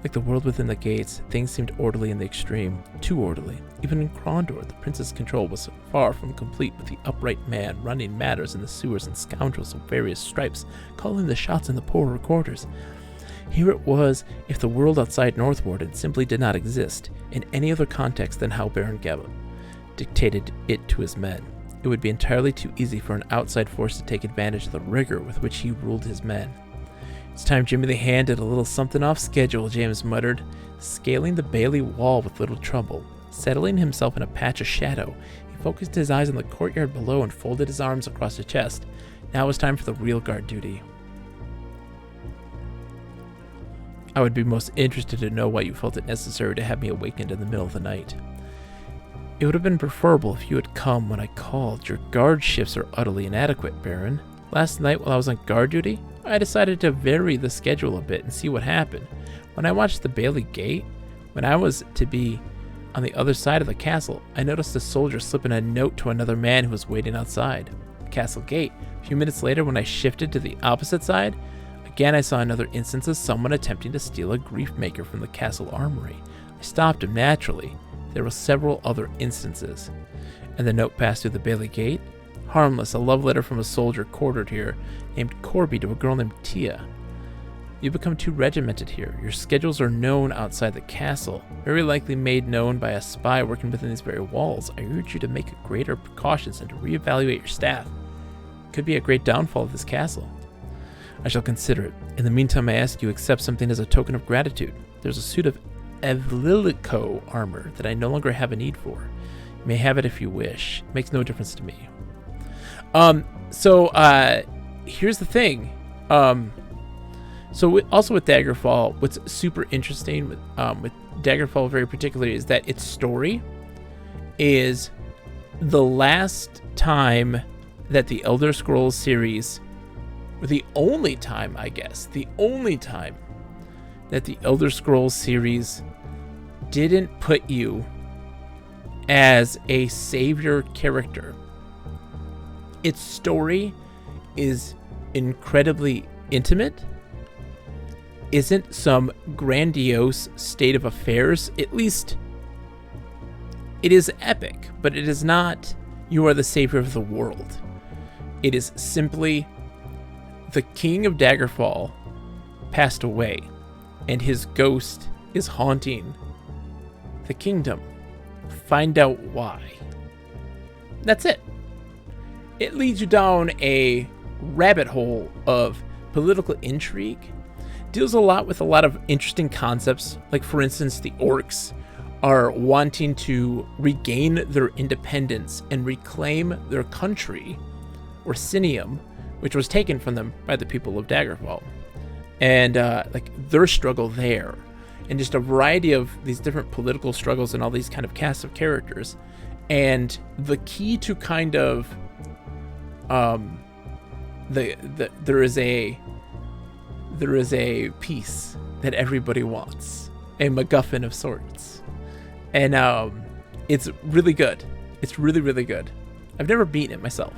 Like the world within the gates, things seemed orderly in the extreme, too orderly. Even in Krondor, the prince's control was far from complete, with the upright man running matters in the sewers and scoundrels of various stripes calling the shots in the poorer quarters. Here it was if the world outside Northwarden simply did not exist in any other context than how Baron Geba dictated it to his men. It would be entirely too easy for an outside force to take advantage of the rigor with which he ruled his men. It's time Jimmy the Hand did a little something off schedule, James muttered, scaling the Bailey wall with little trouble. Settling himself in a patch of shadow, he focused his eyes on the courtyard below and folded his arms across his chest. Now it was time for the real guard duty. I would be most interested to know why you felt it necessary to have me awakened in the middle of the night. It would have been preferable if you had come when I called. Your guard shifts are utterly inadequate, Baron. Last night while I was on guard duty, I decided to vary the schedule a bit and see what happened. When I watched the Bailey Gate, when I was to be on the other side of the castle, I noticed a soldier slipping a note to another man who was waiting outside the castle gate. A few minutes later, when I shifted to the opposite side, again I saw another instance of someone attempting to steal a grief maker from the castle armory. I stopped him naturally. There were several other instances. And the note passed through the Bailey Gate? Harmless, a love letter from a soldier quartered here, named Corby, to a girl named Tia. You become too regimented here. Your schedules are known outside the castle, very likely made known by a spy working within these very walls. I urge you to make greater precautions and to reevaluate your staff. It could be a great downfall of this castle. I shall consider it. In the meantime, I ask you accept something as a token of gratitude. There's a suit of Evlilico armor that I no longer have a need for. You may have it if you wish. It makes no difference to me. Here's the thing. Also with Daggerfall, what's super interesting with Daggerfall very particularly is that its story is the last time that the Elder Scrolls series, or the only time that the Elder Scrolls series didn't put you as a savior character. Its story is incredibly intimate, isn't some grandiose state of affairs. At least it is epic, but it is not you are the savior of the world. It is simply the king of Daggerfall passed away and his ghost is haunting the kingdom. Find out why. That's it. It leads you down a rabbit hole of political intrigue, deals a lot with a lot of interesting concepts, like for instance the orcs are wanting to regain their independence and reclaim their country, Orsinium, which was taken from them by the people of Daggerfall, and like their struggle there, and just a variety of these different political struggles and all these kind of casts of characters. And the key to kind of there is a piece that everybody wants, a MacGuffin of sorts, and it's really good. It's really, really good. I've never beaten it myself,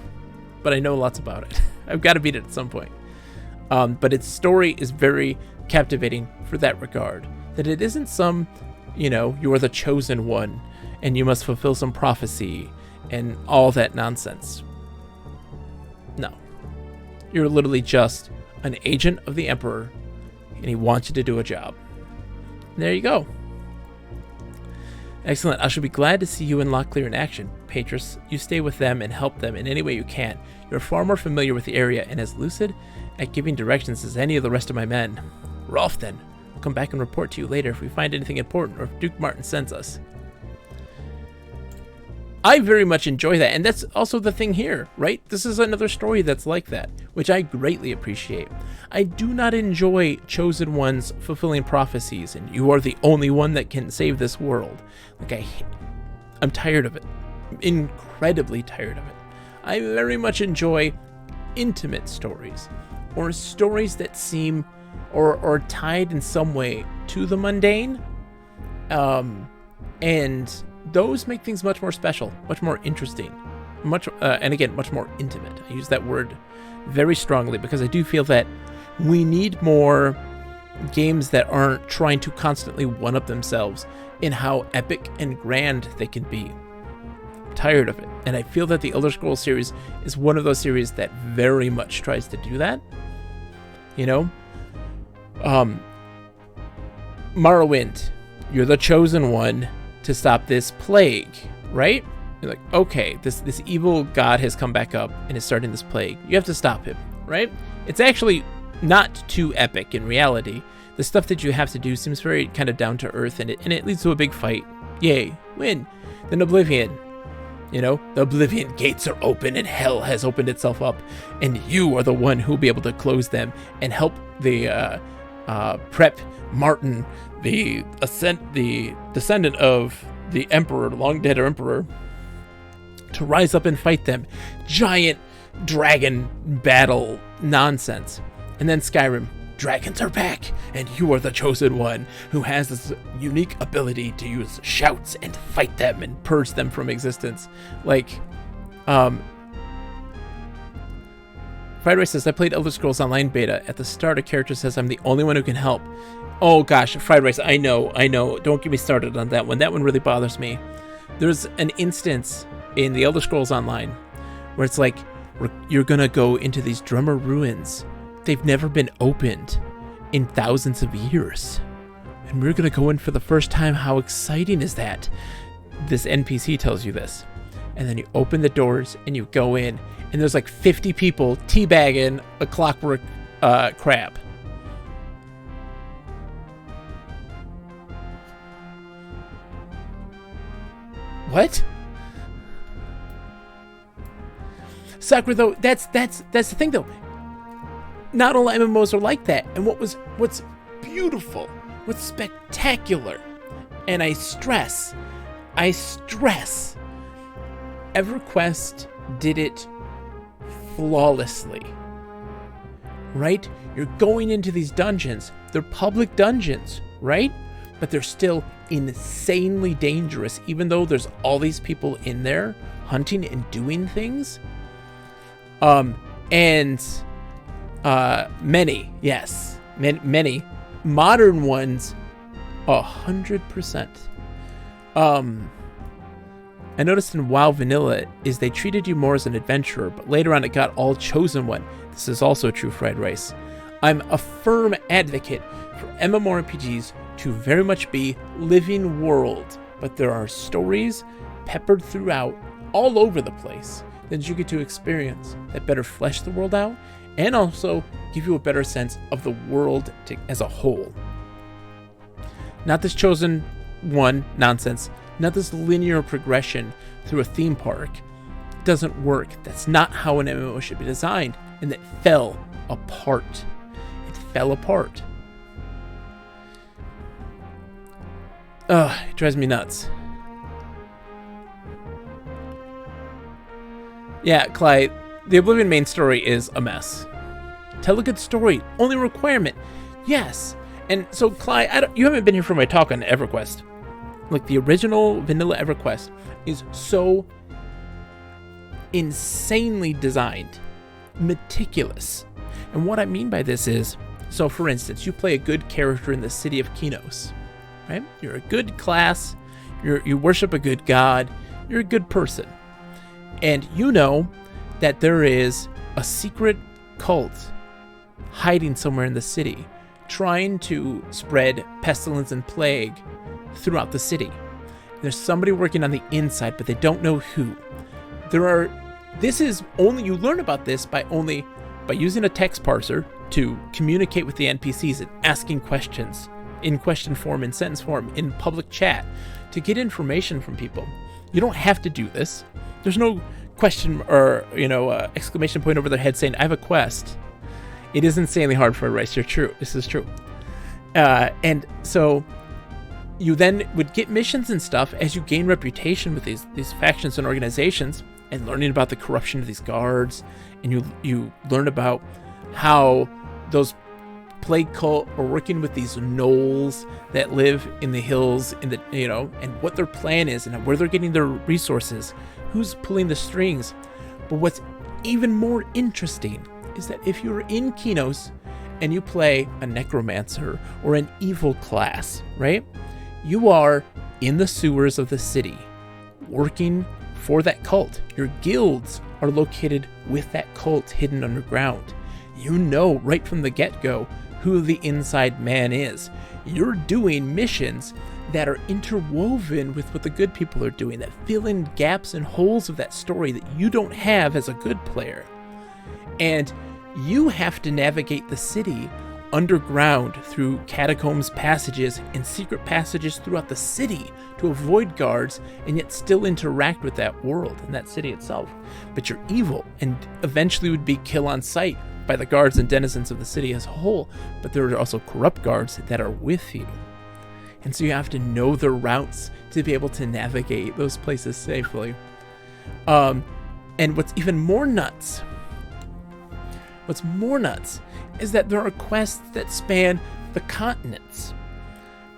but I know lots about it. I've got to beat it at some point. But its story is very captivating for that regard, that it isn't some, you are the chosen one and you must fulfill some prophecy and all that nonsense. No. You're literally just an agent of the Emperor, and he wants you to do a job. And there you go. Excellent. I shall be glad to see you in Locklear in action. Patris, you stay with them and help them in any way you can. You're far more familiar with the area and as lucid at giving directions as any of the rest of my men. We're off then. We'll come back and report to you later if we find anything important or if Duke Martin sends us. I very much enjoy that, and that's also the thing here, right? This is another story that's like that, which I greatly appreciate. I do not enjoy chosen ones fulfilling prophecies, and you are the only one that can save this world. I'm tired of it. I'm incredibly tired of it. I very much enjoy intimate stories, or stories that seem or tied in some way to the mundane, and those make things much more special, much more interesting, and again, much more intimate. I use that word very strongly because I do feel that we need more games that aren't trying to constantly one-up themselves in how epic and grand they can be. I'm tired of it. And I feel that the Elder Scrolls series is one of those series that very much tries to do that. You know? Morrowind, you're the chosen one to stop this plague, right? You're like, okay, this evil god has come back up and is starting this plague. You have to stop him, right? It's actually not too epic in reality. The stuff that you have to do seems very kind of down to earth, and it leads to a big fight. Yay, win. Then Oblivion. You know, the Oblivion gates are open and hell has opened itself up, and you are the one who will be able to close them and help the prep Martin, the descendant of the Emperor, the long dead Emperor, to rise up and fight them. Giant dragon battle nonsense. And then Skyrim. Dragons are back, and you are the chosen one who has this unique ability to use shouts and fight them and purge them from existence. Like, Fried Rice says, I played Elder Scrolls Online beta. At the start, a character says I'm the only one who can help. Oh gosh, Fried Rice, I know. Don't get me started on that one. That one really bothers me. There's an instance in the Elder Scrolls Online where it's like, you're gonna go into these drummer ruins. They've never been opened in thousands of years. And we're going to go in for the first time. How exciting is that? This NPC tells you this. And then you open the doors and you go in. And there's like 50 people teabagging a clockwork crab. What? Sakura, though, that's the thing, though. Not all MMOs are like that. And what's beautiful, what's spectacular, and I stress, EverQuest did it flawlessly. Right? You're going into these dungeons. They're public dungeons, right? But they're still insanely dangerous, even though there's all these people in there hunting and doing things. Many, yes, many modern ones, 100%. I noticed in WoW Vanilla is they treated you more as an adventurer, but later on it got all chosen one. This is also true, Fried Rice. I'm a firm advocate for MMORPGs to very much be living world, but there are stories peppered throughout all over the place that you get to experience that better flesh the world out and also give you a better sense of the world as a whole. Not this chosen one nonsense, not this linear progression through a theme park. It doesn't work. That's not how an MMO should be designed, and that fell apart. It fell apart. Ugh, it drives me nuts. Yeah, Clyde, the Oblivion main story is a mess. Tell a good story. Only requirement. Yes. And so, Clyde, you haven't been here for my talk on EverQuest. Like, the original vanilla EverQuest is so insanely designed. Meticulous. And what I mean by this is, so for instance, you play a good character in the city of Kinos, right? You're a good class. You worship a good god. You're a good person. And you know that there is a secret cult hiding somewhere in the city, trying to spread pestilence and plague throughout the city. There's somebody working on the inside, but they don't know who. You learn about this by using a text parser to communicate with the NPCs and asking questions in question form, in sentence form, in public chat to get information from people. You don't have to do this. There's no question or, exclamation point over their head saying, I have a quest. It is insanely hard for a race. You're true. This is true. And so you then would get missions and stuff as you gain reputation with these factions and organizations, and learning about the corruption of these guards, and you learn about how those plague cult are working with these gnolls that live in the hills, and what their plan is and where they're getting their resources, who's pulling the strings. But what's even more interesting is that if you're in Kinos and you play a necromancer or an evil class, right? You are in the sewers of the city, working for that cult. Your guilds are located with that cult hidden underground. You know right from the get-go who the inside man is. You're doing missions that are interwoven with what the good people are doing, that fill in gaps and holes of that story that you don't have as a good player. And you have to navigate the city underground through catacombs, passages, and secret passages throughout the city to avoid guards and yet still interact with that world and that city itself. But you're evil and eventually would be killed on sight by the guards and denizens of the city as a whole, but there are also corrupt guards that are with you. And so you have to know the routes to be able to navigate those places safely. And what's more nuts is that there are quests that span the continents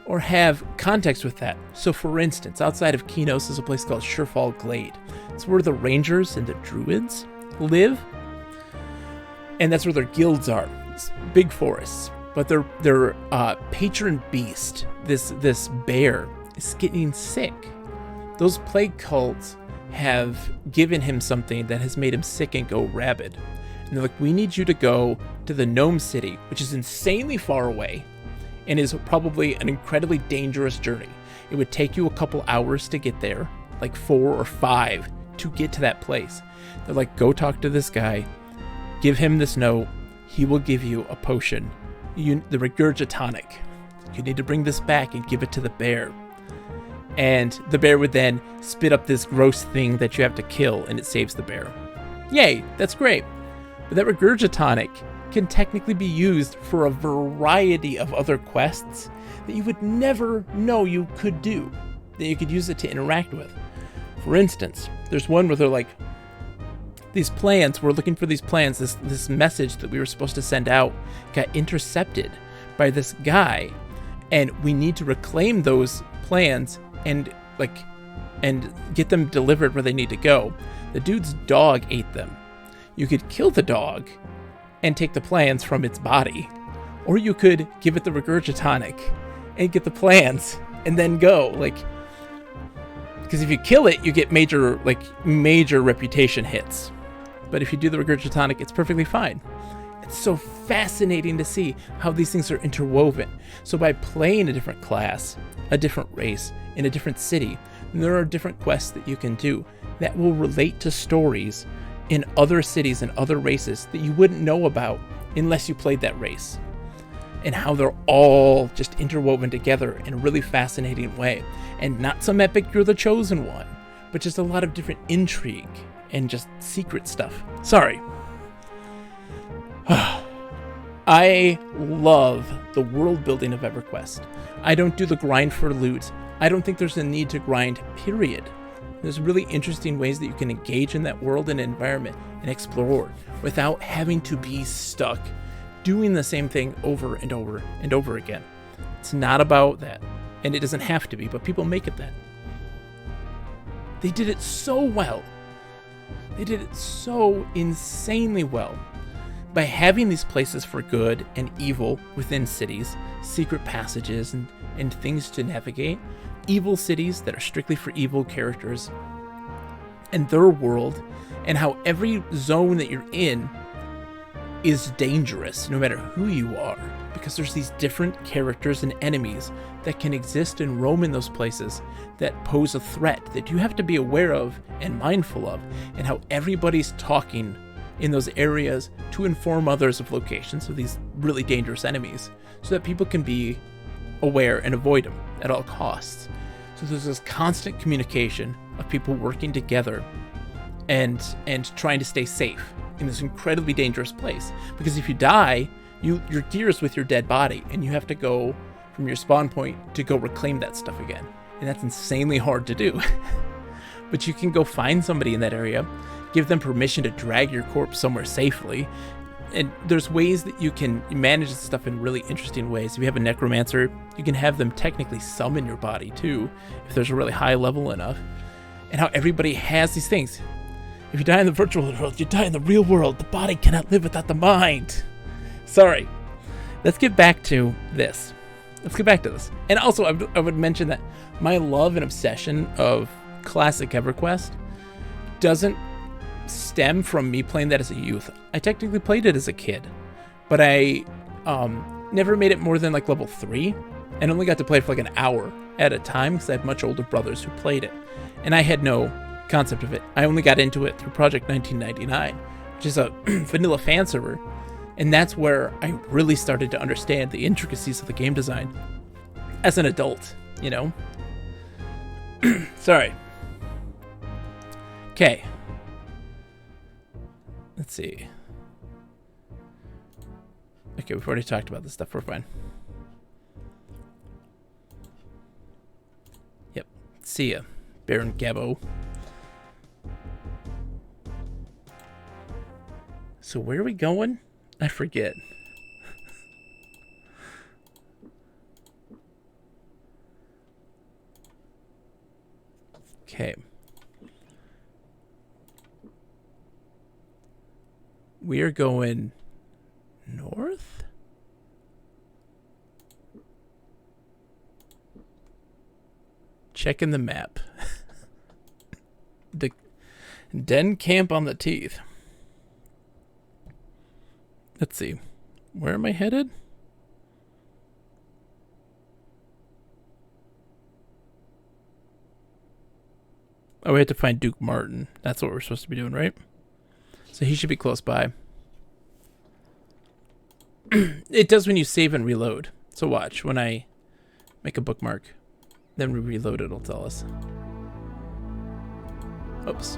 or have context with that. So for instance, outside of Kinos is a place called Surefall Glade. It's where the rangers and the druids live, and that's where their guilds are. It's big forests, but their patron beast, this bear, is getting sick. Those plague cults have given him something that has made him sick and go rabid. And they're like, we need you to go to the Gnome City, which is insanely far away and is probably an incredibly dangerous journey. It would take you a couple hours to get there, like 4 or 5 to get to that place. They're like, go talk to this guy, give him this note, he will give you a potion, the Regurgitonic. You need to bring this back and give it to the bear. And the bear would then spit up this gross thing that you have to kill, and it saves the bear. Yay, that's great. But that Regurgitonic can technically be used for a variety of other quests that you would never know you could do, that you could use it to interact with. For instance, there's one where they're like, these plans, we're looking for these plans, this message that we were supposed to send out got intercepted by this guy, and we need to reclaim those plans and get them delivered where they need to go. The dude's dog ate them. You could kill the dog and take the plans from its body, or you could give it the Regurgitonic and get the plans and then go. Because if you kill it, you get major reputation hits. But if you do the Regurgitonic, it's perfectly fine. It's so fascinating to see how these things are interwoven. So by playing a different class, a different race, in a different city, there are different quests that you can do that will relate to stories in other cities and other races that you wouldn't know about unless you played that race. And how they're all just interwoven together in a really fascinating way. And not some epic you're the chosen one, but just a lot of different intrigue and just secret stuff. Sorry. I love the world building of EverQuest. I don't do the grind for loot. I don't think there's a need to grind, period. There's really interesting ways that you can engage in that world and environment and explore without having to be stuck doing the same thing over and over and over again. It's not about that, and it doesn't have to be, but people make it that. They did it so well. They did it so insanely well by having these places for good and evil within cities, secret passages and things to navigate, evil cities that are strictly for evil characters, and their world, and how every zone that you're in is dangerous no matter who you are, because there's these different characters and enemies that can exist and roam in those places that pose a threat that you have to be aware of and mindful of, and how everybody's talking in those areas to inform others of locations of these really dangerous enemies so that people can be aware and avoid them at all costs. So there's this constant communication of people working together and trying to stay safe in this incredibly dangerous place, because if you die, your gear is with your dead body and you have to go from your spawn point to go reclaim that stuff again, and that's insanely hard to do. But you can go find somebody in that area, give them permission to drag your corpse somewhere safely, and there's ways that you can manage this stuff in really interesting ways. If you have a necromancer, you can have them technically summon your body too, if there's a really high level enough. And how everybody has these things. If you die in the virtual world, you die in the real world. The body cannot live without the mind. Sorry. let's get back to this. And also, I would mention that my love and obsession of classic EverQuest doesn't stem from me playing that as a youth. I technically played it as a kid, but I never made it more than like level 3, and only got to play it for like an hour at a time because I had much older brothers who played it, and I had no concept of it. I only got into it through Project 1999, which is a vanilla fan server, and that's where I really started to understand the intricacies of the game design as an adult, you know? Sorry. Okay. Let's see. Okay, we've already talked about this stuff. We're fine. Yep. See ya, Baron Gabbo. So where are we going? I forget. Okay. We are going north? Checking the map. The Den Camp on the Teeth. Let's see. Where am I headed? Oh, we have to find Duke Martin. That's what we're supposed to be doing, right? So he should be close by. It does when you save and reload. So watch. When I make a bookmark, then we reload, it'll tell us. Oops.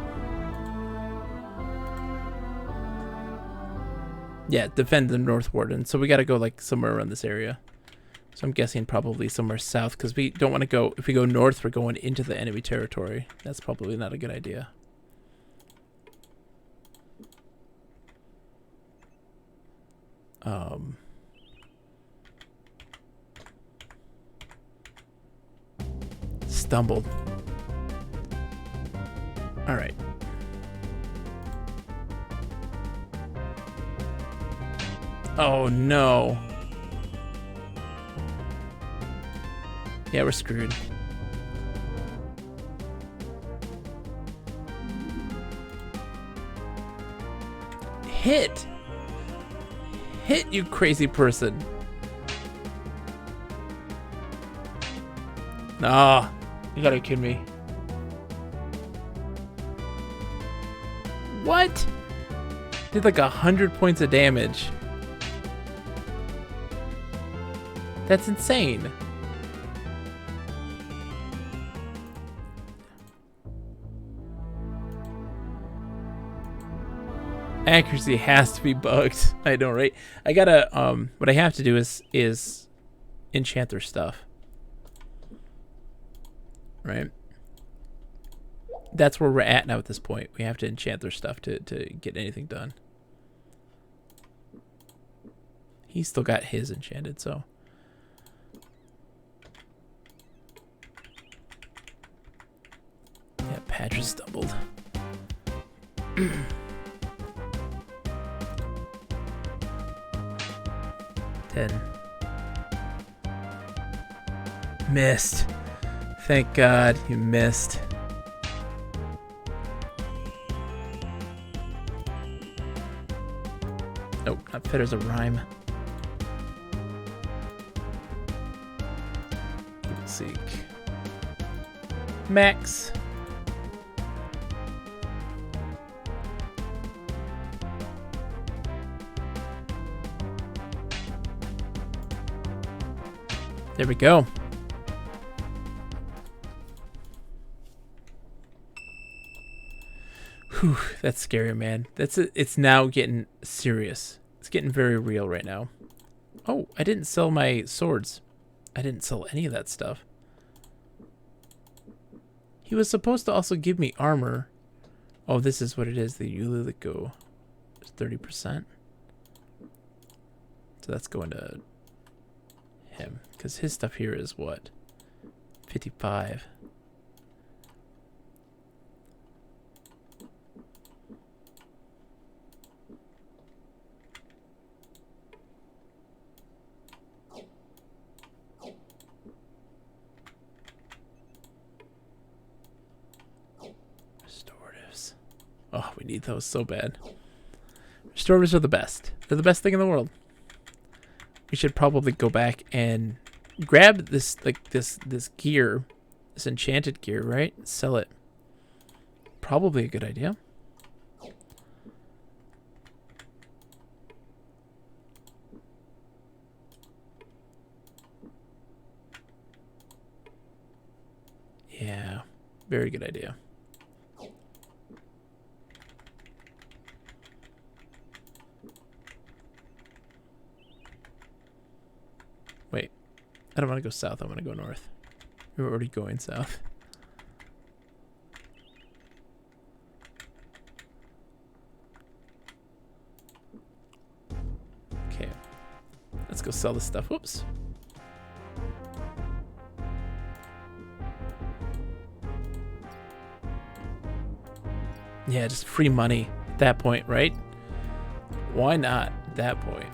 Yeah, defend the North Warden. So we got to go like somewhere around this area. So I'm guessing probably somewhere south, because we don't want to go, if we go north, we're going into the enemy territory. That's probably not a good idea. Stumbled. All right. Oh no. Yeah, we're screwed. Hit! Hit, you crazy person. Nah, you gotta kid me. What? Did like 100 points of damage. That's insane. Accuracy has to be bugged. I know, right? I gotta, what I have to do is enchant their stuff. Right? That's where we're at now at this point. We have to enchant their stuff to get anything done. He's still got his enchanted, so. Yeah, Patrick stumbled. 10. Missed. Thank God you missed. Nope, not fit as a rhyme. Seek. Max. There we go. Whew, that's scary, man. It's now getting serious. It's getting very real right now. Oh, I didn't sell my swords. I didn't sell any of that stuff. He was supposed to also give me armor. Oh, this is what it is. The Ulilico is 30%. So that's going to him, because his stuff here is what? 55. Oh, we need those so bad. Restorers are the best. They're the best thing in the world. We should probably go back and grab this, like, this gear. This enchanted gear, right? Sell it. Probably a good idea. Yeah, very good idea. Wait, I don't want to go south. I want to go north. We're already going south. Okay, let's go sell this stuff. Whoops. Yeah, just free money at that point, right? Why not at that point?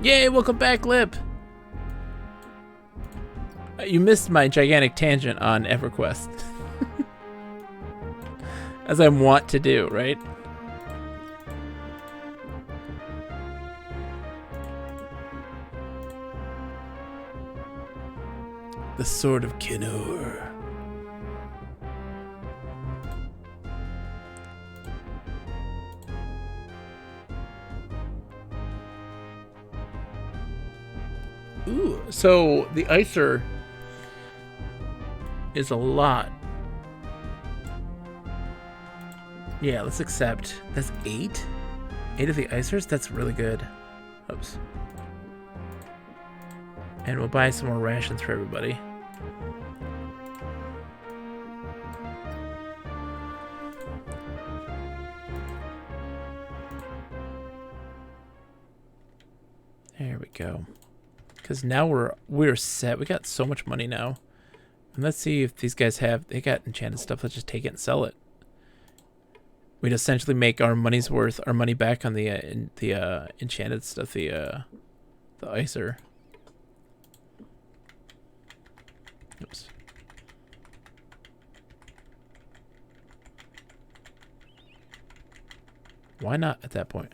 Yay, welcome back, Lip! You missed my gigantic tangent on EverQuest. As I want to do, right? The Sword of Krondor. Ooh, so the Icer is a lot. Yeah, let's accept. That's 8? 8 of the Icers? That's really good. Oops. And we'll buy some more rations for everybody. There we go. Because now we're set. We got so much money now. And let's see if these guys they got enchanted stuff. Let's just take it and sell it. We'd essentially make our money's worth, our money back on the enchanted stuff, the Icer. Oops. Why not at that point?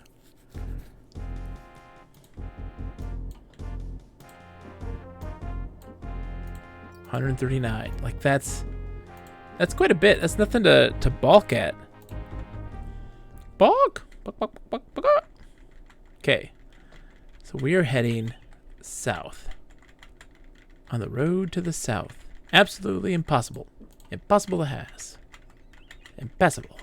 $139. Like that's quite a bit. That's nothing to balk at. Balk. Okay. So we are heading south. On the road to the south. Absolutely impossible. Impossible to has. Impassable.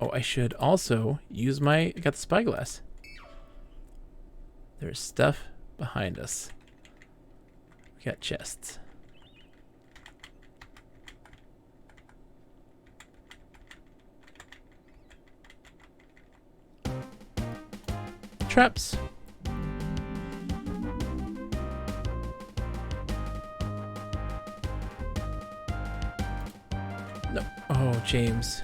Oh, I should also use I got the spyglass. There's stuff behind us. We got chests. Traps. No. Oh, James.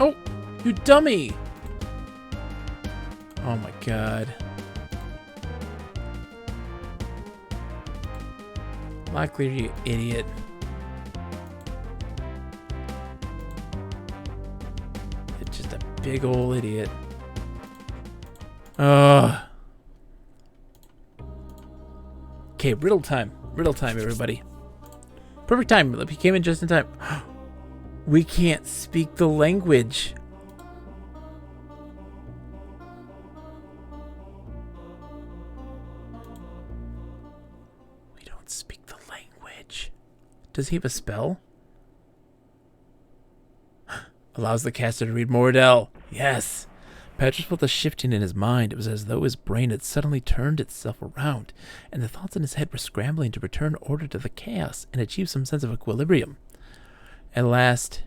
Oh, you dummy. Oh my God. Likely, you idiot. You're just a big old idiot. Ugh. Okay, riddle time. Riddle time, everybody. Perfect time. He came in just in time. We can't speak the language. We don't speak the language. Does he have a spell? Allows the caster to read Mordell. Yes. Patrick felt a shifting in his mind. It was as though his brain had suddenly turned itself around, and the thoughts in his head were scrambling to return order to the chaos and achieve some sense of equilibrium. At last,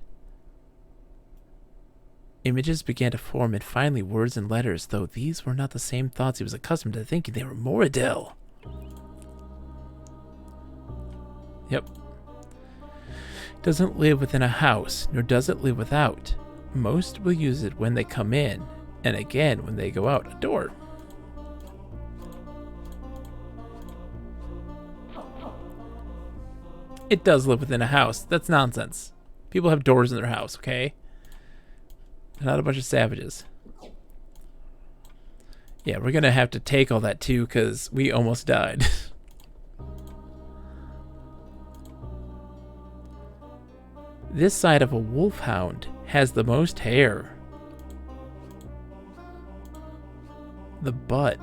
Images began to form, and finally words and letters, though these were not the same thoughts he was accustomed to thinking. They were Moradel. Yep. Doesn't live within a house, nor does it live without. Most will use it when they come in, and again when they go out. A door. It does live within a house. That's nonsense. People have doors in their house, okay? They're not a bunch of savages. Yeah, we're gonna have to take all that too, because we almost died. This side of a wolfhound has the most hair. The butt.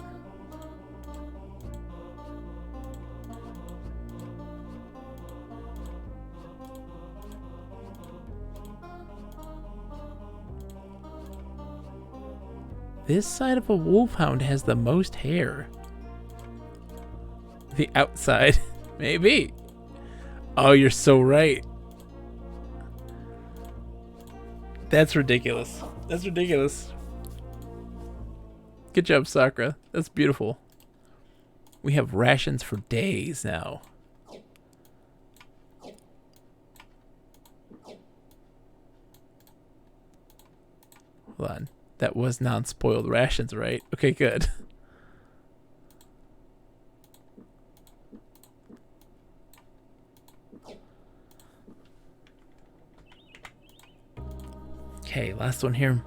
This side of a wolfhound has the most hair. The outside. Maybe. Oh, you're so right. That's ridiculous. That's ridiculous. Good job, Sakura. That's beautiful. We have rations for days now. Hold on. That was non-spoiled rations, right? Okay, good. Okay, last one here.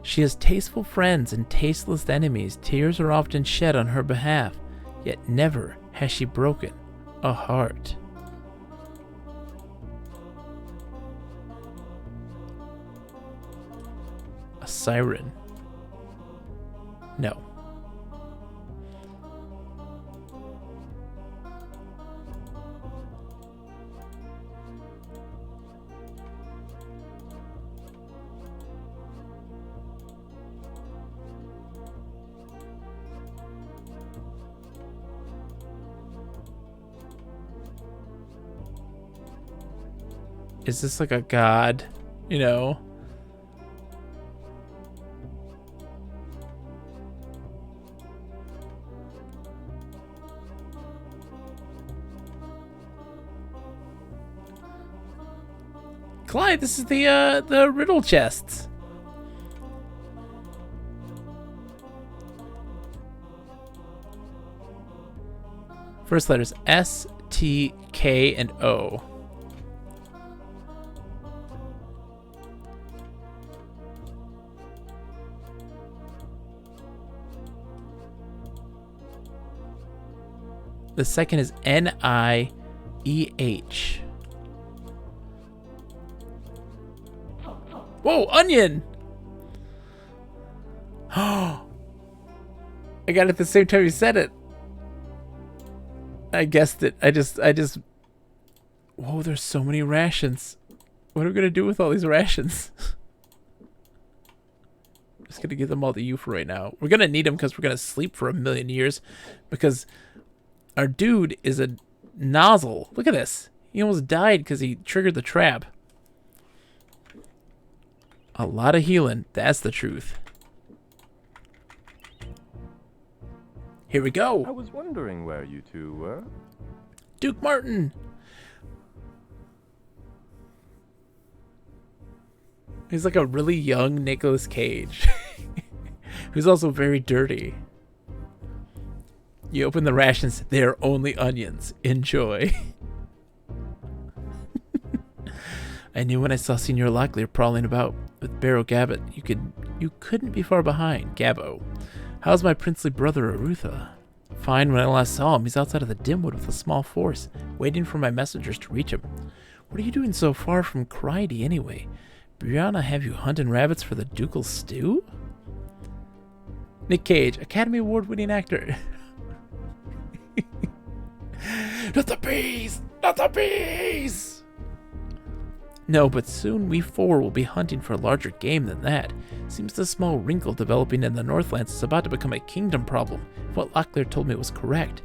She has tasteful friends and tasteless enemies. Tears are often shed on her behalf, yet never has she broken a heart. A siren. No. Is this like a god, you know? Clyde, this is the riddle chests. First letters S, T, K, and O. The second is N-I-E-H. Whoa, onion! Oh, I got it at the same time you said it. I guessed it. I just. Whoa, there's so many rations. What are we gonna do with all these rations? I'm just gonna give them all to you for right now. We're gonna need them because we're gonna sleep for 1,000,000 years. Because our dude is a nozzle. Look at this. He almost died because he triggered the trap. A lot of healing. That's the truth. Here we go. I was wondering where you two were. Duke Martin. He's like a really young Nicolas Cage. Who's also very dirty. You open the rations. They're only onions. Enjoy. I knew when I saw Senior Locklear prowling about with Barrow Gabbett, you couldn't be far behind. Gabbo. How's my princely brother Arutha? Fine. When I last saw him, he's outside of the Dimwood with a small force, waiting for my messengers to reach him. What are you doing so far from Cryde anyway? Brianna have you hunting rabbits for the ducal stew? Nick Cage, Academy Award-winning actor. Not the bees! Not the bees! No, but soon we four will be hunting for larger game than that. Seems the small wrinkle developing in the Northlands is about to become a kingdom problem, if what Locklear told me was correct.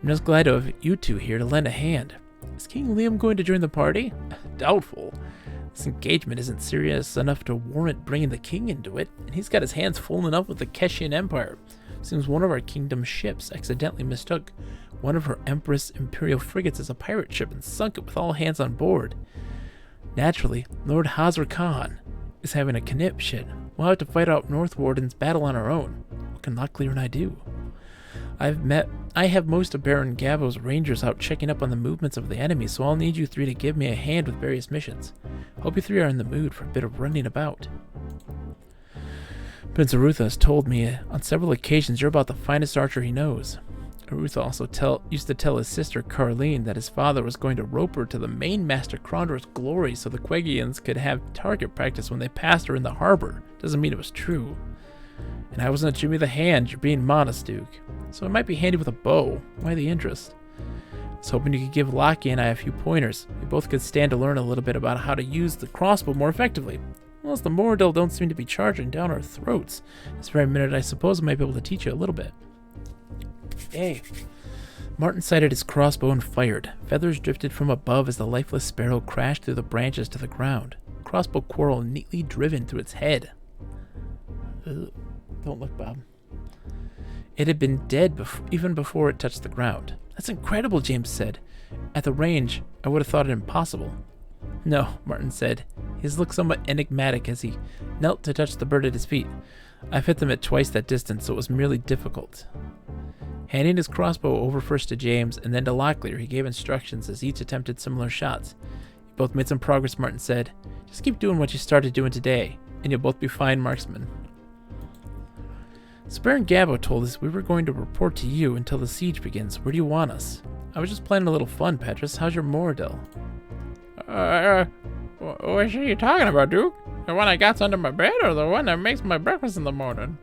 I'm just glad to have you two here to lend a hand. Is King Liam going to join the party? Doubtful. This engagement isn't serious enough to warrant bringing the king into it, and he's got his hands full enough with the Keshian Empire. Seems one of our kingdom's ships accidentally mistook one of her Empress Imperial frigates as a pirate ship and sunk it with all hands on board. Naturally, Lord Hazar Khan is having a conniption. We'll have to fight out North Warden's battle on our own. What can Locklear and I do? I have most of Baron Gabo's rangers out checking up on the movements of the enemy, so I'll need you three to give me a hand with various missions. Hope you three are in the mood for a bit of running about. Prince Arutha has told me on several occasions you're about the finest archer he knows. Arutha also used to tell his sister Carleen that his father was going to rope her to the main master Krondor's glory so the Quegians could have target practice when they passed her in the harbor. Doesn't mean it was true. And I wasn't a Jimmy the Hand, you're being modest, Duke. So it might be handy with a bow. Why the interest? I was hoping you could give Lockie and I a few pointers. We both could stand to learn a little bit about how to use the crossbow more effectively. Unless the Moradil don't seem to be charging down our throats. This very minute, I suppose I might be able to teach you a little bit. Yay. Martin sighted his crossbow and fired. Feathers drifted from above as the lifeless sparrow crashed through the branches to the ground. Crossbow quarrel neatly driven through its head. Ugh. Don't look, Bob. It had been dead even before it touched the ground. That's incredible, James said. At the range, I would have thought it impossible. No, Martin said. His look somewhat enigmatic as he knelt to touch the bird at his feet. I've hit them at twice that distance, so it was merely difficult. Handing his crossbow over first to James and then to Locklear, he gave instructions as each attempted similar shots. You both made some progress, Martin said. Just keep doing what you started doing today, and you'll both be fine marksmen. Baron Gabo told us we were going to report to you until the siege begins. Where do you want us? I was just planning a little fun, Petrus. How's your Moradil? Which are you talking about, Duke? The one I got under my bed or the one that makes my breakfast in the morning?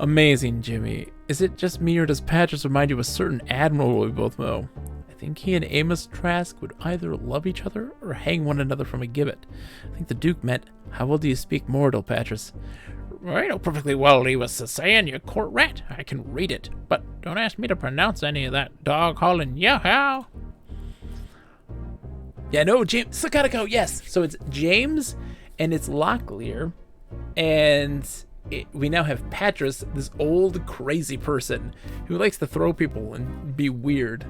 Amazing, Jimmy. Is it just me or does Petrus remind you of a certain admiral we both know? I think he and Amos Trask would either love each other or hang one another from a gibbet. I think the Duke meant, how well do you speak Moradil, Petrus? I know perfectly well what he was saying, you court rat. I can read it. But don't ask me to pronounce any of that dog calling yow-how. Yeah, no, James. Sakatako, yes. So it's James and it's Locklear. And we now have Petrus, this old crazy person who likes to throw people and be weird.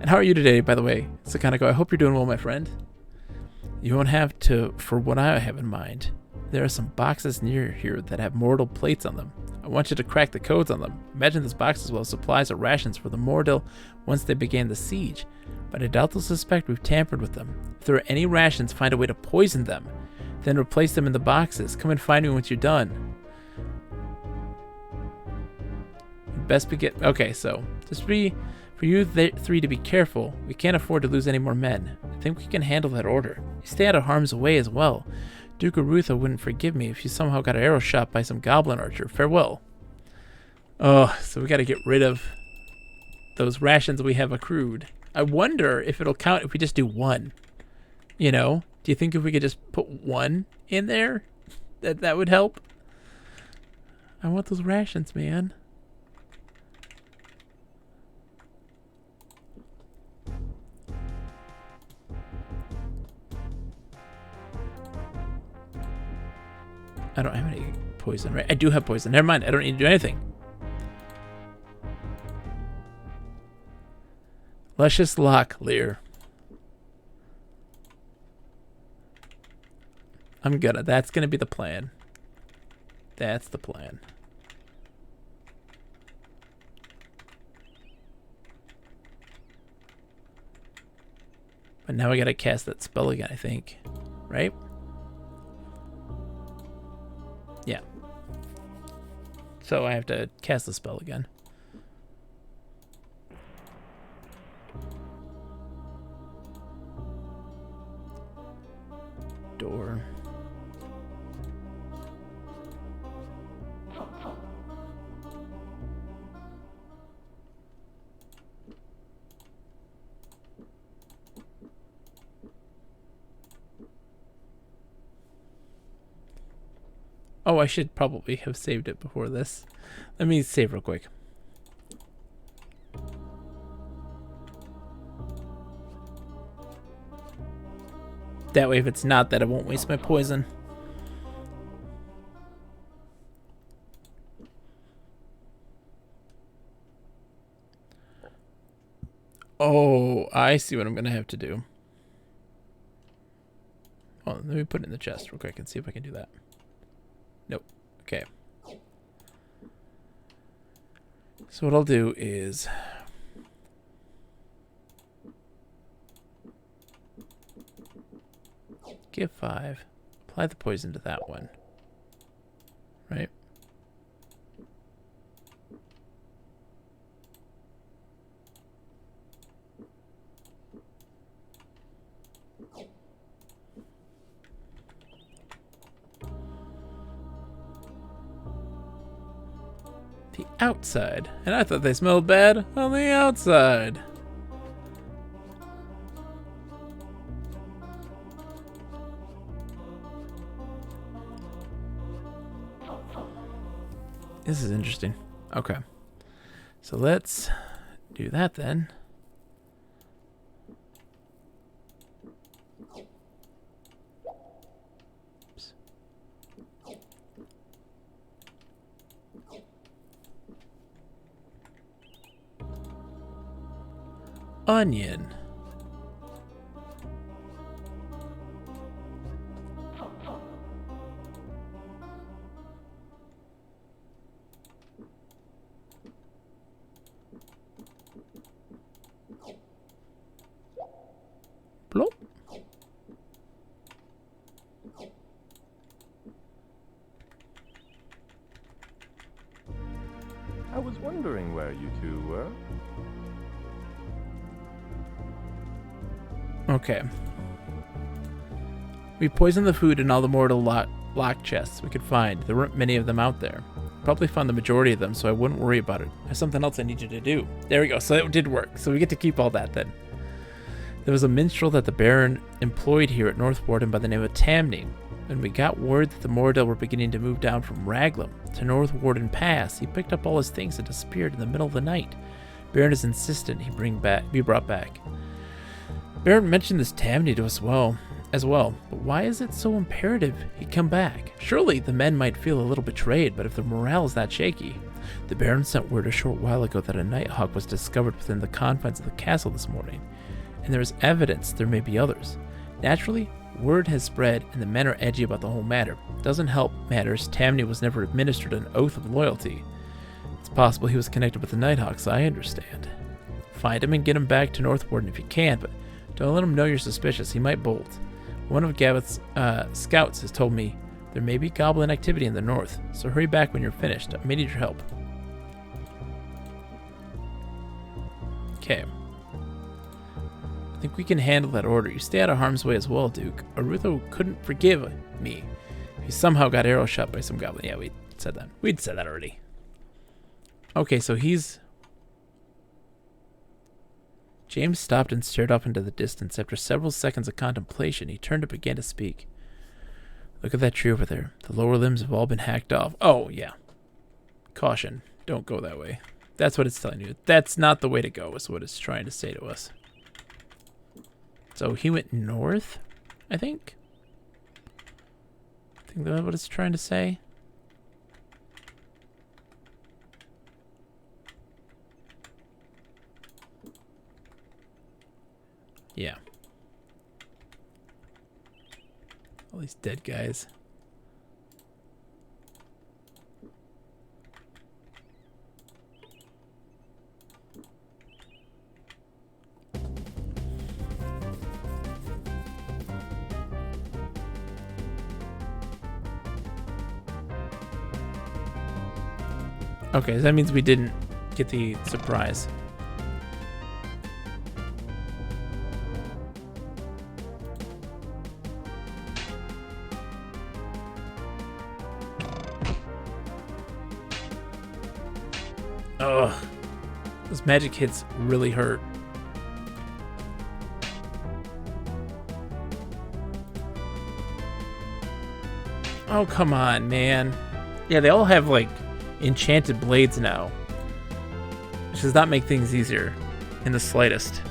And how are you today, by the way, Sakatako? I hope you're doing well, my friend. You won't have to for what I have in mind. There are some boxes near here that have mortal plates on them. I want you to crack the codes on them. Imagine this box will have supplies or rations for the Moradil once they begin the siege. But I doubt they'll suspect we've tampered with them. If there are any rations, find a way to poison them. Then replace them in the boxes. Come and find me once you're done. Best begin. Okay, so just for you three to be careful. We can't afford to lose any more men. I think we can handle that order. You stay out of harm's way as well. Duke Arutha wouldn't forgive me if you somehow got arrow shot by some goblin archer. Farewell. Oh, so we got to get rid of those rations we have accrued. I wonder if it'll count if we just do one. You know? Do you think if we could just put one in there, that would help? I want those rations, man. I don't have any poison, right? I do have poison. Never mind. I don't need to do anything. Luscious Locklear. I'm gonna. That's gonna be the plan. That's the plan. But now I gotta cast that spell again, I think. Right? Yeah. So I have to cast the spell again. Door. Oh, I should probably have saved it before this. Let me save real quick. That way, if it's not that, I won't waste my poison. Oh, I see what I'm going to have to do. Oh, let me put it in the chest real quick and see if I can do that. Nope. Okay. So what I'll do is... give 5. Apply the poison to that one. Right? The outside. And I thought they smelled bad on the outside. This is interesting. Okay. So let's do that then. Oops. Onion. Blop. I was wondering where you two were. Okay. We poisoned the food in all the mortal lock chests we could find. There weren't many of them out there. Probably found the majority of them, so I wouldn't worry about it. There's something else I need you to do. There we go. So it did work. So we get to keep all that then. There was a minstrel that the Baron employed here at North Warden by the name of Tamney. When we got word that the Mordell were beginning to move down from Raglan to North Warden Pass, he picked up all his things and disappeared in the middle of the night. Baron is insistent he be brought back. Baron mentioned this Tamney to us as well, but why is it so imperative he come back? Surely the men might feel a little betrayed, but if the morale is that shaky... The Baron sent word a short while ago that a Nighthawk was discovered within the confines of the castle this morning, and there is evidence there may be others. Naturally, word has spread and the men are edgy about the whole matter. Doesn't help matters, Tamney was never administered an oath of loyalty. It's possible he was connected with the Nighthawks, I understand. Find him and get him back to North Warden if you can, but don't let him know you're suspicious. He might bolt. One of Gavith's scouts has told me there may be goblin activity in the north, so hurry back when you're finished. I may need your help. Okay. I think we can handle that order. You stay out of harm's way as well, Duke. Arutho couldn't forgive me. He somehow got arrow shot by some goblin. Yeah, we said that. We'd said that already. Okay, so he's... James stopped and stared off into the distance. After several seconds of contemplation, he turned and began to speak. Look at that tree over there. The lower limbs have all been hacked off. Oh, yeah. Caution. Don't go that way. That's what it's telling you. That's not the way to go, is what it's trying to say to us. So he went north, I think? I think that's what it's trying to say. Yeah. All these dead guys. Okay, so that means we didn't get the surprise. Ugh. Those magic hits really hurt. Oh, come on, man. Yeah, they all have, like, enchanted blades now, which does not make things easier in the slightest.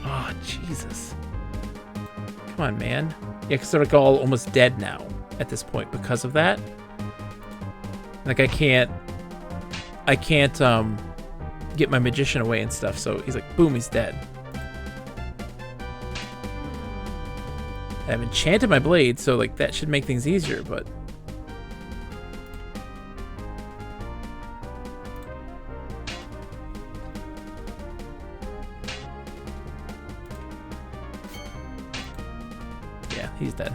Oh, Jesus. Come on, man. Yeah, because they're like all almost dead now at this point because of that. Like I can't get my magician away and stuff. So he's like, boom, he's dead. I've enchanted my blade, so like that should make things easier, but yeah, he's dead.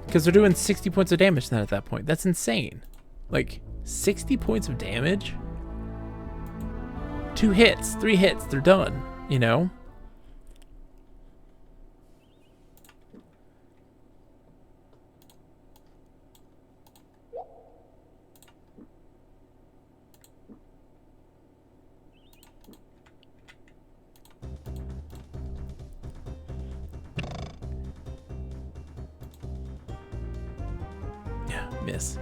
Because they're doing 60 points of damage then at that point. That's insane. Like 60 points of damage? 2 hits, 3 hits, they're done, you know? Yeah, miss.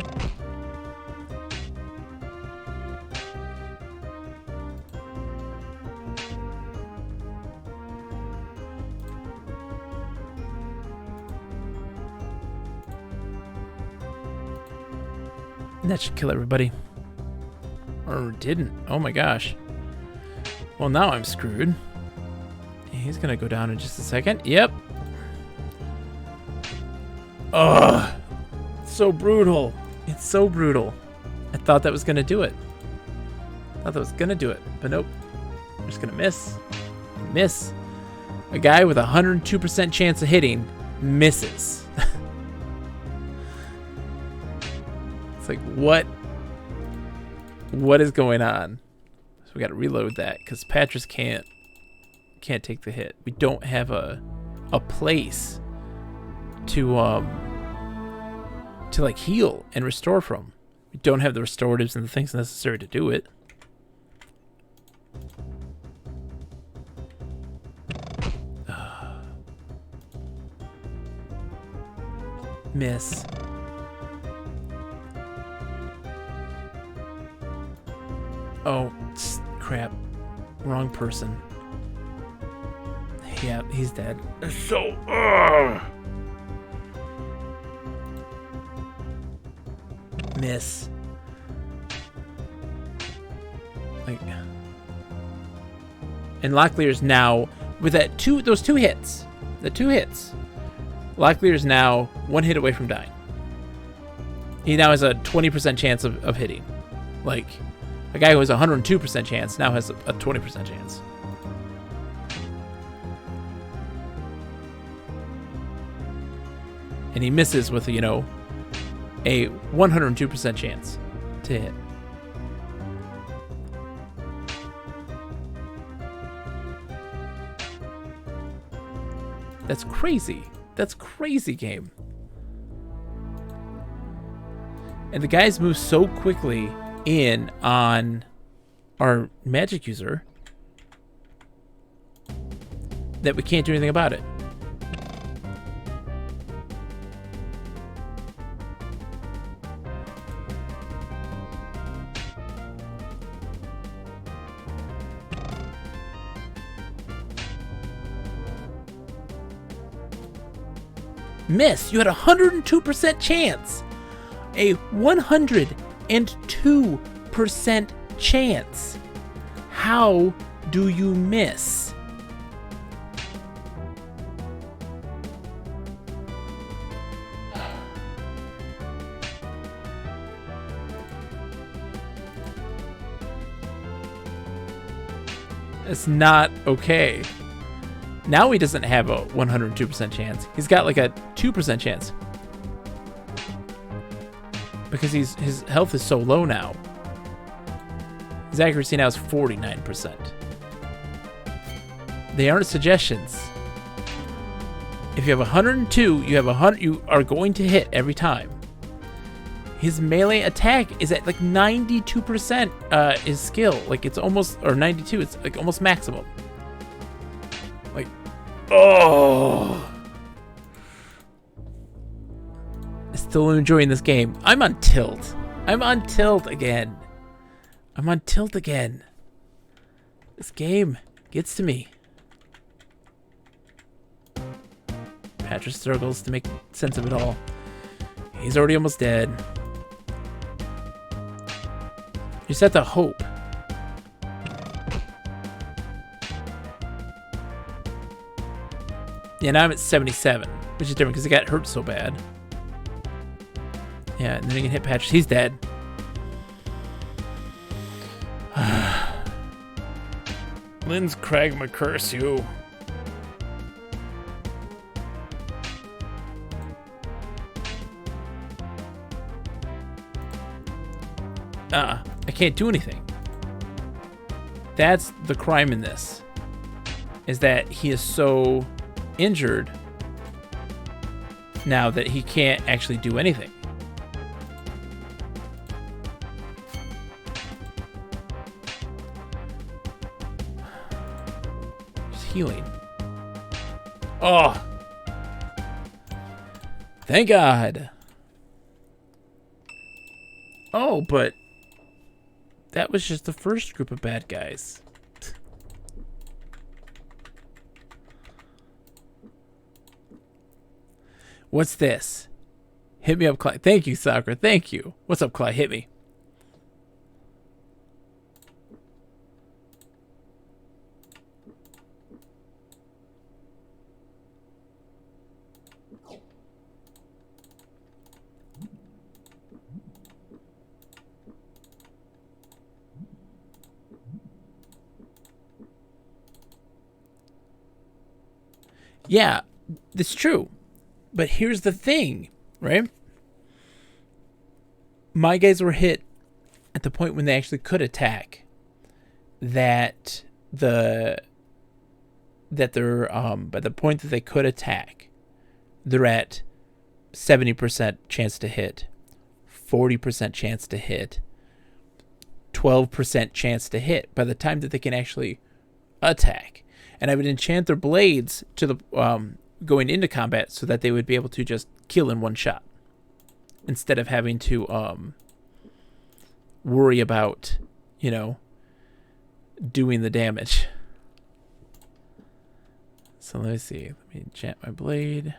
That should kill everybody. Or didn't. Oh my gosh. Well, now I'm screwed. He's gonna go down in just a second. Yep. Ugh. So brutal. It's so brutal. I thought that was gonna do it. I thought that was gonna do it, but nope. I'm just gonna miss. Miss. A guy with a 102% chance of hitting misses. It's like, what is going on? So we got to reload that because Patras can't take the hit. We don't have a place to like heal and restore from. We don't have the restoratives and the things necessary to do it. Miss. Oh, crap. Wrong person. Yeah, he's dead. So, miss. Like, and Locklear's now with those two hits. The 2 hits. Locklear's now 1 hit away from dying. He now has a 20% chance of hitting. Like, a guy who has a 102% chance now has a 20% chance. And he misses with, you know, a 102% chance to hit. That's crazy. That's crazy game. And the guys move so quickly in on our magic user that we can't do anything about it. Miss, you had a 102% chance. A 102% chance. How do you miss? It's not okay. Now he doesn't have a 102% chance. He's got like a 2% chance. Because his health is so low now. His accuracy now is 49%. They aren't suggestions. If you have 102, you are going to hit every time. His melee attack is at like 92% his skill. Like it's almost, or 92, it's like almost maximum. Like, oh. Still enjoying this game. I'm on tilt. I'm on tilt again. I'm on tilt again. This game gets to me. Patrick struggles to make sense of it all. He's already almost dead. You just have to hope. Yeah, now I'm at 77, which is different because he got hurt so bad. Yeah, and then he can hit Patrick. He's dead. Lynn's Crag curse you. I can't do anything. That's the crime in this. Is that he is so injured now that he can't actually do anything. Just healing. Oh! Thank God. Oh, but that was just the first group of bad guys. What's this? Hit me up, Clyde. Thank you, Sakura. Thank you. What's up, Clyde? Hit me. Yeah, that's true. But here's the thing, right? My guys were hit at the point when they actually could attack. That they're by the point that they could attack, they're at 70% chance to hit, 40% chance to hit, 12% chance to hit by the time that they can actually attack. And I would enchant their blades to the going into combat so that they would be able to just kill in one shot instead of having to worry about, you know, doing the damage. So let me see. Let me enchant my blade.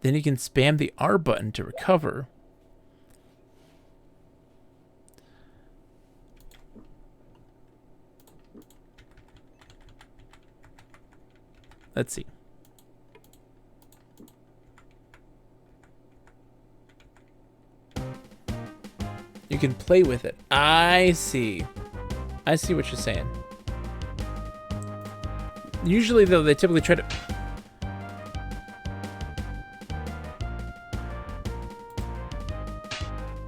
Then you can spam the R button to recover. Let's see. You can play with it. I see. I see what you're saying. Usually, though, they typically try to...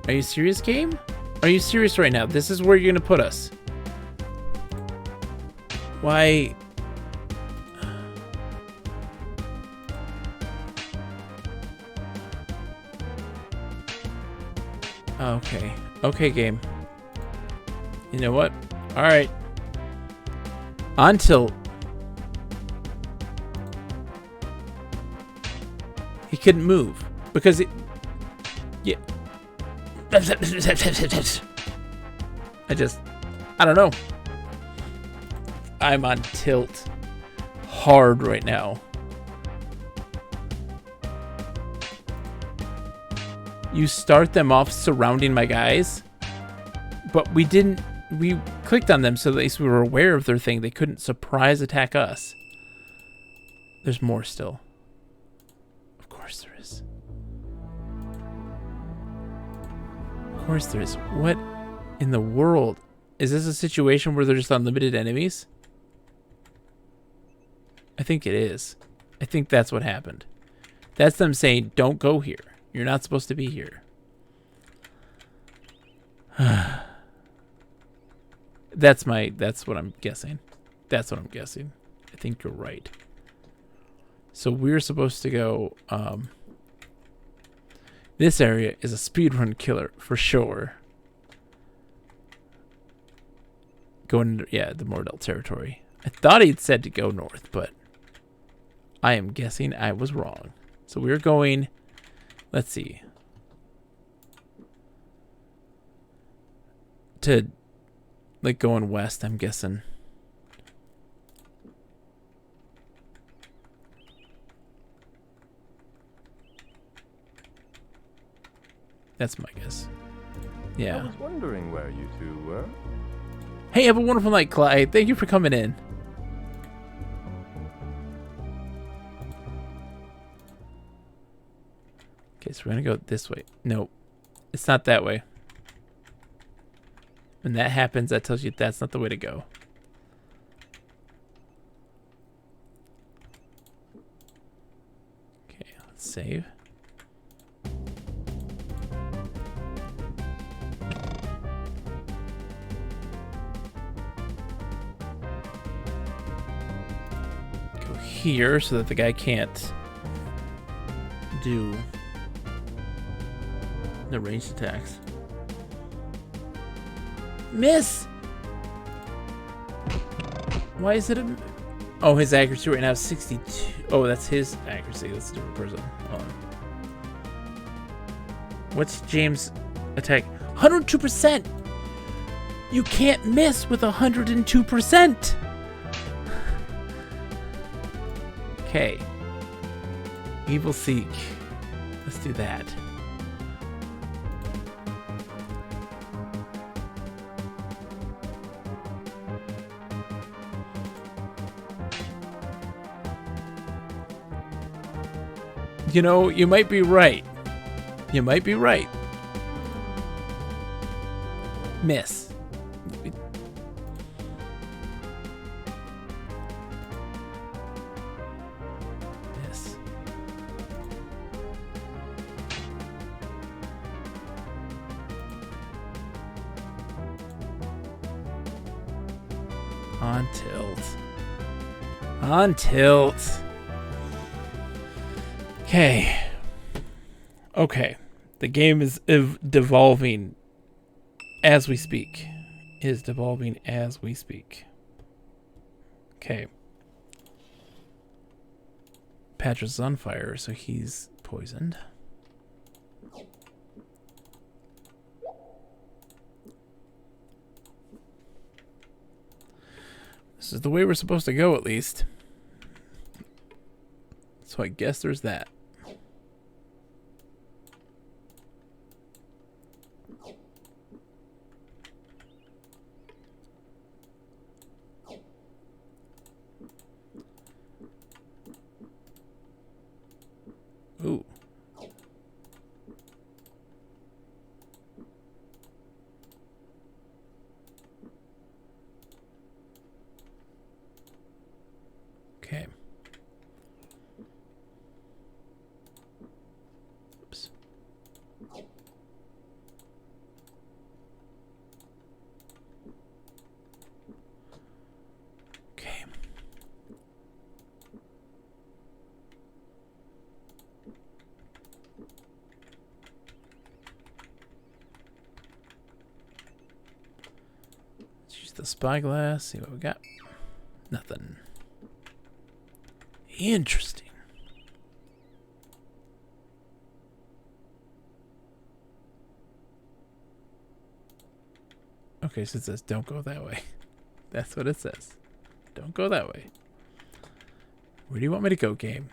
Are you serious, game? Are you serious right now? This is where you're going to put us. Why... Okay. Okay, game. You know what? Alright. On tilt. He couldn't move. Because it... Yeah. I don't know. I'm on tilt hard right now. You start them off surrounding my guys, but we clicked on them so at least we were aware of their thing. They couldn't surprise attack us. There's more still. Of course there is. Of course there is. What in the world? Is this a situation where they're just unlimited enemies? I think it is. I think that's what happened. That's them saying, don't go here. You're not supposed to be here. That's what I'm guessing. That's what I'm guessing. I think you're right. So we're supposed to go, this area is a speedrun killer for sure. Going, yeah, the Mordell territory. I thought he'd said to go north, but I am guessing I was wrong. So we're going, let's see, to, like, going west, I'm guessing. That's my guess. I Yeah. was wondering where you two were. Hey, have a wonderful night, Clyde. Thank you for coming in. Okay, so we're gonna go this way. No, it's not that way. When that happens, that tells you that's not the way to go. Okay, let's save. Go here so that the guy can't do the ranged attacks. Miss! Why is it a... Oh, his accuracy right now is 62. Oh, that's his accuracy. That's a different person. Hold on. What's James' attack? 102%! You can't miss with 102%! Okay. Evil Seek. Let's do that. You know, you might be right. You might be right. Miss. Miss. On tilt. On tilt. Okay. Okay. The game is devolving as we speak. Is devolving as we speak. Okay. Patrick's on fire, so he's poisoned. This is the way we're supposed to go, at least. So I guess there's that. Ooh. Okay. Oops. Okay. Let's use the spyglass, see what we got. Nothing. Interesting. Okay, so it says don't go that way. That's what it says. Don't go that way. Where do you want me to go, game?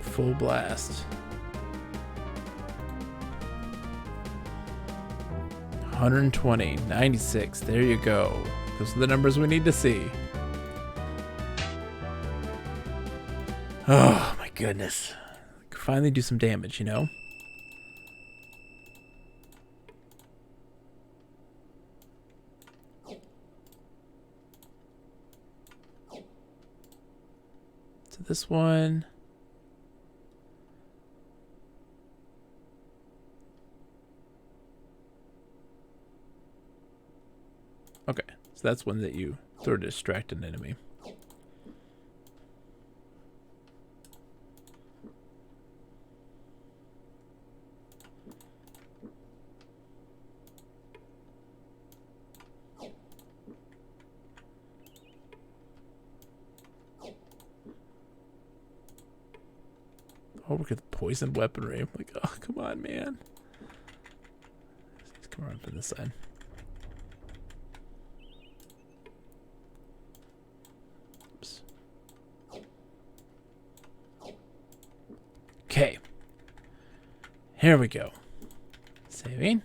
Full blast. 120, 96. There you go. Those are the numbers we need to see. Oh my goodness. Could finally do some damage, you know? So this one. Okay, so that's one that you sort of distract an enemy. I'll work with poison weaponry. I'm like, oh, come on, man. Let's come around to this side. Oops. Okay. Here we go. Saving.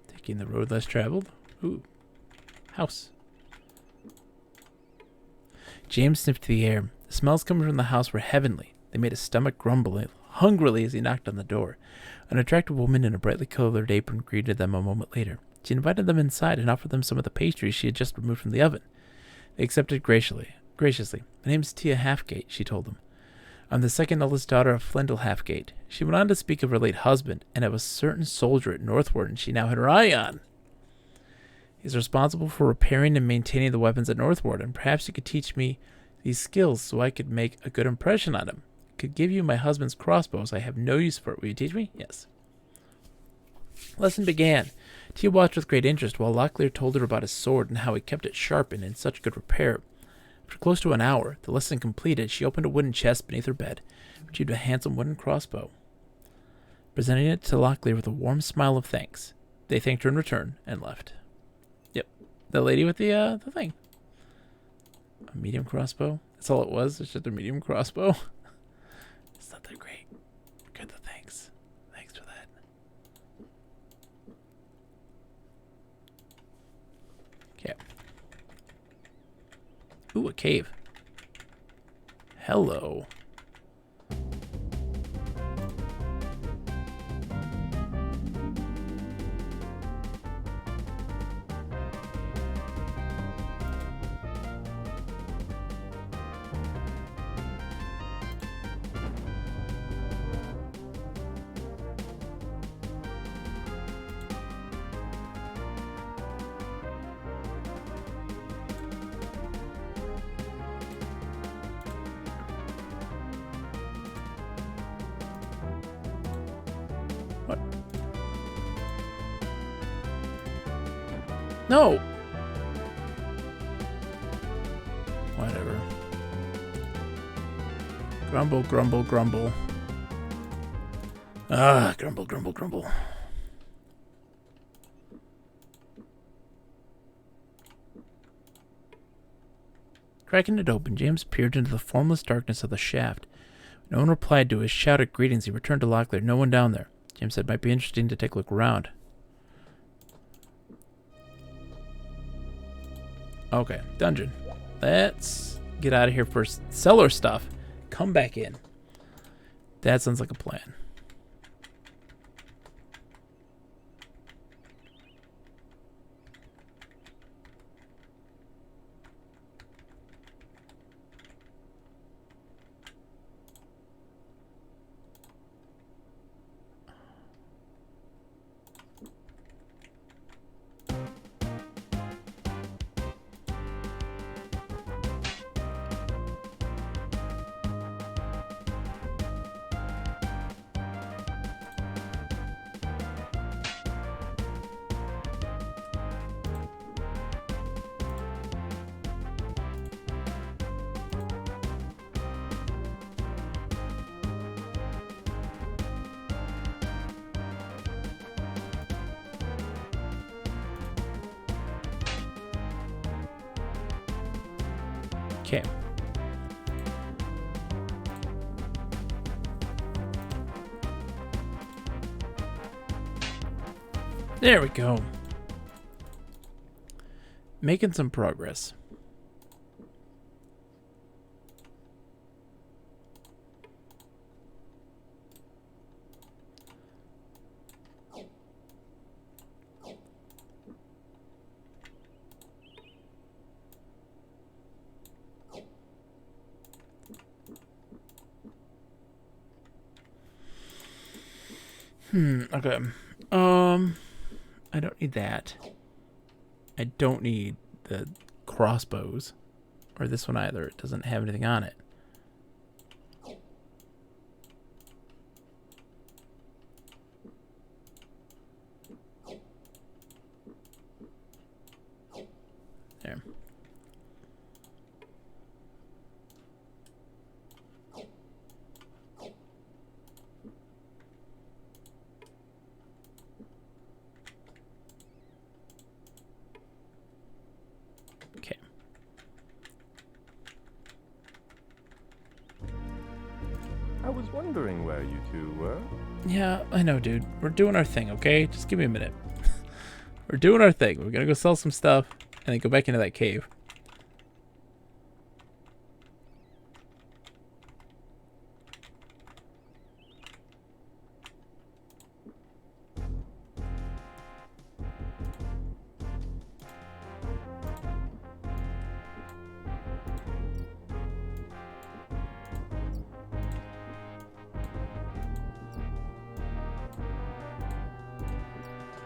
Taking the road less traveled. Ooh. House. James sniffed the air. The smells coming from the house were heavenly. They made his stomach grumble hungrily as he knocked on the door. An attractive woman in a brightly colored apron greeted them a moment later. She invited them inside and offered them some of the pastries she had just removed from the oven. They accepted graciously. My name's Tia Halfgate, she told them. I'm the second eldest daughter of Flendel Halfgate. She went on to speak of her late husband and of a certain soldier at Northward she now had her eye on. He's responsible for repairing and maintaining the weapons at Northward, and perhaps you could teach me these skills so I could make a good impression on him. I could give you my husband's crossbows. I have no use for it. Will you teach me? Yes. Lesson began. Tia watched with great interest while Locklear told her about his sword and how he kept it sharp and in such good repair. For close to an hour, the lesson completed, she opened a wooden chest beneath her bed, retrieved a handsome wooden crossbow, presenting it to Locklear with a warm smile of thanks. They thanked her in return and left. Yep, the lady with the thing. A medium crossbow. That's all it was. It's just a medium crossbow. It's not that great. Good. Thanks. Thanks for that. Okay. Ooh, a cave. Hello. What? No! Whatever. Grumble, grumble, grumble. Ah, grumble, grumble, grumble. Cracking it open, James peered into the formless darkness of the shaft. No one replied to his shouted greetings. He returned to Locklear. No one down there. James said it might be interesting to take a look around. Okay, dungeon. Let's get out of here first. Sell our stuff. Come back in. That sounds like a plan. Okay. There we go. Making some progress. Okay. I don't need that. I don't need the crossbows. Or this one either. It doesn't have anything on it. There. I was wondering where you two were. Yeah, I know, dude. We're doing our thing, okay? Just give me a minute. We're doing our thing. We're gonna go sell some stuff and then go back into that cave.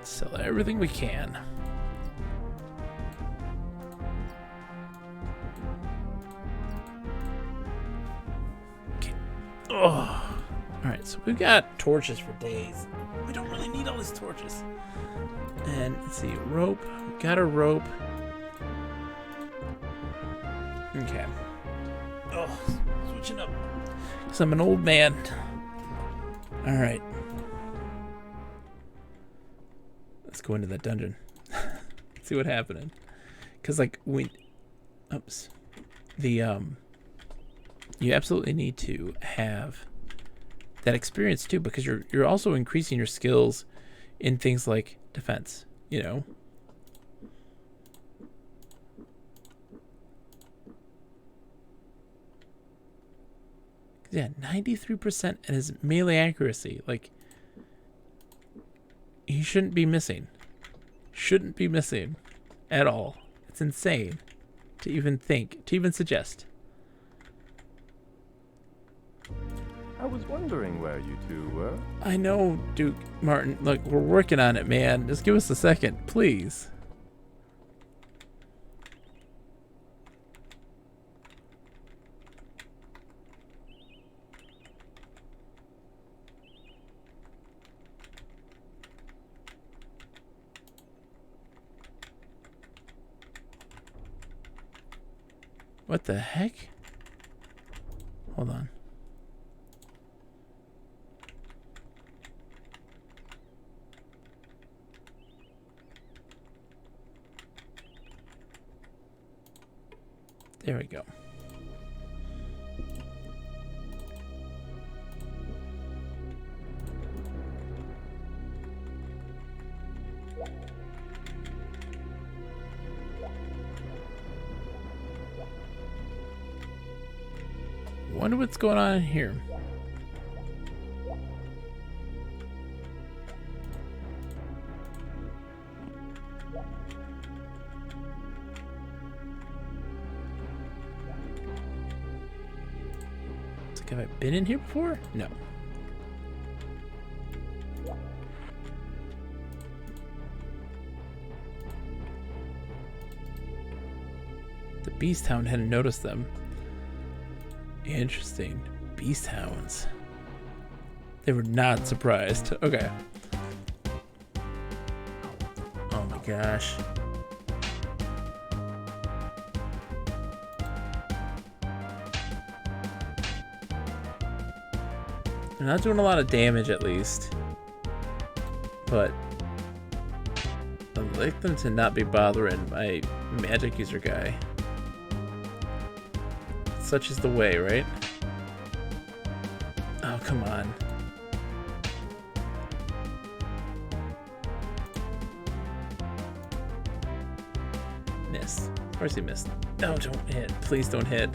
Sell everything we can. Okay. Oh. Alright, so we've got torches for days. We don't really need all these torches. And let's see, rope. We got a rope. Okay. Oh, switching up. Because I'm an old man. Alright. Let's go into that dungeon. See what happening. Cause like oops. You absolutely need to have that experience too, because you're also increasing your skills in things like defense, you know. Yeah, 93% and his melee accuracy. Like, he shouldn't be missing. Shouldn't be missing at all. It's insane to even think, to even suggest. I was wondering where you two were. I know, Duke Martin. Look, we're working on it, man. Just give us a second, please. What the heck? Hold on. There we go. Wonder what's going on in here. It's like, have I been in here before? No. The Beast Hound hadn't noticed them. Interesting. Beast Hounds. They were not surprised. Okay. Oh my gosh. They're not doing a lot of damage at least. But I'd like them to not be bothering my magic user guy. Such is the way, right? Oh, come on. Miss. Of course he missed. No, don't hit. Please don't hit.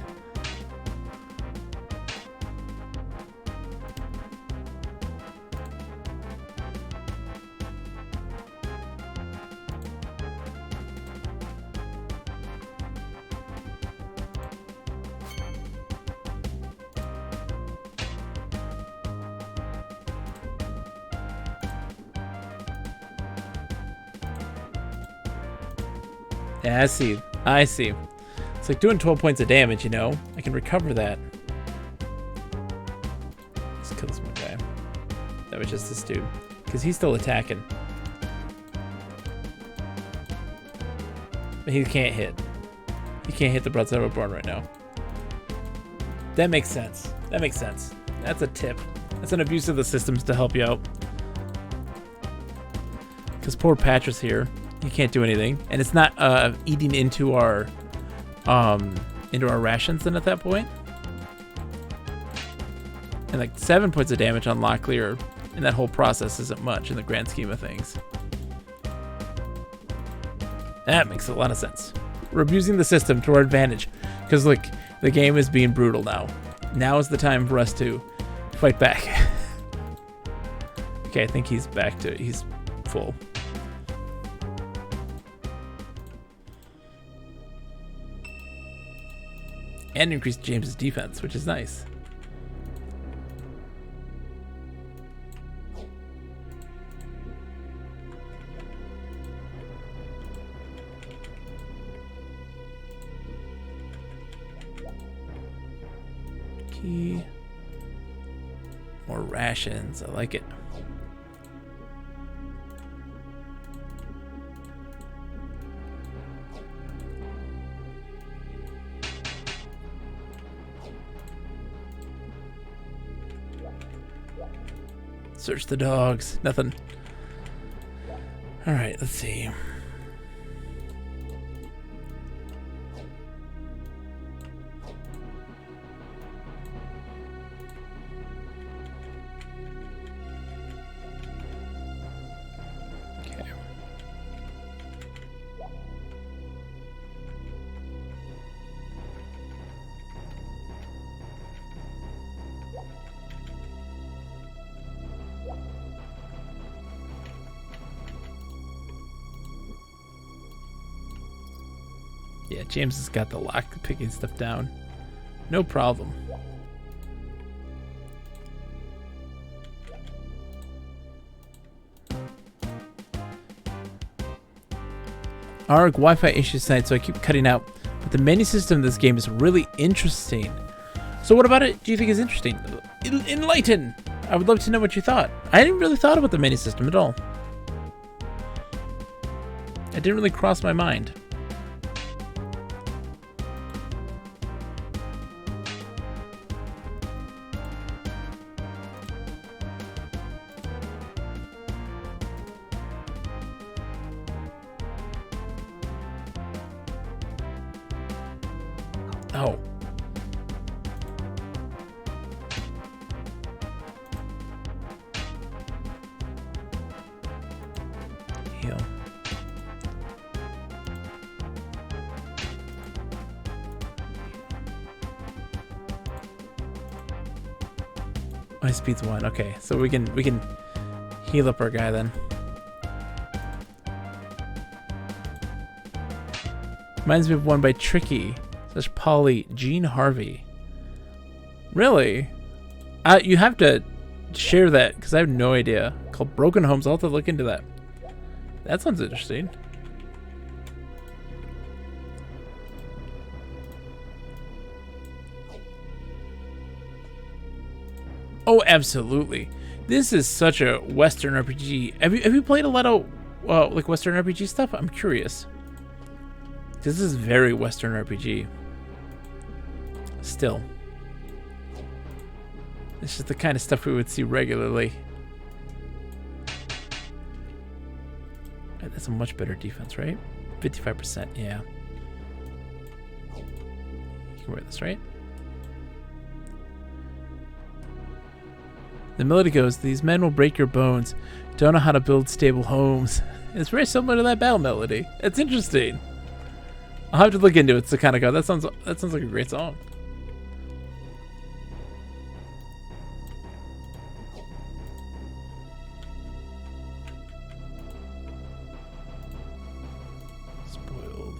Yeah, I see. I see. It's like doing 12 points of damage, you know? I can recover that. Let's kill this one guy. That was just this dude. Because he's still attacking. But he can't hit. He can't hit the broadside of a barn right now. That makes sense. That makes sense. That's a tip. That's an abuse of the systems to help you out. Because poor Patras here. He can't do anything, and it's not eating into our rations then at that point. And like 7 points of damage on Locklear in that whole process isn't much in the grand scheme of things. That makes a lot of sense. We're abusing the system to our advantage because look, the game is being brutal now. Now is the time for us to fight back. Okay, I think he's back to, he's full. And increased James's defense, which is nice. Key. More rations, I like it. Search the dogs. Nothing. All right, let's see. Okay. Yeah, James has got the lock picking stuff down. No problem. ARG Wi-Fi issues tonight, so I keep cutting out. But the menu system of this game is really interesting. So what about it do you think is interesting? Enlighten! I would love to know what you thought. I hadn't really thought about the menu system at all. It didn't really cross my mind. Oh. Heal. My speed's 1. Okay, so we can heal up our guy then. Reminds me of one by Tricky. Slash Polly Jean Harvey. Really? You have to share that because I have no idea. Called Broken Homes. I'll have to look into that. That sounds interesting. Oh, absolutely. This is such a Western RPG. Have you played a lot of like Western RPG stuff? I'm curious. This is very Western RPG. Still. This is the kind of stuff we would see regularly. That's a much better defense, right? 55%, yeah. You can wear this, right? The melody goes, these men will break your bones. Don't know how to build stable homes. It's very similar to that battle melody. It's interesting. I'll have to look into it to kind of go, that sounds like a great song. Spoiled.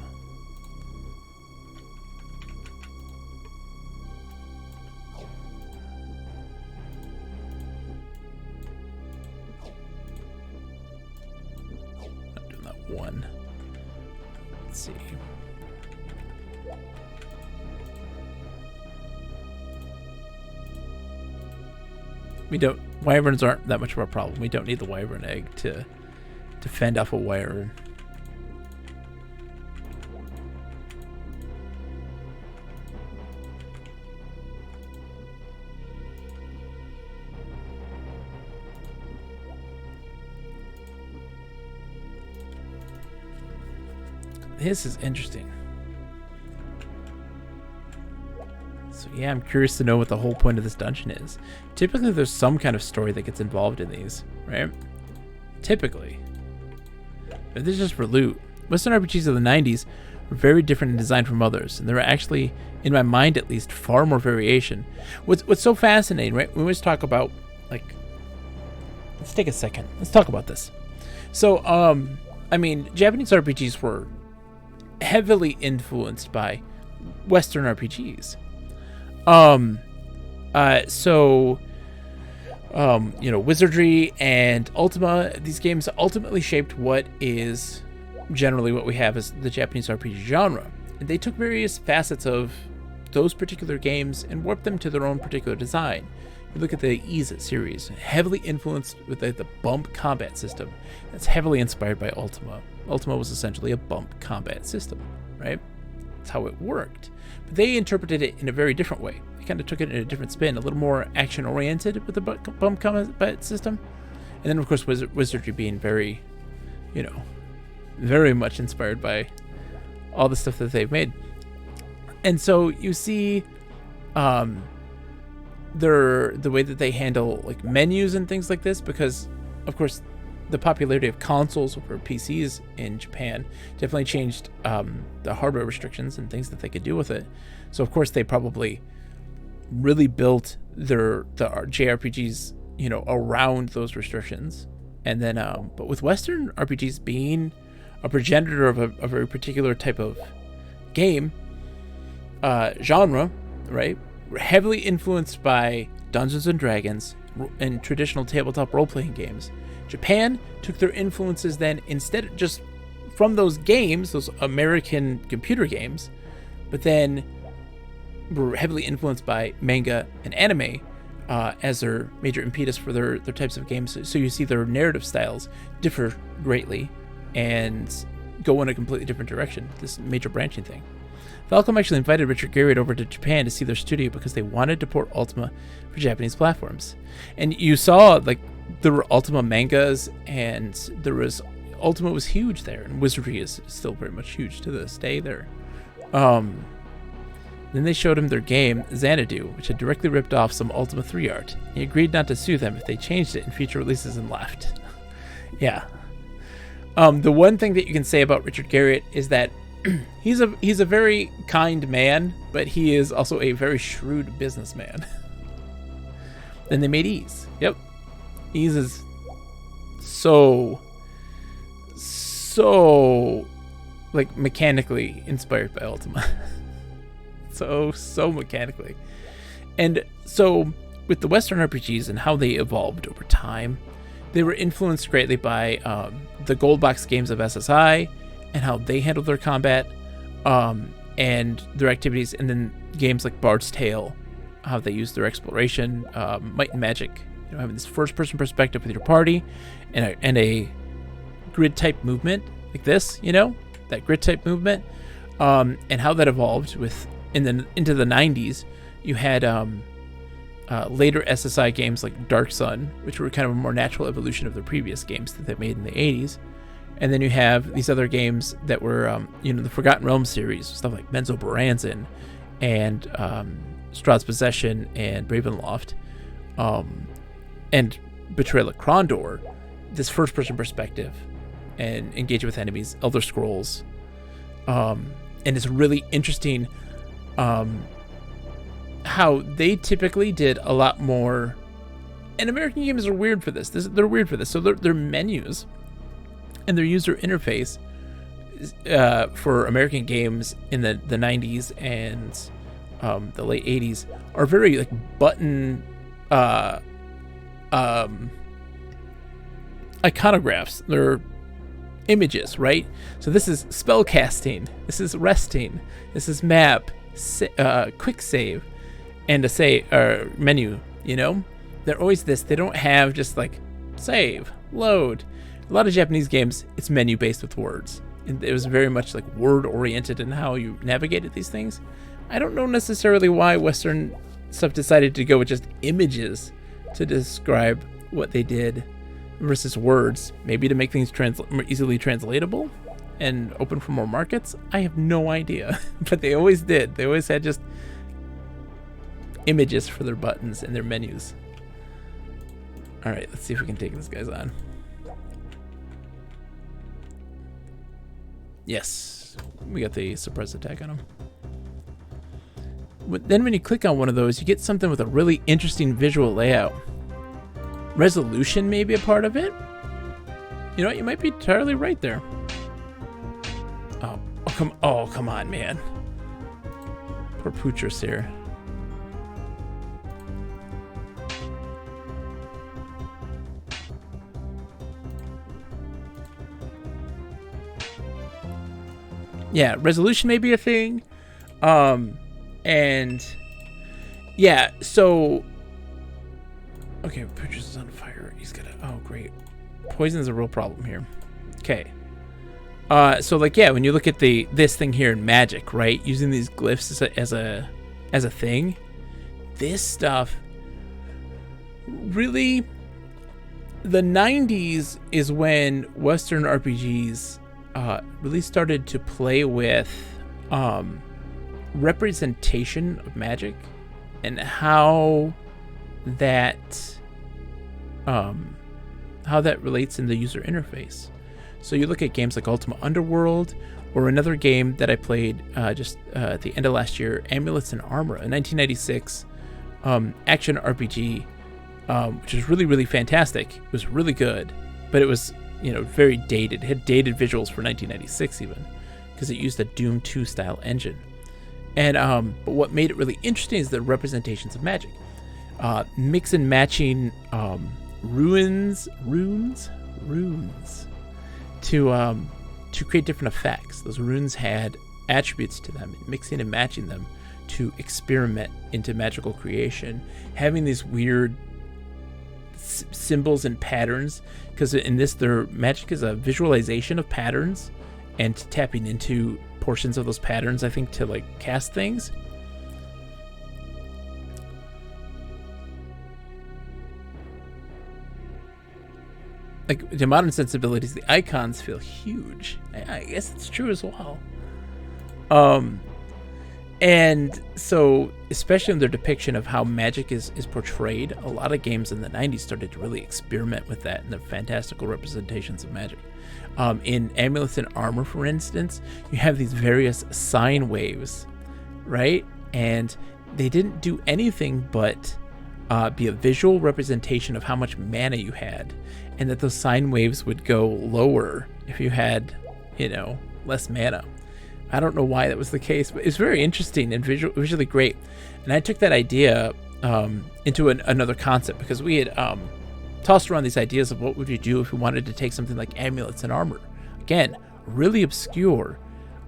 Not doing that one. Let's see. We don't. Wyverns aren't that much of a problem. We don't need the wyvern egg to fend off a wyvern. This is interesting. So yeah, I'm curious to know what the whole point of this dungeon is. Typically, there's some kind of story that gets involved in these, right? Typically. But this is just for loot. Western RPGs of the 90s were very different in design from others, and there are actually, in my mind at least, far more variation. What's so fascinating, right? We always talk about, like, let's take a second. Let's talk about this. So, I mean, Japanese RPGs were heavily influenced by Western RPGs. You know, Wizardry and Ultima, these games ultimately shaped what is generally what we have as the Japanese RPG genre. And they took various facets of those particular games and warped them to their own particular design. You look at the Ys series, heavily influenced with the bump combat system. That's heavily inspired by Ultima. Ultima was essentially a bump combat system, right? That's how it worked. But they interpreted it in a very different way. They kind of took it in a different spin, a little more action-oriented with the bump combat system. And then, of course, Wizardry being very, you know, very much inspired by all the stuff that they've made. And so you see the way that they handle like menus and things like this, because of course the popularity of consoles over PCs in Japan definitely changed the hardware restrictions and things that they could do with it. So of course they probably really built the JRPGs, you know, around those restrictions. And then but with Western RPGs being a progenitor of a very particular type of game genre, right? Heavily influenced by Dungeons and Dragons and traditional tabletop role-playing games. Japan took their influences then instead just from those games, those American computer games, but then were heavily influenced by manga and anime as their major impetus for their types of games. So you see their narrative styles differ greatly and go in a completely different direction, this major branching thing. Falcom actually invited Richard Garriott over to Japan to see their studio because they wanted to port Ultima for Japanese platforms. And you saw, like, there were Ultima mangas, and there was Ultima was huge there, and Wizardry is still very much huge to this day there. Then they showed him their game, Xanadu, which had directly ripped off some Ultima 3 art. He agreed not to sue them if they changed it in future releases and left. Yeah. The one thing that you can say about Richard Garriott is that he's a very kind man, but he is also a very shrewd businessman. Then they made Ys. Yep. Ys is so like mechanically inspired by Ultima. so mechanically. And so with the Western RPGs and how they evolved over time, they were influenced greatly by the gold box games of SSI and how they handled their combat and their activities, and then games like Bard's Tale, how they used their exploration, Might and Magic, you know, having this first-person perspective with your party, and a grid-type movement like this, you know, that grid-type movement, and how that evolved into the 90s. You had later SSI games like Dark Sun, which were kind of a more natural evolution of the previous games that they made in the 80s. And then you have these other games that were, the Forgotten Realms series, stuff like Menzo Baranzan and Strahd's Possession and Ravenloft, and Betrayal at Krondor, this first-person perspective and engage with enemies, Elder Scrolls. And it's really interesting how they typically did a lot more, and American games are weird for this. They're weird for this. So their menus and their user interface for American games in the 90s and the late 80s are very like button iconographs. They're images, right? So this is spell casting, this is resting, this is map, quick save, and a menu, you know? They're always this. They don't have just like save, load. A lot of Japanese games, it's menu based with words. It was very much like word oriented in how you navigated these things. I don't know necessarily why Western stuff decided to go with just images to describe what they did versus words, maybe to make things more easily translatable and open for more markets. I have no idea, but they always did. They always had just images for their buttons and their menus. All right, let's see if we can take this guy's on. Yes, we got the surprise attack on him. Then when you click on one of those, you get something with a really interesting visual layout. Resolution may be a part of it. You know what? You might be entirely right there. Oh, come on, man. Poor Poochers here. Yeah, resolution may be a thing. And yeah, so okay, Poochers is on fire. He's gonna, oh great. Poison is a real problem here. Okay. So like, yeah, when you look at this thing here in Magic, right? Using these glyphs as a thing, this stuff really, the 90s is when Western RPGs really started to play with representation of magic and how that relates in the user interface. So you look at games like Ultima Underworld, or another game that I played just at the end of last year, Amulets and Armor, a 1996 action RPG, which was really, really fantastic. It was really good, but it was, you know, very dated. It had dated visuals for 1996 even, because it used a Doom 2 style engine. And but what made it really interesting is the representations of magic, mix and matching runes to create different effects. Those runes had attributes to them, and mixing and matching them to experiment into magical creation, having these weird symbols and patterns, because in this, their magic is a visualization of patterns and tapping into portions of those patterns, I think, to like cast things. Like, to modern sensibilities, the icons feel huge. I guess it's true as well. And so, especially in their depiction of how magic is portrayed, a lot of games in the 90s started to really experiment with that and the fantastical representations of magic. In Amulets and Armor, for instance, you have these various sine waves, right? And they didn't do anything but be a visual representation of how much mana you had, and that those sine waves would go lower if you had, you know, less mana. I don't know why that was the case, but it's very interesting and visually great. And I took that idea into another concept, because we had tossed around these ideas of what would you do if we wanted to take something like Amulets and Armor. Again, really obscure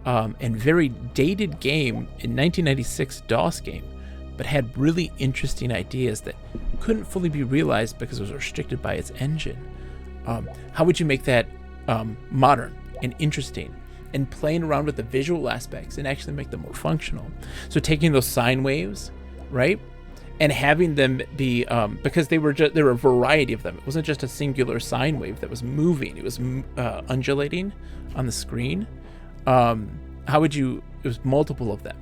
and very dated game in 1996 DOS game, but had really interesting ideas that couldn't fully be realized because it was restricted by its engine. How would you make that modern and interesting, and playing around with the visual aspects and actually make them more functional? So taking those sine waves, right, and having them be, because there were a variety of them. It wasn't just a singular sine wave that was moving. It was undulating on the screen. How would you, it was multiple of them,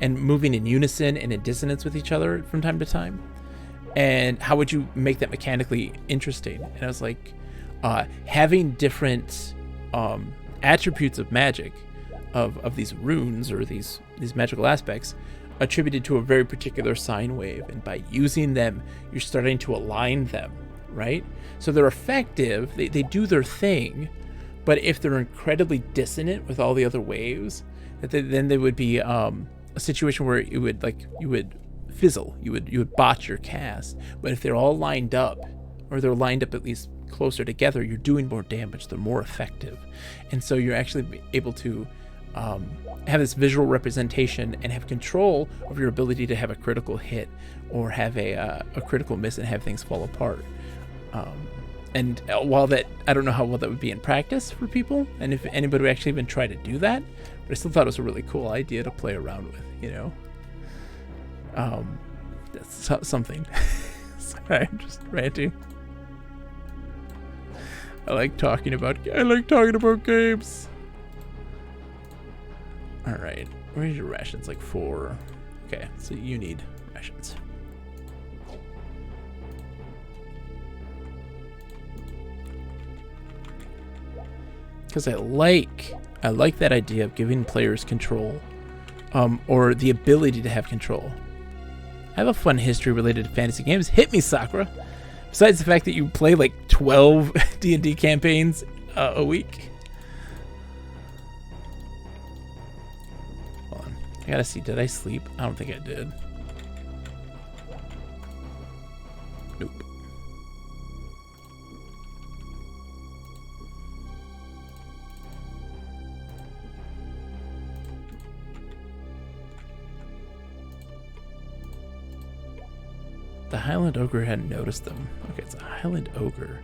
and moving in unison and in dissonance with each other from time to time. And how would you make that mechanically interesting? And I was like, having different attributes of magic, of these runes or these magical aspects, attributed to a very particular sine wave, and by using them, you're starting to align them, right? So they're effective, they do their thing, but if they're incredibly dissonant with all the other waves, then they would be a situation where you would fizzle, you would botch your cast. But if they're all lined up, or they're lined up at least closer together, you're doing more damage, they're more effective. And so you're actually able to have this visual representation and have control of your ability to have a critical hit or have a critical miss and have things fall apart. And while that, I don't know how well that would be in practice for people, and if anybody would actually even try to do that, but I still thought it was a really cool idea to play around with, you know? That's something. Sorry, I'm just ranting. I like talking about games. All right, where's your rations? Like 4. Okay, so you need rations. Because I like that idea of giving players control, or the ability to have control. I have a fun history related to fantasy games. Hit me, Sakura. Besides the fact that you play like 12 D&D campaigns a week. Hold on. I gotta see, did I sleep? I don't think I did. Nope. The Highland Ogre hadn't noticed them. Okay, it's a Highland Ogre.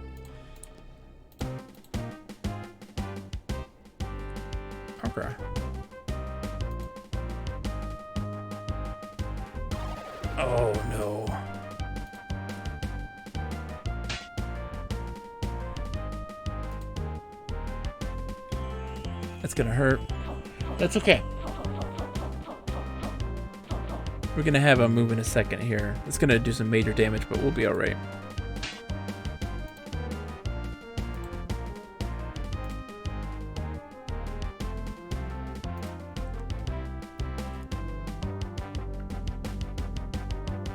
Okay. Oh no. That's gonna hurt. That's okay. We're gonna have a move in a second here. It's gonna do some major damage, but we'll be alright.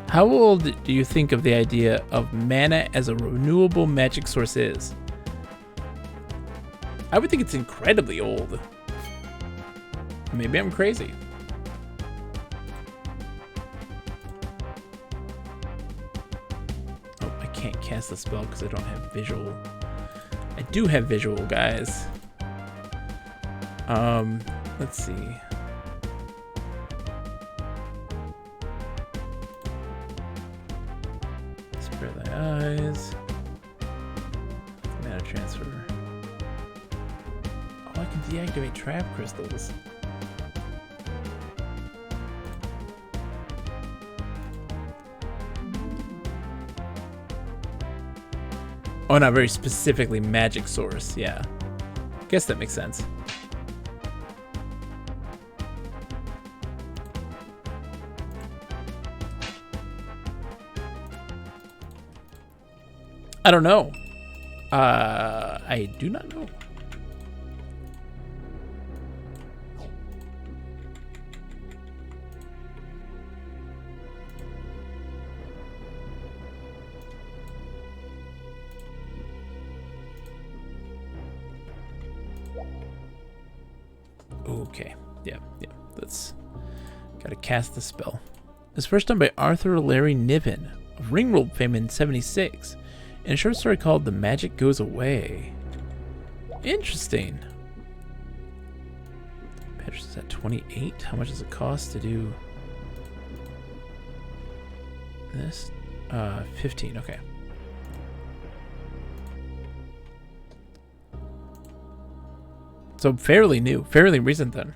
How old do you think of the idea of mana as a renewable magic source is? I would think it's incredibly old. Maybe I'm crazy. Can't cast the spell because I don't have visual. I do have visual, guys. Let's see. Spare thy eyes. Mana transfer. Oh, I can deactivate trap crystals. Oh, not very specifically magic source. Yeah. Guess that makes sense. I don't know. I do not know. Okay, yeah. Let's gotta cast the spell. It's first done by Arthur Larry Niven of Ringworld fame in '76, in a short story called "The Magic Goes Away." Interesting. Patch is at 28. How much does it cost to do this? 15. Okay. So fairly new, fairly recent then.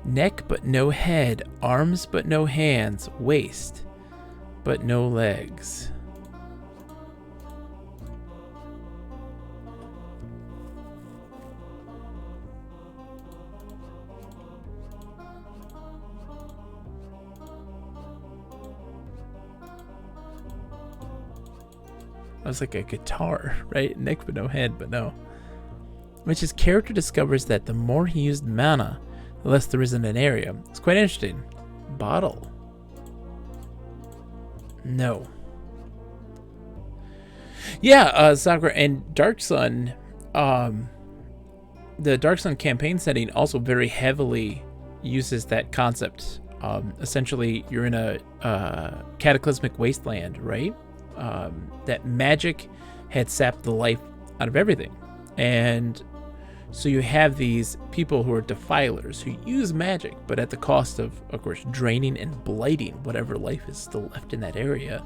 Neck but no head, arms but no hands, waist but no legs. That was like a guitar, right? Neck but no head, but no. Which his character discovers that the more he used mana, the less there is in an area. It's quite interesting. Bottle. No. Yeah, Sakura and Dark Sun, the Dark Sun campaign setting also very heavily uses that concept. Essentially, you're in a cataclysmic wasteland, right? That magic had sapped the life out of everything. And so you have these people who are defilers who use magic, but at the cost of course, draining and blighting whatever life is still left in that area.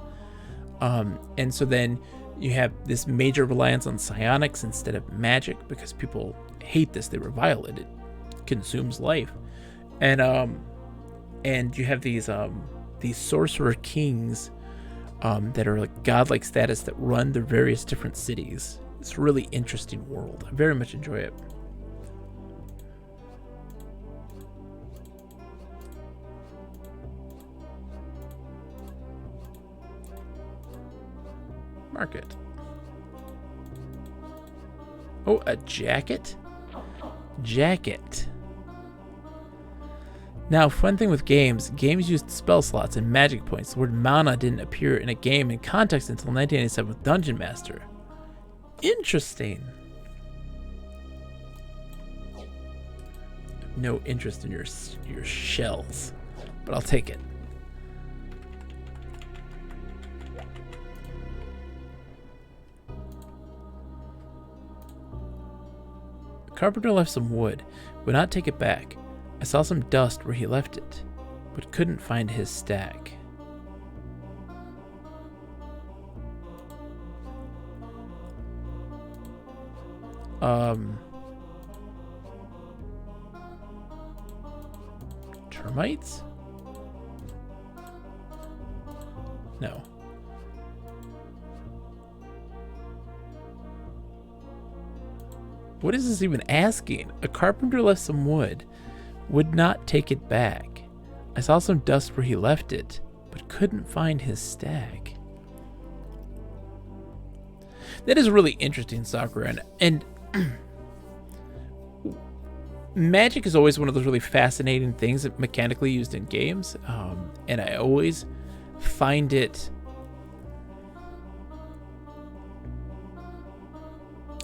And so then you have this major reliance on psionics instead of magic because people hate this. They revile it. It consumes life. And you have these sorcerer kings that are like godlike status that run their various different cities. It's a really interesting world. I very much enjoy it. Market. Oh, a jacket? Jacket. Now, fun thing with games used spell slots and magic points. The word mana didn't appear in a game in context until 1987 with Dungeon Master. Interesting. No interest in your shells, but I'll take it. The carpenter left some wood, would not take it back. I saw some dust where he left it, but couldn't find his stack. Termites? No. What is this even asking? A carpenter left some wood, would not take it back. I saw some dust where he left it, but couldn't find his stack. That is really interesting, Sakura, and magic is always one of those really fascinating things that mechanically used in games, and I always find it.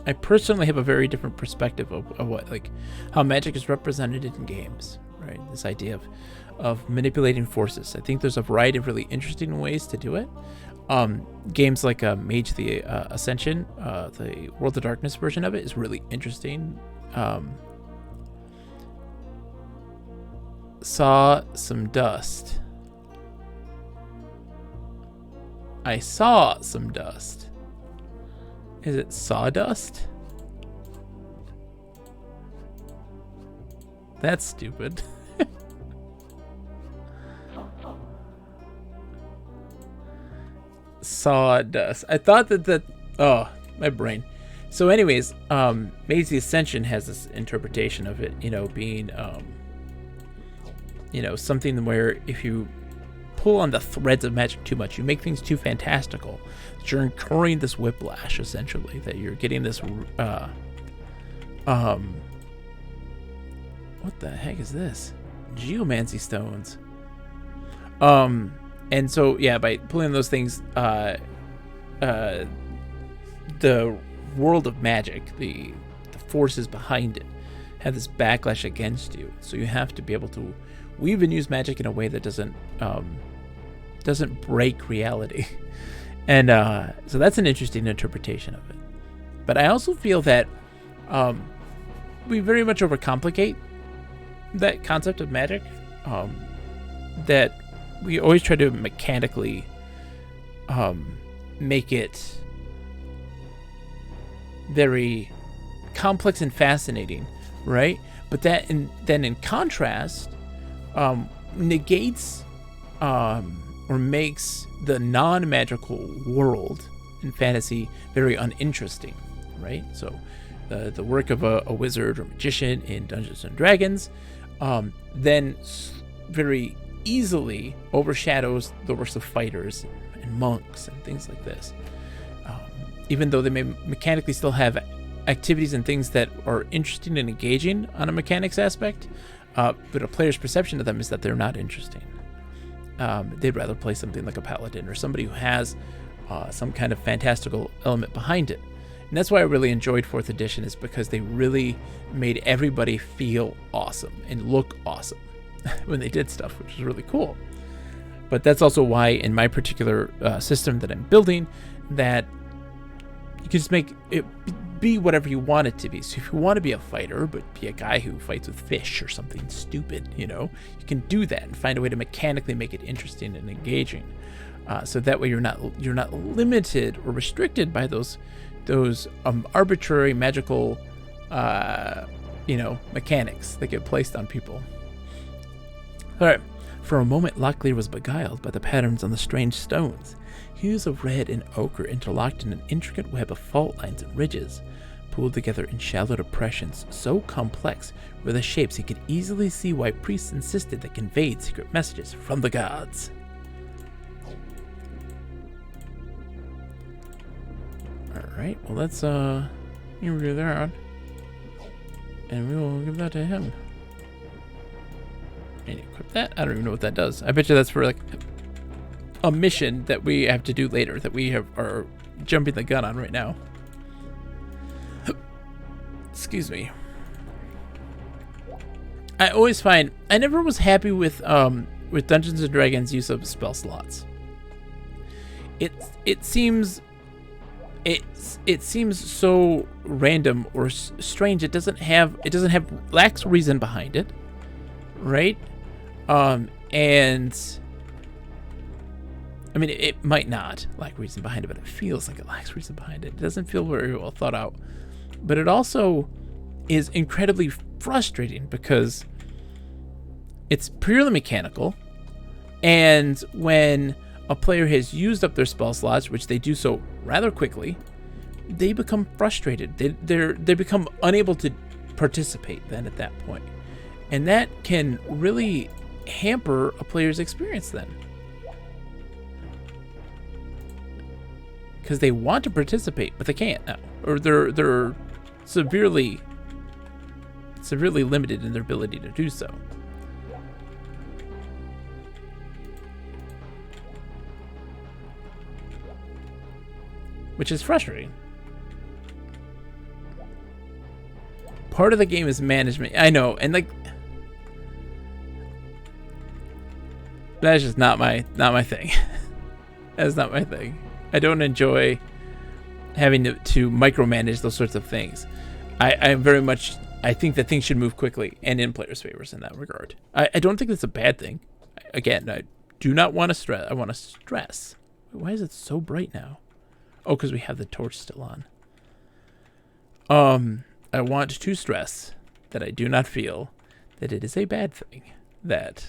I personally have a very different perspective of what, like, how magic is represented in games, right? This idea of manipulating forces. I think there's a variety of really interesting ways to do it. Games like Mage the Ascension, the World of Darkness version of it is really interesting. Saw some dust. I saw some dust. Is it sawdust? That's stupid. Sawdust. I thought that oh, my brain. So anyways, Mage the Ascension has this interpretation of it, being something where if you pull on the threads of magic too much, you make things too fantastical, that you're incurring this whiplash, essentially, that you're getting this what the heck is this? Geomancy stones. And so yeah, by pulling those things, the world of magic, the forces behind it have this backlash against you, so you have to be able to weave and use magic in a way that doesn't break reality. And so that's an interesting interpretation of it. But I also feel that we very much overcomplicate that concept of magic, that we always try to mechanically make it very complex and fascinating, right? But that then in contrast negates or makes the non-magical world in fantasy very uninteresting, right? So the work of a wizard or magician in Dungeons and Dragons then very easily overshadows the works of fighters and monks and things like this, even though they may mechanically still have activities and things that are interesting and engaging on a mechanics aspect, but a player's perception of them is that they're not interesting. They'd rather play something like a paladin or somebody who has some kind of fantastical element behind it. And that's why I really enjoyed 4th edition, is because they really made everybody feel awesome and look awesome when they did stuff, which is really cool. But that's also why in my particular system that I'm building, that you can just make it be whatever you want it to be. So if you want to be a fighter, but be a guy who fights with fish or something stupid, you can do that and find a way to mechanically make it interesting and engaging. So that way you're not limited or restricted by those arbitrary magical mechanics that get placed on people. All right. For a moment, Locklear was beguiled by the patterns on the strange stones. Hues of red and ochre interlocked in an intricate web of fault lines and ridges, pooled together in shallow depressions so complex were the shapes he could easily see why priests insisted they conveyed secret messages from the gods. Alright, well let's Here we go there. And we will give that to him. And equip that? I don't even know what that does. I bet you that's for like a mission that we have to do later that we are jumping the gun on right now. Excuse me. I always find I never was happy with Dungeons and Dragons use of spell slots. It seems so random or strange. It doesn't have lacks reason behind it, right? And I mean it might not lack reason behind it, but it feels like it lacks reason behind it. It doesn't feel very well thought out, but it also is incredibly frustrating because it's purely mechanical, and when a player has used up their spell slots, which they do so rather quickly, they become frustrated. They become unable to participate then at that point. And that can really hamper a player's experience then. Because they want to participate, but they can't now. Or they're severely limited in their ability to do so. Which is frustrating. Part of the game is management. I know, and like that's just not my thing. That's not my thing. I don't enjoy having to micromanage those sorts of things. I think that things should move quickly and in players' favors in that regard. I don't think that's a bad thing. Again, I do not want to stress. I want to stress. Why is it so bright now? Oh, because we have the torch still on. I want to stress that I do not feel that it is a bad thing that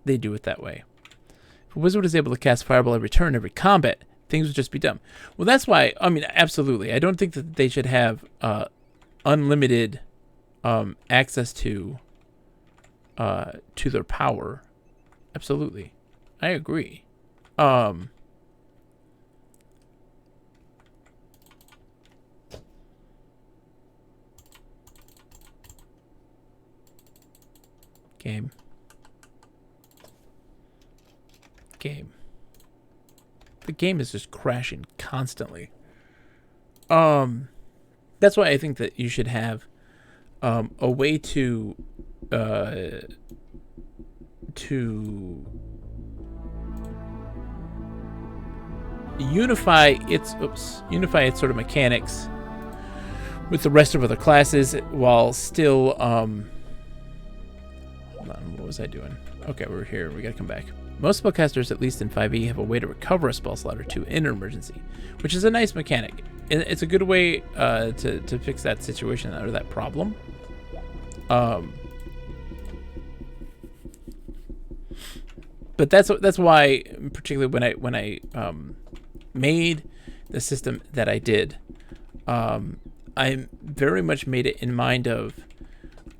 they do it that way. If a wizard is able to cast Fireball every turn, every combat, things would just be dumb. Well, that's why, I mean, absolutely. I don't think that they should have unlimited access to their power. Absolutely. I agree. Game. The game is just crashing constantly. That's why I think that you should have a way to unify its sort of mechanics with the rest of other classes while still hold on, what was I doing? Okay, we're here. We gotta come back. Most spellcasters, at least in 5e, have a way to recover a spell slot or two in an emergency, which is a nice mechanic. It's a good way to fix that situation or that problem. But that's why, particularly when I made the system that I did, I very much made it in mind of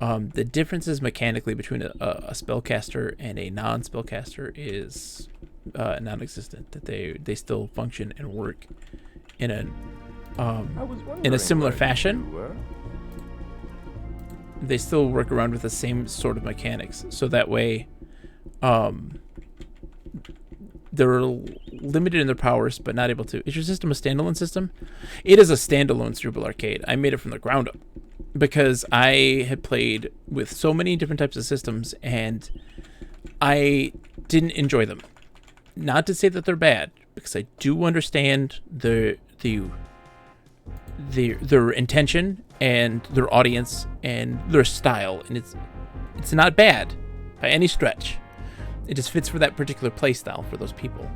the differences mechanically between a spellcaster and a non-spellcaster is non-existent. That they still function and work in a similar fashion. They still work around with the same sort of mechanics. So that way, they're limited in their powers, but not able to. Is your system a standalone system? It is a standalone Cerebral Arcade. I made it from the ground up, because I had played with so many different types of systems and I didn't enjoy them. Not to say that they're bad, because I do understand their intention and their audience and their style, and it's not bad by any stretch. It just fits for that particular play style for those people.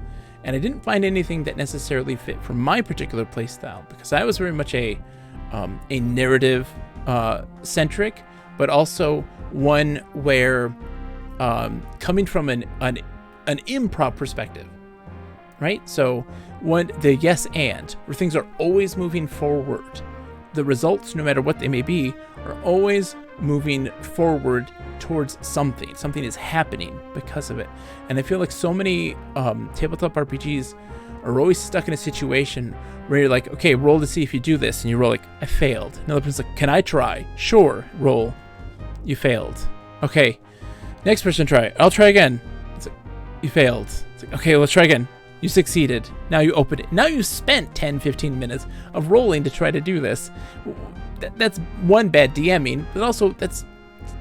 And I didn't find anything that necessarily fit for my particular play style, because I was very much a narrative centric, but also one where coming from an improv perspective, right? So the yes and, where things are always moving forward. The results, no matter what they may be, are always moving forward towards something. Something is happening because of it. And I feel like so many tabletop RPGs or we're always stuck in a situation where you're like, okay, roll to see if you do this, and you roll like, I failed. Another person's like, can I try? Sure, roll. You failed. Okay, next person try. I'll try again. It's like, you failed. It's like, okay, let's try again. You succeeded. Now you open it. Now you spent 10, 15 minutes of rolling to try to do this. That's one, bad DMing, but also that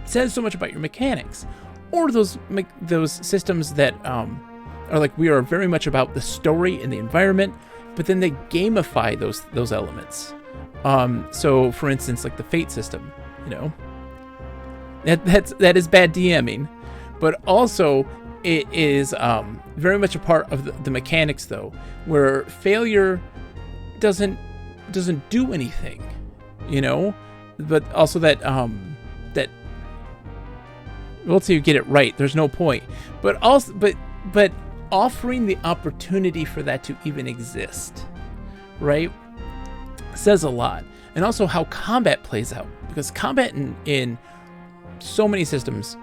says so much about your mechanics. Or those systems that are like, we are very much about the story and the environment, but then they gamify those elements. So for instance, like the fate system, you know, that is bad DMing, but also it is very much a part of the mechanics, though, where failure doesn't do anything, you know, but also that let's say you get it right, there's no point, but also but offering the opportunity for that to even exist, right, says a lot. And also how combat plays out, because combat in so many systems,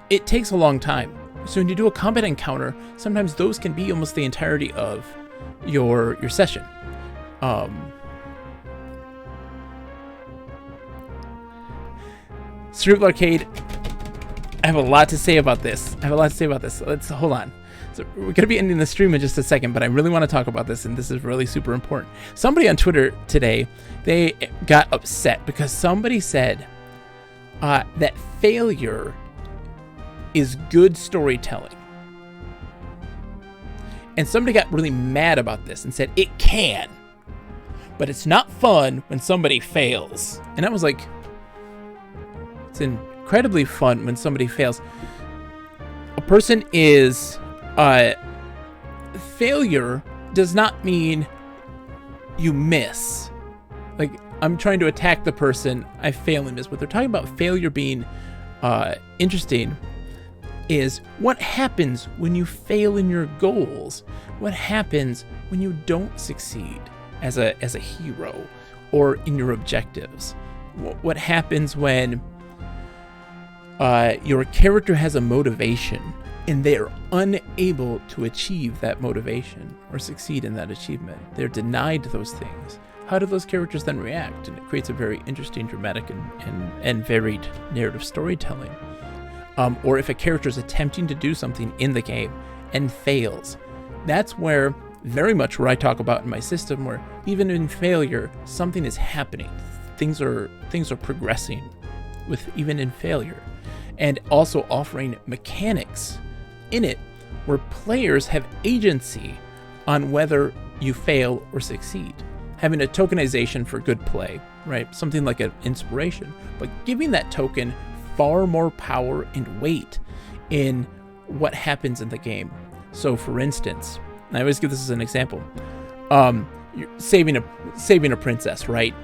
it takes a long time. So when you do a combat encounter, sometimes those can be almost the entirety of your session. Cerebral Arcade, I have a lot to say about this. Let's hold on. So we're going to be ending the stream in just a second, but I really want to talk about this, and this is really super important. Somebody on Twitter today, they got upset because somebody said that failure is good storytelling. And somebody got really mad about this and said, it can, but it's not fun when somebody fails. And I was like, it's incredibly fun when somebody fails. A person is... failure does not mean you miss. Like, I'm trying to attack the person, I fail and miss. What they're talking about failure being interesting is what happens when you fail in your goals. What happens when you don't succeed as a hero or in your objectives. What happens when your character has a motivation and they are unable to achieve that motivation or succeed in that achievement. They're denied those things. How do those characters then react? And it creates a very interesting, dramatic, and varied narrative storytelling. Or if a character is attempting to do something in the game and fails, that's where very much where I talk about in my system, where even in failure, something is happening. Things are progressing with even in failure. And also offering mechanics in it where players have agency on whether you fail or succeed. Having a tokenization for good play, right? Something like an inspiration, but giving that token far more power and weight in what happens in the game. So for instance, and I always give this as an example, you're saving a princess, right?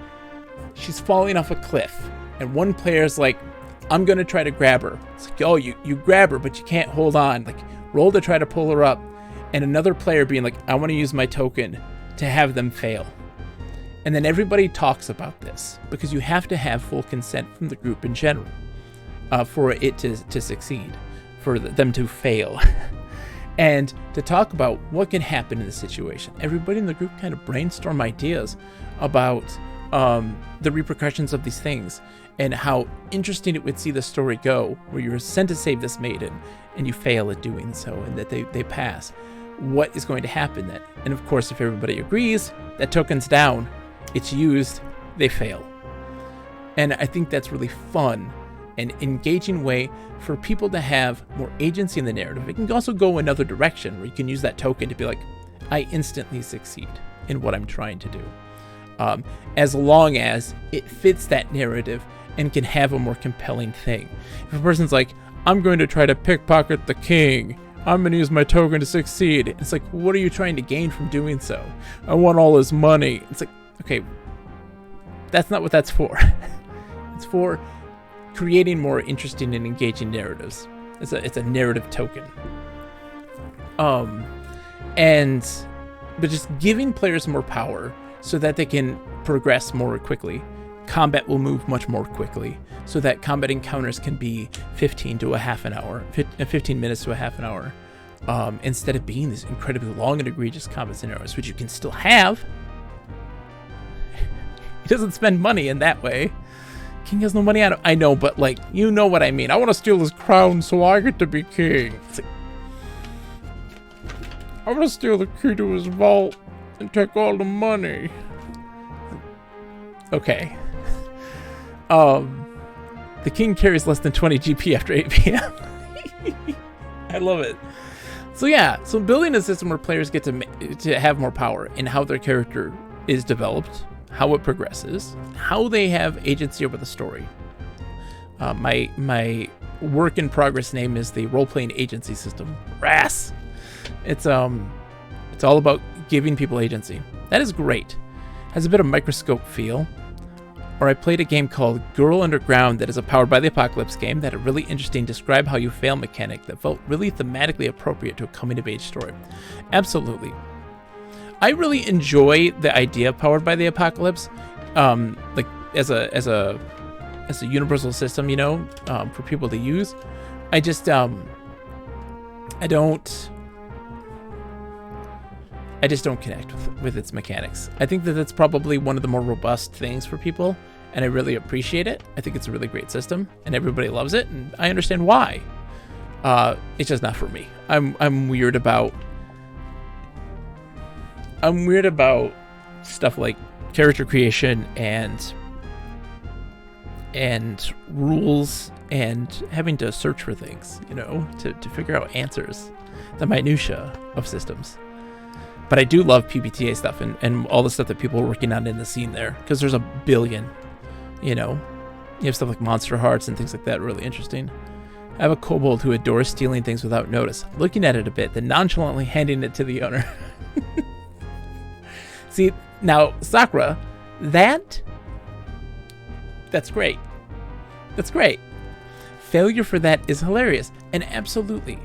She's falling off a cliff, and one player's like, I'm gonna try to grab her. It's like, oh, you grab her, but you can't hold on. Like, roll to try to pull her up. And another player being like, I want to use my token to have them fail. And then everybody talks about this, because you have to have full consent from the group in general for it to succeed, for them to fail. And to talk about what can happen in this situation. Everybody in the group kind of brainstorm ideas about the repercussions of these things, and how interesting it would see the story go, where you're sent to save this maiden and you fail at doing so, and that they pass. What is going to happen then? And of course, if everybody agrees, that token's down, it's used, they fail. And I think that's really fun and engaging way for people to have more agency in the narrative. It can also go another direction, where you can use that token to be like, I instantly succeed in what I'm trying to do. As long as it fits that narrative and can have a more compelling thing. If a person's like, I'm going to try to pickpocket the king, I'm going to use my token to succeed. It's like, what are you trying to gain from doing so? I want all his money. It's like, okay, that's not what that's for. It's for creating more interesting and engaging narratives. It's a narrative token. But just giving players more power so that they can progress more quickly. Combat will move much more quickly, so that combat encounters can be 15 to a half an hour, 15 minutes to a half an hour. instead of being these incredibly long and egregious combat scenarios, which you can still have. He doesn't spend money in that way. King has no money on it. I know, but like, you know what I mean. I want to steal his crown so I get to be king. It's like, I want to steal the key to his vault and take all the money. Okay. The king carries less than 20 GP after 8 p.m. I love it. So yeah, so building a system where players get to have more power in how their character is developed, how it progresses, how they have agency over the story. My work in progress name is the role-playing agency system, RAS. It's all about giving people agency. That is great. Has a bit of microscope feel. Or I played a game called Girl Underground that is a Powered by the Apocalypse game that had a really interesting describe how you fail mechanic that felt really thematically appropriate to a coming-of-age story. Absolutely. I really enjoy the idea of Powered by the Apocalypse, like as a universal system, you know, for people to use. I just I don't connect with its mechanics. I think that that's probably one of the more robust things for people, and I really appreciate it. I think it's a really great system, and everybody loves it, and I understand why. It's just not for me. I'm weird about stuff like character creation and rules and having to search for things, you know, to figure out answers, the minutia of systems. But I do love PBTA stuff and all the stuff that people are working on in the scene there, because there's a billion, you know. You have stuff like Monster Hearts and things like that, really interesting. I have a kobold who adores stealing things without notice, looking at it a bit, then nonchalantly handing it to the owner. See, now, Sakura, that's great. That's great. Failure for that is hilarious, and absolutely.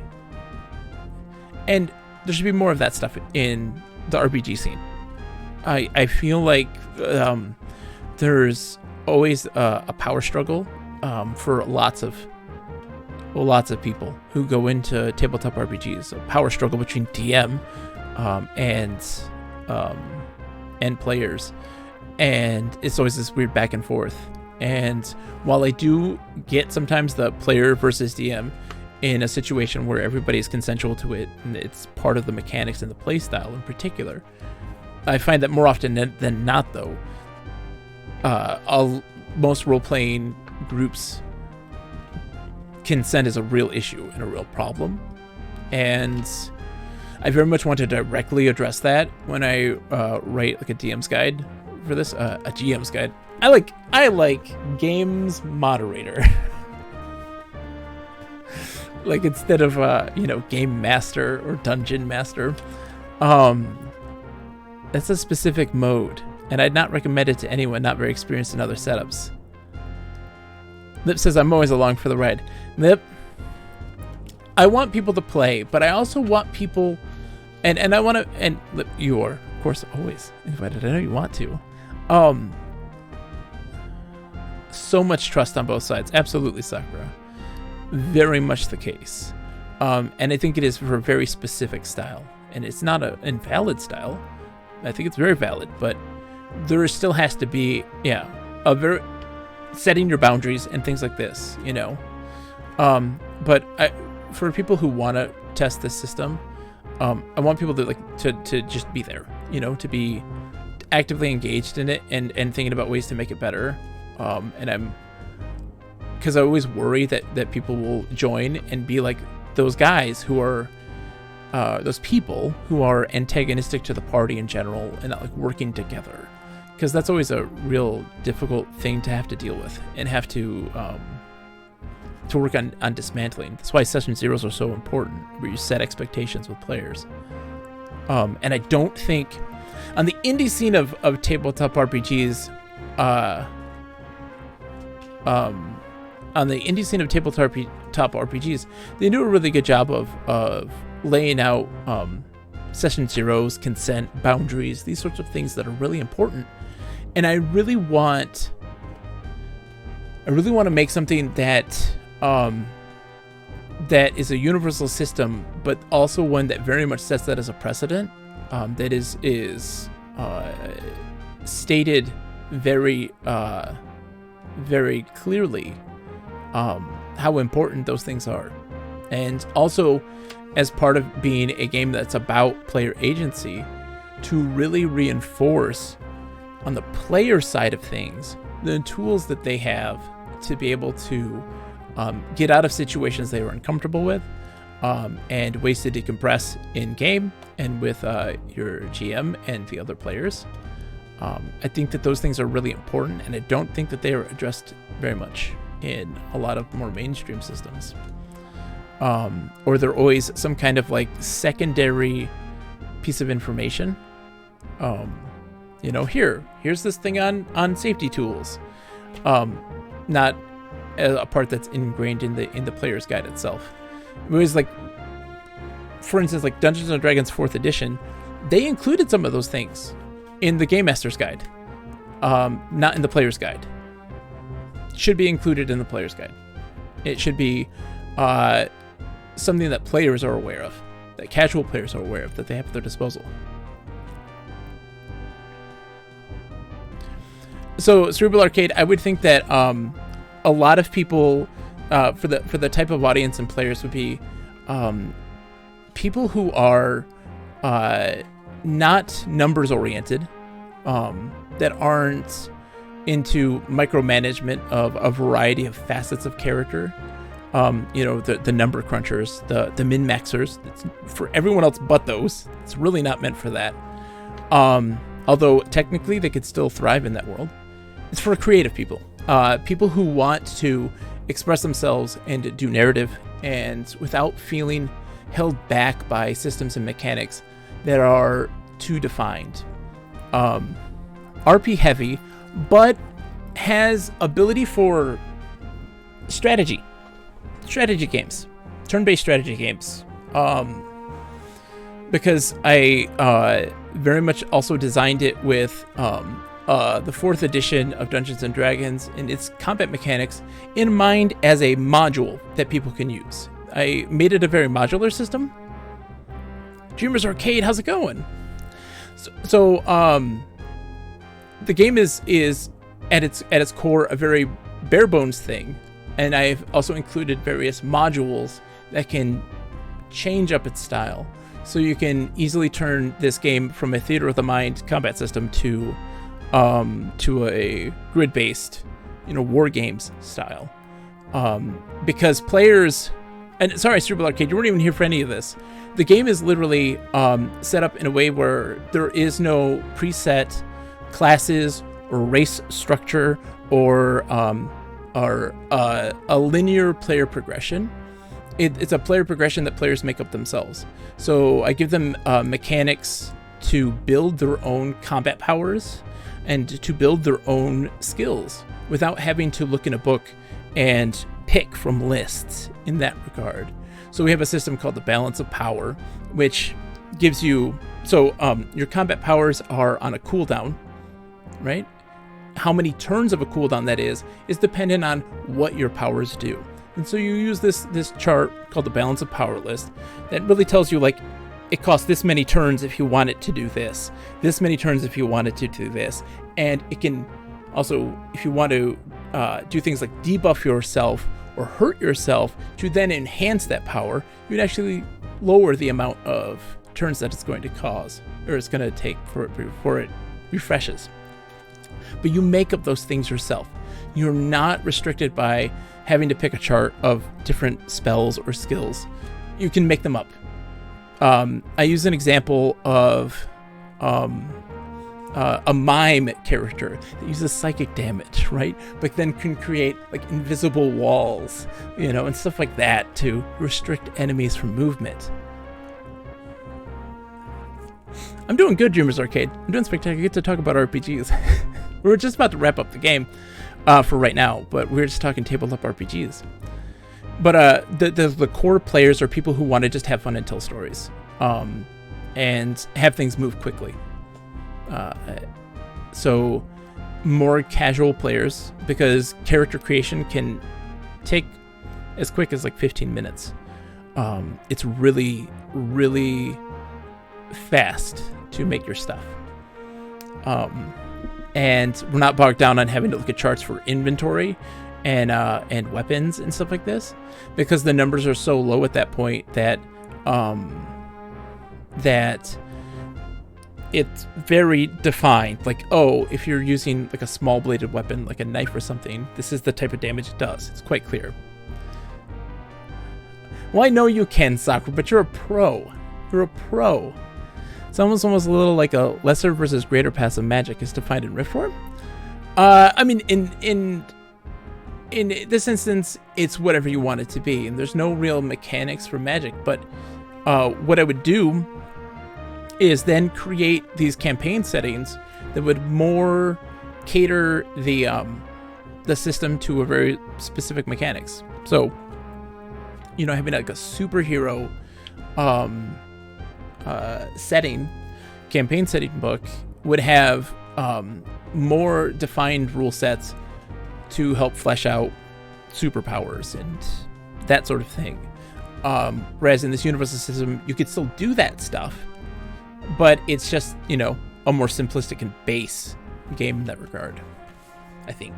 And there should be more of that stuff in the RPG scene. I feel like there's always a power struggle for lots of people who go into tabletop RPGs. A power struggle between DM and players, and it's always this weird back and forth. And while I do get sometimes the player versus DM in a situation where everybody's consensual to it and it's part of the mechanics and the play style in particular, I find that more often than not, though, most role-playing groups consent is a real issue and a real problem, and I very much want to directly address that when I write like a DM's guide for this, a GM's guide. I like games moderator. Like, instead of game master or dungeon master. That's a specific mode, and I'd not recommend it to anyone not very experienced in other setups. Lip says, I'm always along for the ride. Lip, I want people to play, but I also want people, and I want to, and Lip, you are, of course, always invited. I know you want to. So much trust on both sides. Absolutely, Sakura. Very much the case. And I think it is for a very specific style. And it's not an invalid style. I think it's very valid, but there still has to be, a very setting your boundaries and things like this, you know. But for people who want to test this system, I want people to just be there, you know, to be actively engaged in it and thinking about ways to make it better. Because I always worry that people will join and be like those guys who are, those people who are antagonistic to the party in general and not like working together. Because that's always a real difficult thing to have to deal with and have to work on dismantling. That's why session zeros are so important, where you set expectations with players. And I don't think on the indie scene of tabletop RPGs, on the indie scene of tabletop RPGs, they do a really good job of laying out session zeros, consent, boundaries, these sorts of things that are really important. And I really want to make something that that is a universal system, but also one that very much sets that as a precedent. That is stated very very clearly how important those things are, and also as part of being a game that's about player agency, to really reinforce on the player side of things the tools that they have to be able to get out of situations they were uncomfortable with, and ways to decompress in game and with your GM and the other players. I think that those things are really important, and I don't think that they are addressed very much in a lot of more mainstream systems. Or they're always some kind of like secondary piece of information. Here's this thing on safety tools. Not a part that's ingrained in the player's guide itself. It was like, for instance, like Dungeons and Dragons 4th edition, they included some of those things in the Game Master's Guide, not in the Player's Guide. It should be included in the Player's Guide. It should be something that players are aware of, that casual players are aware of, that they have at their disposal. So Cerebral Arcade, I would think that a lot of people, for the type of audience and players, would be people who are not numbers oriented, that aren't into micromanagement of a variety of facets of character. The number crunchers, the min-maxers. It's for everyone else but those. It's really not meant for that. Although technically they could still thrive in that world. It's for creative people. People who want to express themselves and do narrative, and without feeling held back by systems and mechanics that are too defined. RP heavy, but has ability for strategy games, turn-based strategy games. Because I very much also designed it with the 4th edition of Dungeons and Dragons and its combat mechanics in mind as a module that people can use. I made it a very modular system. Dreamers Arcade, how's it going? So the game is at its core a very bare bones thing, and I've also included various modules that can change up its style, so you can easily turn this game from a theater of the mind combat system to a grid-based, war games style. Because players, and sorry, Cerebral Arcade, you weren't even here for any of this. The game is literally set up in a way where there is no preset classes or race structure or a linear player progression. It's a player progression that players make up themselves. So I give them mechanics to build their own combat powers and to build their own skills without having to look in a book and pick from lists in that regard. So we have a system called the Balance of Power, which gives you, your combat powers are on a cooldown, right? How many turns of a cooldown that is dependent on what your powers do. And so you use this chart called the Balance of Power list that really tells you, like, it costs this many turns if you want it to do this many turns if you want it to do this. And it can also, if you want to do things like debuff yourself or hurt yourself to then enhance that power, you'd actually lower the amount of turns that it's going to cause, or it's going to take before it refreshes. But you make up those things yourself. You're not restricted by having to pick a chart of different spells or skills. You can make them up. I use an example of a mime character that uses psychic damage, right? But then can create like invisible walls, and stuff like that to restrict enemies from movement. I'm doing good, Dreamers Arcade. I'm doing spectacular. I get to talk about RPGs. We're just about to wrap up the game for right now, but we're just talking tabletop RPGs. But the core players are people who want to just have fun and tell stories, and have things move quickly. So more casual players, because character creation can take as quick as like 15 minutes. it's really, really fast to make your stuff. And we're not bogged down on having to look at charts for inventory and weapons and stuff like this, because the numbers are so low at that point that that it's very defined. Like, oh, if you're using like a small bladed weapon, like a knife or something, this is the type of damage it does. It's quite clear. Well, I know you can, Sakura, but you're a pro. You're a pro. It's almost a little like a lesser versus greater passive magic is defined in Riftform. I mean, in this instance, it's whatever you want it to be, and there's no real mechanics for magic. But what I would do is then create these campaign settings that would more cater the system to a very specific mechanics. So, you know, having like a superhero campaign setting book would have more defined rule sets to help flesh out superpowers and that sort of thing. Whereas in this universal system, you could still do that stuff, but it's just, you know, a more simplistic and base game in that regard, I think.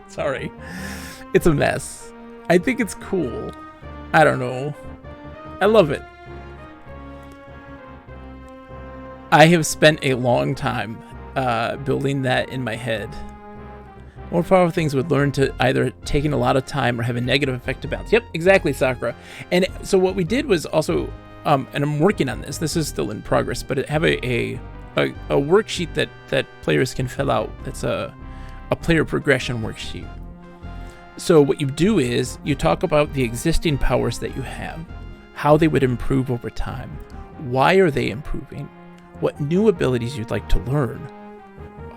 Sorry. It's a mess. I think it's cool. I don't know. I love it. I have spent a long time building that in my head. More powerful things would learn to either taking a lot of time or have a negative effect to balance. Yep, exactly, Sakura. And so what we did was also, and I'm working on this. This is still in progress, but have a worksheet that players can fill out. That's a player progression worksheet. So what you do is you talk about the existing powers that you have, how they would improve over time, why are they improving, what new abilities you'd like to learn,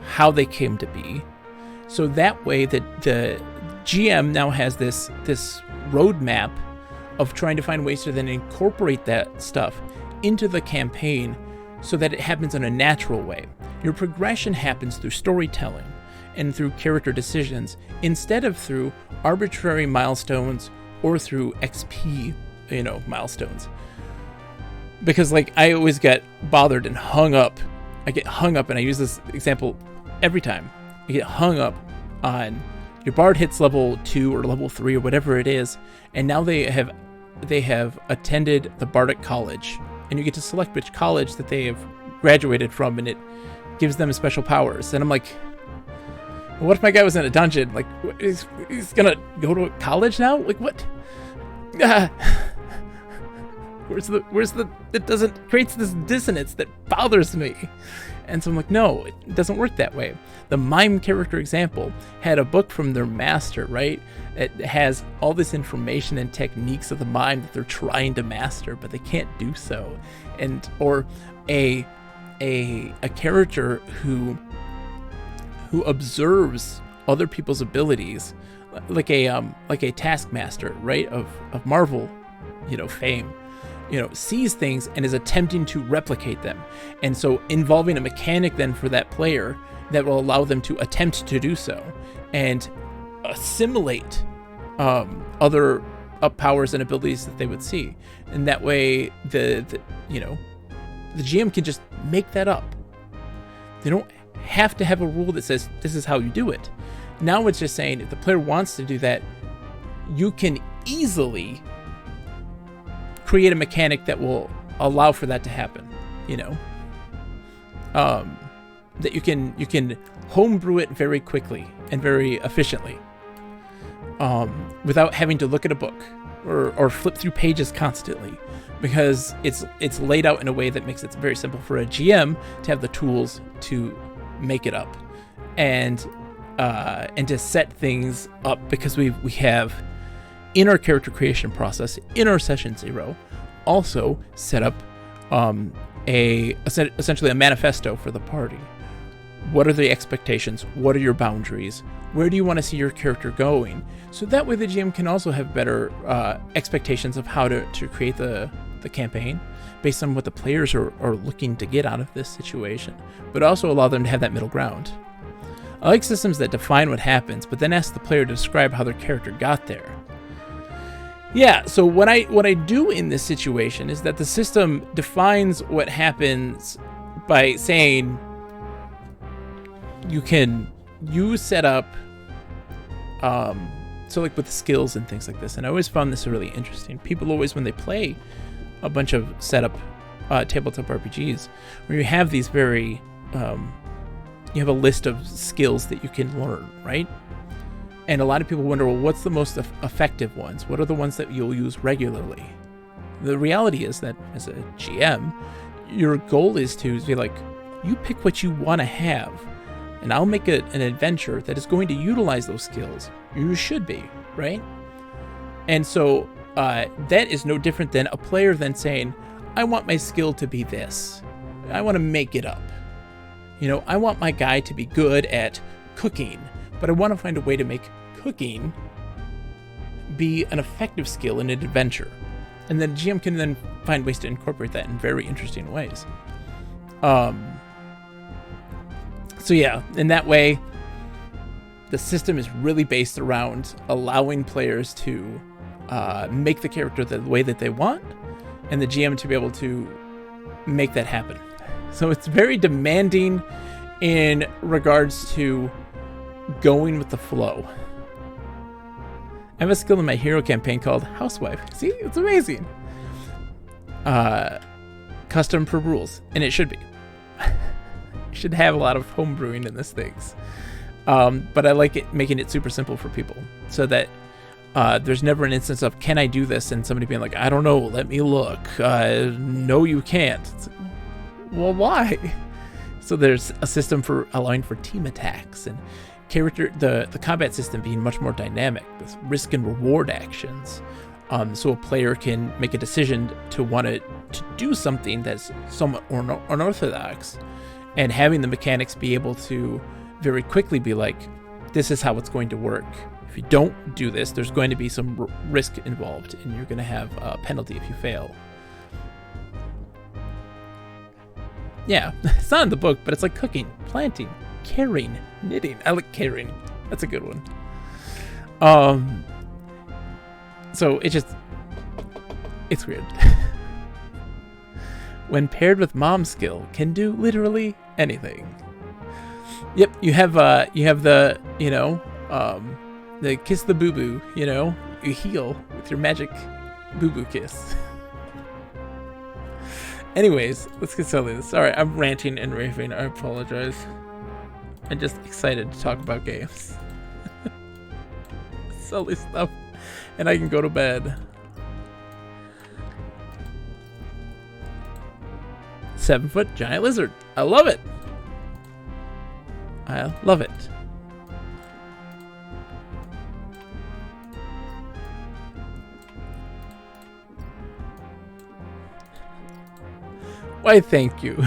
how they came to be. So that way that the GM now has this roadmap of trying to find ways to then incorporate that stuff into the campaign so that it happens in a natural way. Your progression happens through storytelling and through character decisions instead of through arbitrary milestones or through XP, you know, milestones. Because like I always get bothered and hung up. I get hung up, and I use this example every time. I get hung up on your bard hits level 2 or level 3 or whatever it is, and now they have attended the bardic college, and you get to select which college that they have graduated from, and it gives them special powers. And I'm like, well, what if my guy was in a dungeon? Like, he's gonna go to a college now? Like, what? It creates this dissonance that bothers me. And so I'm like, no, it doesn't work that way. The mime character example had a book from their master, right? It has all this information and techniques of the mime that they're trying to master, but they can't do so. Or a character who observes other people's abilities, like a taskmaster, right, of Marvel, you know, fame, you know, sees things and is attempting to replicate them. And so involving a mechanic then for that player that will allow them to attempt to do so and assimilate other powers and abilities that they would see. And that way the GM can just make that up. They don't have to have a rule that says this is how you do it. Now it's just saying if the player wants to do that, you can easily create a mechanic that will allow for that to happen, you know, that you can homebrew it very quickly and very efficiently, without having to look at a book or flip through pages constantly, because it's laid out in a way that makes it very simple for a GM to have the tools to make it up and to set things up, because we have in our character creation process, in our session 0, also set up essentially a manifesto for the party. What are the expectations? What are your boundaries? Where do you want to see your character going? So that way the GM can also have better expectations of how to create the campaign based on what the players are looking to get out of this situation, but also allow them to have that middle ground. I like systems that define what happens, but then ask the player to describe how their character got there. Yeah, so what I do in this situation is that the system defines what happens by saying you set up so like with the skills and things like this, and I always found this really interesting. People always, when they play a bunch of setup tabletop RPGs, where you have these very you have a list of skills that you can learn, right? And a lot of people wonder, well, what's the most effective ones? What are the ones that you'll use regularly? The reality is that as a GM, your goal is to be like, you pick what you want to have, and I'll make an adventure that is going to utilize those skills. You should be, right? And so that is no different than a player then saying, I want my skill to be this. I want to make it up. You know, I want my guy to be good at cooking, but I want to find a way to make cooking be an effective skill in an adventure. And then GM can then find ways to incorporate that in very interesting ways. So yeah, in that way, the system is really based around allowing players to make the character the way that they want, and the GM to be able to make that happen. So it's very demanding in regards to going with the flow. I have a skill in my hero campaign called Housewife. See, it's amazing. Custom per rules, and it should be. You should have a lot of home brewing in this things. But I like it making it super simple for people, so that there's never an instance of, can I do this? And somebody being like, I don't know, let me look. No, you can't. It's like, well, why? So there's a system for allowing for team attacks, and the combat system being much more dynamic with risk and reward actions. So a player can make a decision to want to do something that's somewhat unorthodox, and having the mechanics be able to very quickly be like, this is how it's going to work. If you don't do this, there's going to be some risk involved, and you're going to have a penalty if you fail. Yeah, it's not in the book, but it's like cooking, planting, caring, knitting. I like caring. That's a good one. So it's weird. When paired with mom skill, can do literally anything. Yep, you have the, the kiss the boo-boo, you heal with your magic boo-boo kiss. Anyways, let's get started with this. Alright, I'm ranting and raving. I apologize. I'm just excited to talk about games. Silly stuff. And I can go to bed. 7-foot giant lizard. I love it. I love it. Why, thank you.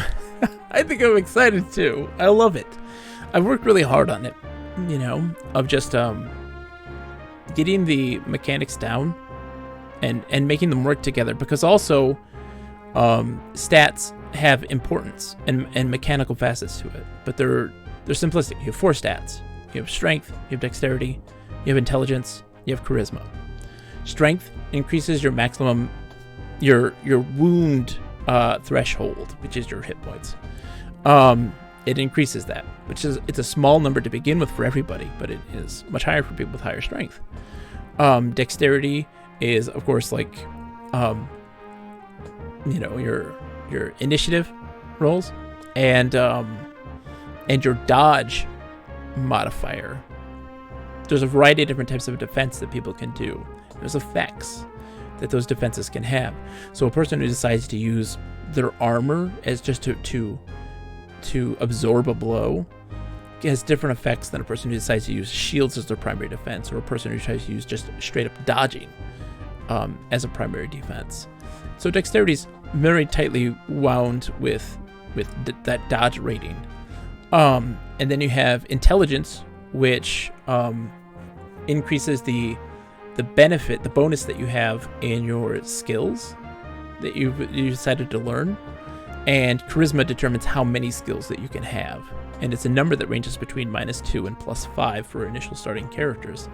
I think I'm excited too. I love it. I've worked really hard on it, of just getting the mechanics down and making them work together, because also stats have importance and mechanical facets to it, but they're simplistic. You have 4 stats. You have strength, you have dexterity, you have intelligence, you have charisma. Strength increases your maximum, your wound threshold, which is your hit points. It increases that, it's a small number to begin with for everybody, but it is much higher for people with higher strength. Dexterity is, of course, like your initiative rolls, and your dodge modifier. There's a variety of different types of defense that people can do. There's effects that those defenses can have. So a person who decides to use their armor as just to absorb a blow has different effects than a person who decides to use shields as their primary defense, or a person who tries to use just straight up dodging as a primary defense. So dexterity is very tightly wound with that dodge rating. And then you have intelligence, which increases the benefit, the bonus that you have in your skills that you decided to learn. And charisma determines how many skills that you can have. And it's a number that ranges between -2 and +5 for initial starting characters.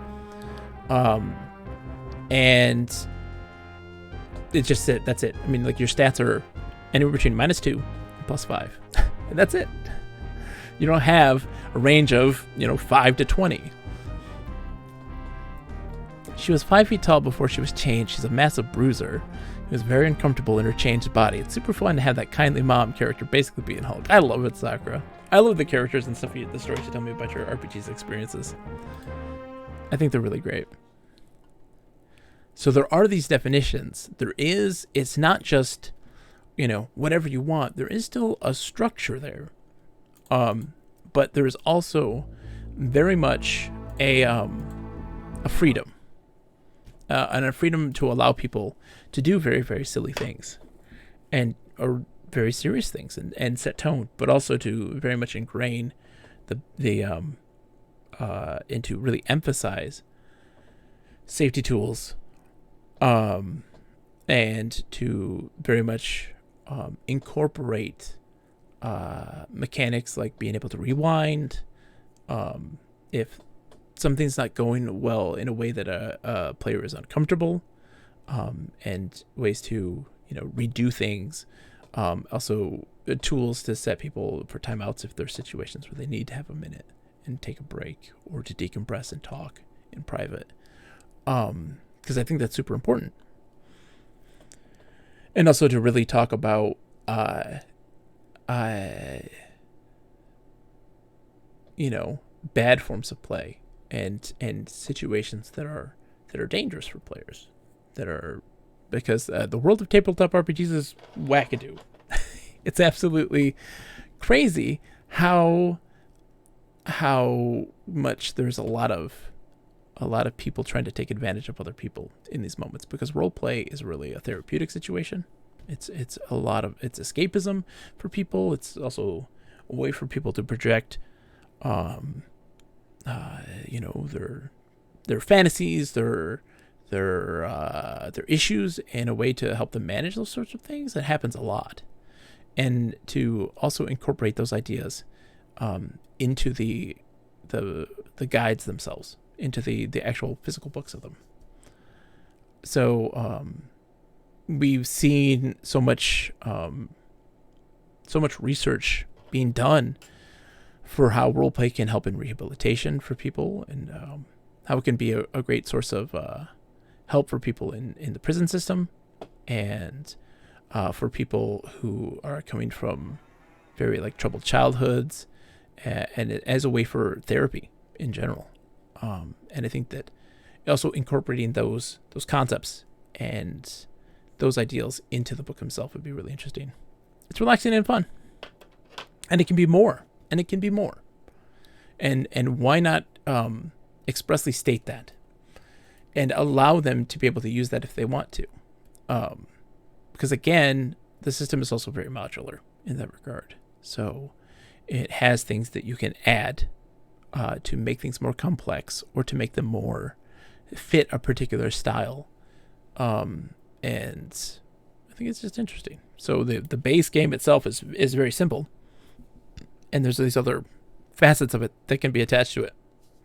And it's just it. That's it. I mean, like, your stats are anywhere between -2 and +5. And that's it. You don't have a range of, 5 to 20. She was 5 feet tall before she was changed. She's a massive bruiser. She was very uncomfortable in her changed body. It's super fun to have that kindly mom character basically being Hulk. I love it, Sakura. I love the characters and stuff, the stories you tell me about your RPG's experiences. I think they're really great. So there are these definitions. It's not just, whatever you want. There is still a structure there. But there's also very much a freedom. And a freedom to allow people to do very, very silly things. Or very serious things and set tone, but also to very much ingrain and to really emphasize safety tools, and to very much incorporate mechanics like being able to rewind if something's not going well in a way that a player is uncomfortable, and ways to redo things. Also tools to set people for timeouts if there's situations where they need to have a minute and take a break, or to decompress and talk in private, because I think that's super important. And also to really talk about bad forms of play and situations that are dangerous for players, because the world of tabletop RPGs is wackadoo. It's absolutely crazy how much there's a lot of people trying to take advantage of other people in these moments, because role play is really a therapeutic situation. It's escapism for people. It's also a way for people to project their fantasies, their issues, and a way to help them manage those sorts of things. That happens a lot. And to also incorporate those ideas into the guides themselves, into the actual physical books of them. So we've seen so much research being done for how roleplay can help in rehabilitation for people, and how it can be a great source of help for people in the prison system, and for people who are coming from very troubled childhoods, and as a way for therapy in general. And I think that also incorporating those concepts and those ideals into the book himself would be really interesting. It's relaxing and fun, and it can be more, and and why not expressly state that and allow them to be able to use that if they want to, because again, the system is also very modular in that regard. So it has things that you can add to make things more complex, or to make them more fit a particular style. And I think it's just interesting. So the base game itself is very simple, and there's these other facets of it that can be attached to it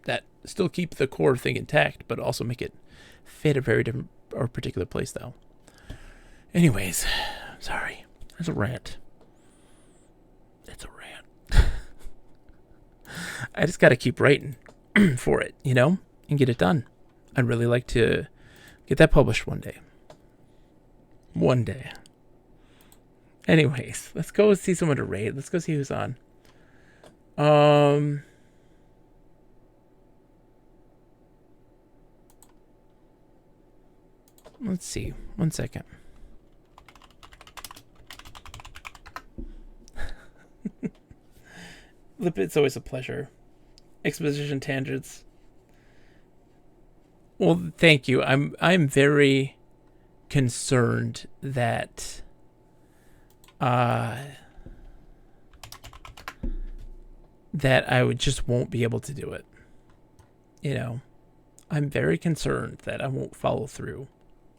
that still keep the core thing intact, but also make it fit a very different or particular play style. Anyways, sorry, that's a rant. It's a rant. I just got to keep writing for it, and get it done. I'd really like to get that published one day. One day. Anyways, let's go see someone to raid. Let's go see who's on. Let's see. 1 second. It's always a pleasure. Exposition tangents. Well, thank you. I'm very concerned that that I just won't be able to do it. I'm very concerned that I won't follow through,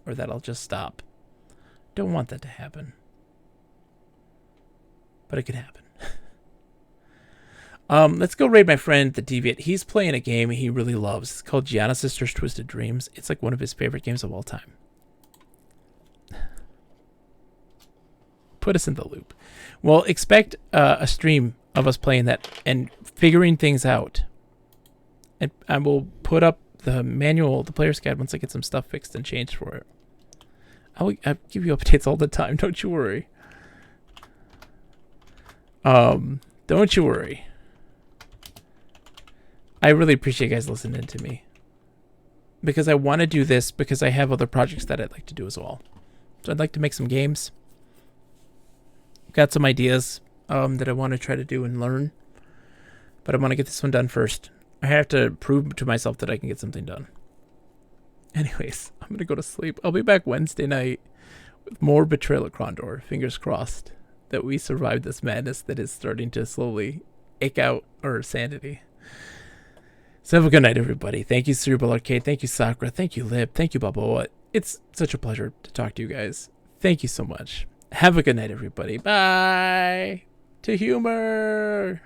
or that I'll just stop. Don't want that to happen. But it could happen. Let's go raid my friend, the Deviant. He's playing a game he really loves. It's called Gianna Sisters Twisted Dreams. It's like one of his favorite games of all time. Put us in the loop. Well, expect a stream of us playing that and figuring things out. And I will put up the manual, the player's guide, once I get some stuff fixed and changed for it. I'll give you updates all the time. Don't you worry. Don't you worry. I really appreciate you guys listening to me. Because I want to do this because I have other projects that I'd like to do as well. So I'd like to make some games. Got some ideas that I want to try to do and learn. But I want to get this one done first. I have to prove to myself that I can get something done. Anyways, I'm going to go to sleep. I'll be back Wednesday night with more Betrayal at Krondor. Fingers crossed that we survived this madness that is starting to slowly ache out our sanity. So have a good night, everybody. Thank you, Cerebral Arcade. Thank you, Sakura. Thank you, Lib. Thank you, Bubba. It's such a pleasure to talk to you guys. Thank you so much. Have a good night, everybody. Bye. To humor.